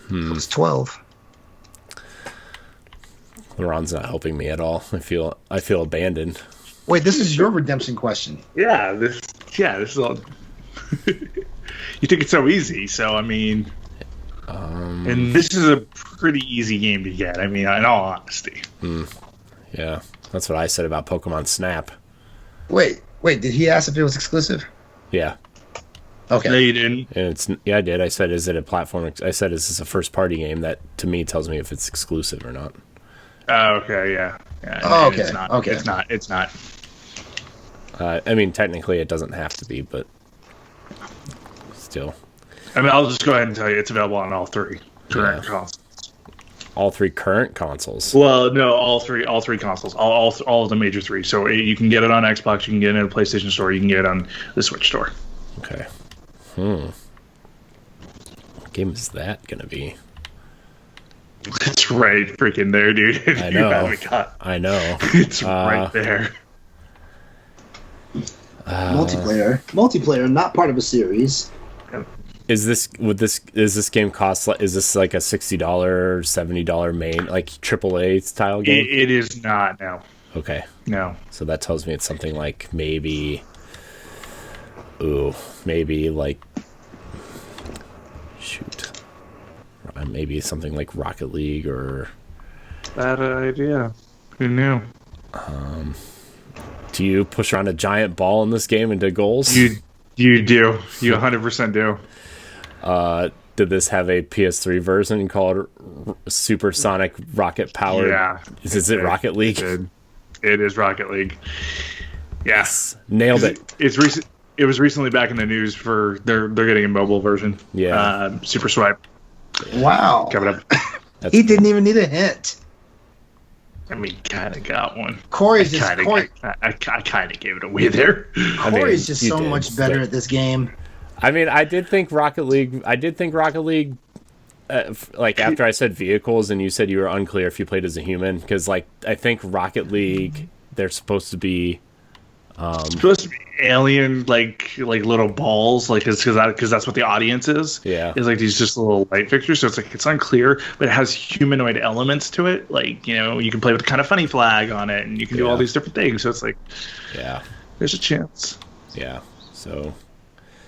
It's 12. LeRon's not helping me at all. I feel abandoned. Wait, this is your redemption question. Yeah, this is all. You think it's so easy, so I mean, and this is a pretty easy game to get. I mean, in all honesty. Yeah, that's what I said about Pokemon Snap. Wait, did he ask if it was exclusive? Yeah. Okay. No, you didn't. And I did. I said, is it a platform? I said, is this a first party game? That to me tells me if it's exclusive or not. Oh, okay, yeah. Oh, okay. It's not. Okay. It's not. I mean, technically, it doesn't have to be, but still. I mean, I'll just go ahead and tell you it's available on all three current consoles. All three current consoles. Well, no, all three consoles, all of the major three. So you can get it on Xbox, you can get it in a PlayStation Store, you can get it on the Switch Store. Okay. What game is that gonna be? It's right freaking there, dude. I know. I know. It's right there. Multiplayer, not part of a series. Is this game cost? Is this like a $60, $70 main like AAA style game? It is not. No. Okay. No. So that tells me it's something like maybe like maybe something like Rocket League or. Bad idea. Who knew? Do you push around a giant ball in this game into goals? You do. You 100% do. Did this have a PS3 version called Supersonic Rocket Powered? Yeah. Is it Rocket League? It is Rocket League. Yes. Nailed it. It's recent. It was recently back in the news for they're getting a mobile version. Yeah. Super Swipe. Wow. Coming up. He didn't even need a hint. I mean, kind of got one. I kind of gave it away there. Corey's just so much better at this game. I mean, I did think Rocket League. Like after I said vehicles, and you said you were unclear if you played as a human, because like I think Rocket League, they're supposed to be. Supposed to be alien, like little balls, like because that's what the audience is. Yeah, is like these just little light fixtures. So it's unclear, but it has humanoid elements to it. Like you can play with the kind of funny flag on it, and you can do all these different things. So it's like, there's a chance. Yeah. So.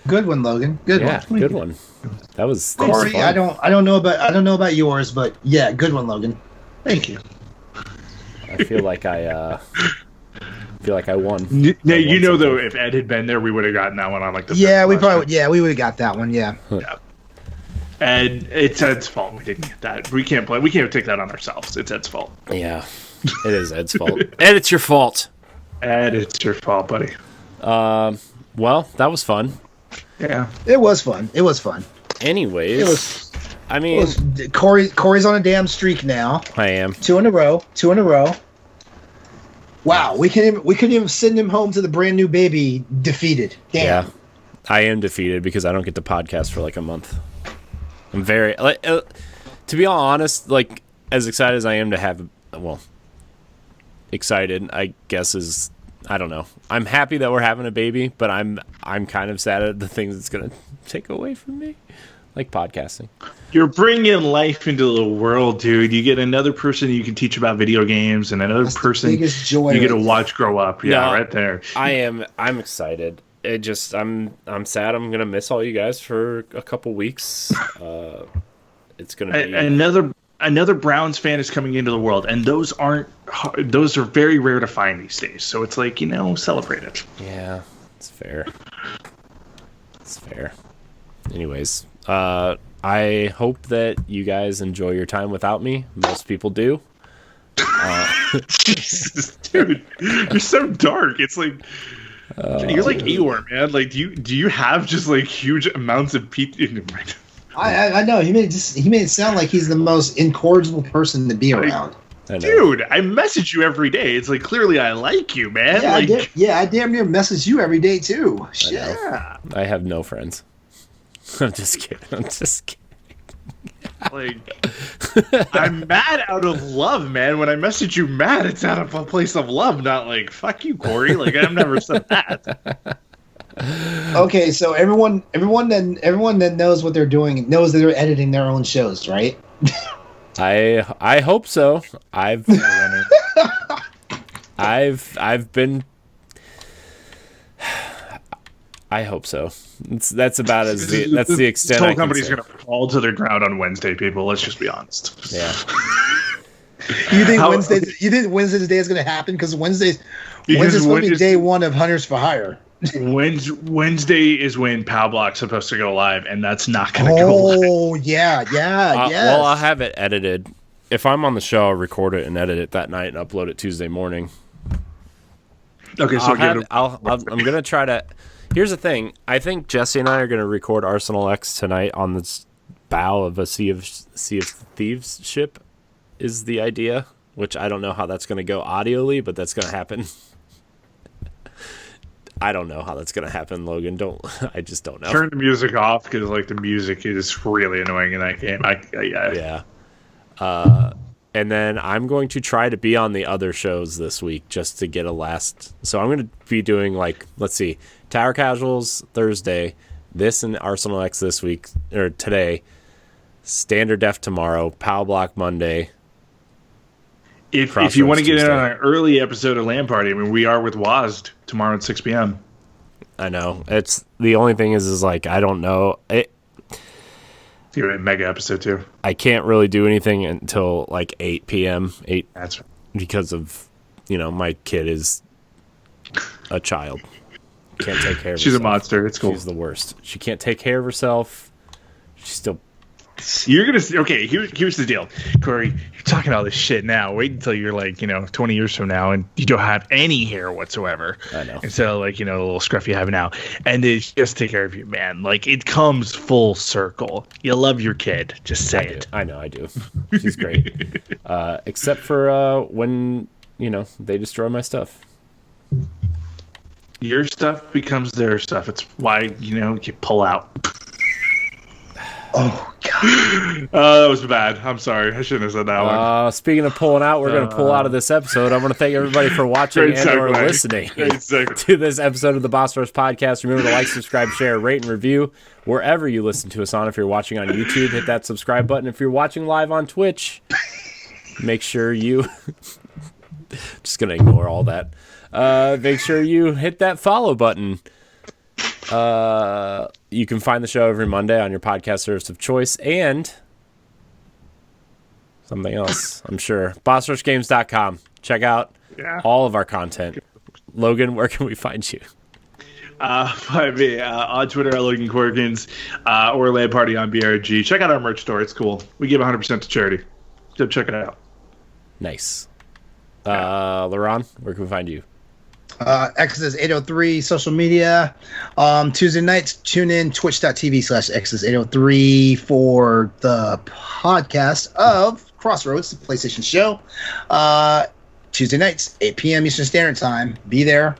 Good one, Logan. Good one. Good one. That was Corey. I don't know about yours, but yeah, good one, Logan. Thank you. I feel like I won. No, though, if Ed had been there, we would have gotten that one on like the. Yeah, we would have got that one. Yeah. And it's Ed's fault we didn't get that. We can't take that on ourselves. It's Ed's fault. Yeah, it is Ed's fault. Ed, it's your fault. Ed, it's your fault, buddy. Well, that was fun. Yeah, it was fun. Anyways, Corey's on a damn streak now. I am 2 in a row. Wow, we couldn't even send him home to the brand new baby defeated. Damn. Yeah, I am defeated because I don't get the podcast for like a month. I'm very to be all honest, like as excited as I am to have, excited I guess is. I don't know. I'm happy that we're having a baby, but I'm kind of sad at the things it's going to take away from me, like podcasting. You're bringing life into the world, dude. You get another person you can teach about video games, and another person you get to watch grow up. Yeah, right there. I'm excited. It just I'm sad. I'm going to miss all you guys for a couple weeks. It's going to be another Browns fan is coming into the world, and those are very rare to find these days. So it's like, celebrate it. Yeah, it's fair. It's fair. Anyways, I hope that you guys enjoy your time without me. Most people do. Jesus, dude, you're so dark. It's like you're like Eeyore, man. Like, do you have just like huge amounts of people? I know he made it sound like he's the most incorrigible person to be around. Dude, I message you every day. It's like clearly I like you, man. Yeah, I damn near message you every day too. Shit. I have no friends. I'm just kidding. Like, I'm mad out of love, man. When I message you mad, it's out of a place of love, not like fuck you, Corey. Like, I've never said that. Okay, so everyone that knows what they're doing knows that they're editing their own shows, right? I hope so. I've been. I hope so. That's about that's the extent. This whole I can company's say. gonna fall to their ground on Wednesday, people. Let's just be honest. Yeah. You think Wednesday's day is going to happen? Because Wednesday's supposed to be day one of Hunters for Hire. Wednesday is when Pow Block's supposed to go live, and that's not going to go live. Oh, yeah. Well, I'll have it edited. If I'm on the show, I'll record it and edit it that night and upload it Tuesday morning. Okay, so I'm going to try to... Here's the thing. I think Jesse and I are going to record Arsenal X tonight on this bow of a Sea of Thieves ship is the idea, which I don't know how that's going to go audially, but that's going to happen. I don't know how that's going to happen, Logan. I just don't know. Turn the music off because like the music is really annoying in that game. Yeah. And then I'm going to try to be on the other shows this week just to get a last. So I'm going to be doing like, let's see, Tower Casuals Thursday, this and Arsenal X this week or today, Standard Def tomorrow, Pow Block Monday. If you want to get in on an early episode of Land Party, I mean, we are with WASD tomorrow at 6 p.m. I know. It's the only thing is like I don't know. You're a mega episode too. I can't really do anything until like 8 p.m. That's right. Because of my kid is a child. Can't take care of herself. She's a monster. It's cool. She's the worst. She can't take care of herself. She's still... You're going to... Okay, here's the deal. Corey, you're talking all this shit now. Wait until you're like, 20 years from now and you don't have any hair whatsoever. I know. Instead of like, the little scruff you have now. And it's just take care of you, man. Like, it comes full circle. You love your kid. Just say it. I know, I do. She's great. Except for when, they destroy my stuff. Your stuff becomes their stuff. It's why, you pull out. Oh, God. That was bad. I'm sorry. I shouldn't have said that one. Speaking of pulling out, we're going to pull out of this episode. I want to thank everybody for watching and or listening to this episode of the Boss Rush Podcast. Remember to like, subscribe, share, rate, and review wherever you listen to us on. If you're watching on YouTube, hit that subscribe button. If you're watching live on Twitch, make sure you... Just going to ignore all that. Make sure you hit that follow button. You can find the show every Monday on your podcast service of choice and something else, I'm sure. BossRushGames.com. Check out all of our content. Logan, where can we find you? Find me on Twitter at Logan Corkins or Land Party on BRG. Check out our merch store. It's cool. We give 100% to charity. So check it out. Nice. LeRon, where can we find you? Exodus 803 social media. Tuesday nights, tune in twitch.tv/Exodus 803 for the podcast of Crossroads, the PlayStation show. Tuesday nights, 8 p.m. Eastern Standard Time. Be there.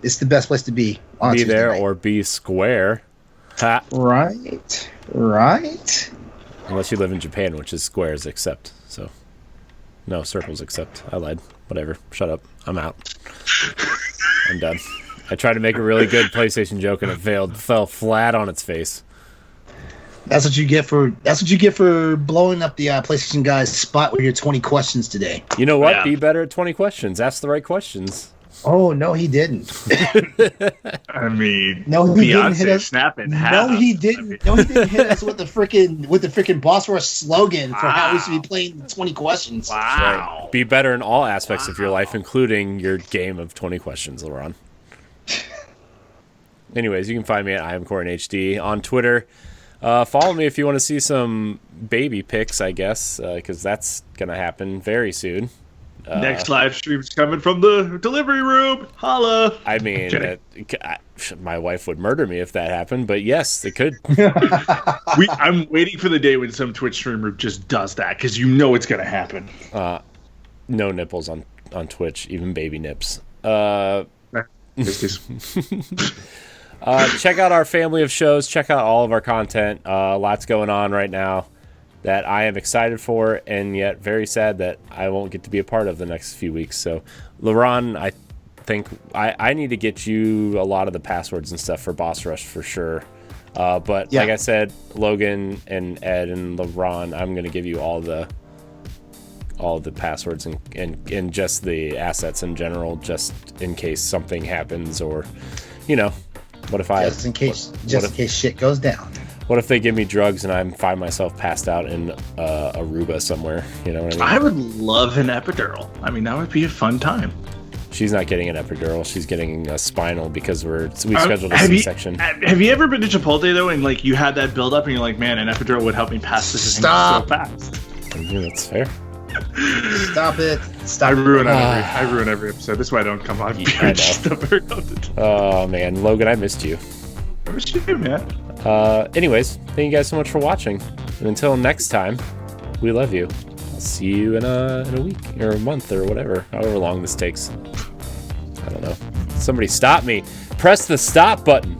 It's the best place to be. On be Tuesday there night. or be square. Ha. Right. Unless you live in Japan, which is squares except. So, no, circles except. I lied. Whatever. Shut up. I'm out. I'm done. I tried to make a really good PlayStation joke and it fell flat on its face. That's what you get for blowing up the PlayStation guy's spot with your 20 questions today. You know what? Yeah. Be better at 20 questions. Ask the right questions. Oh no, he didn't. I mean, no, he didn't hit us. Snapping no, he didn't. No, he didn't hit us with the freaking Boss Rush slogan for how we should be playing 20 questions. Wow. Right. Be better in all aspects of your life, including your game of 20 questions, LeRon. Anyways, you can find me at IamCornHD on Twitter. Follow me if you want to see some baby pics, I guess, because that's going to happen very soon. Next live stream's coming from the delivery room. Holla. I mean, my wife would murder me if that happened, but yes, it could. I'm waiting for the day when some Twitch streamer just does that, because you know it's going to happen. No nipples on Twitch, even baby nips. Check out our family of shows. Check out all of our content. Lots going on right now that I am excited for, and yet very sad that I won't get to be a part of the next few weeks. So, LeRon, I think I need to get you a lot of the passwords and stuff for Boss Rush for sure. But like I said, Logan and Ed and LeRon, I'm going to give you all the passwords and just the assets in general, just in case something happens, or what if just in case shit goes down. What if they give me drugs and I find myself passed out in Aruba somewhere? You know what I mean? I would love an epidural. I mean, that would be a fun time. She's not getting an epidural. She's getting a spinal because we scheduled a C-section. Have you ever been to Chipotle though, and like you had that build up, and you're like, man, an epidural would help me pass this so fast. Yeah, that's fair. Stop it! I ruin every episode. That's why I don't come on. I know. Oh man, Logan, I missed you. I missed you, man. Anyways, thank you guys so much for watching, and until next time, we love you. I'll see you in a week or a month or whatever, however long this takes. I don't know. Somebody stop me. Press the stop button.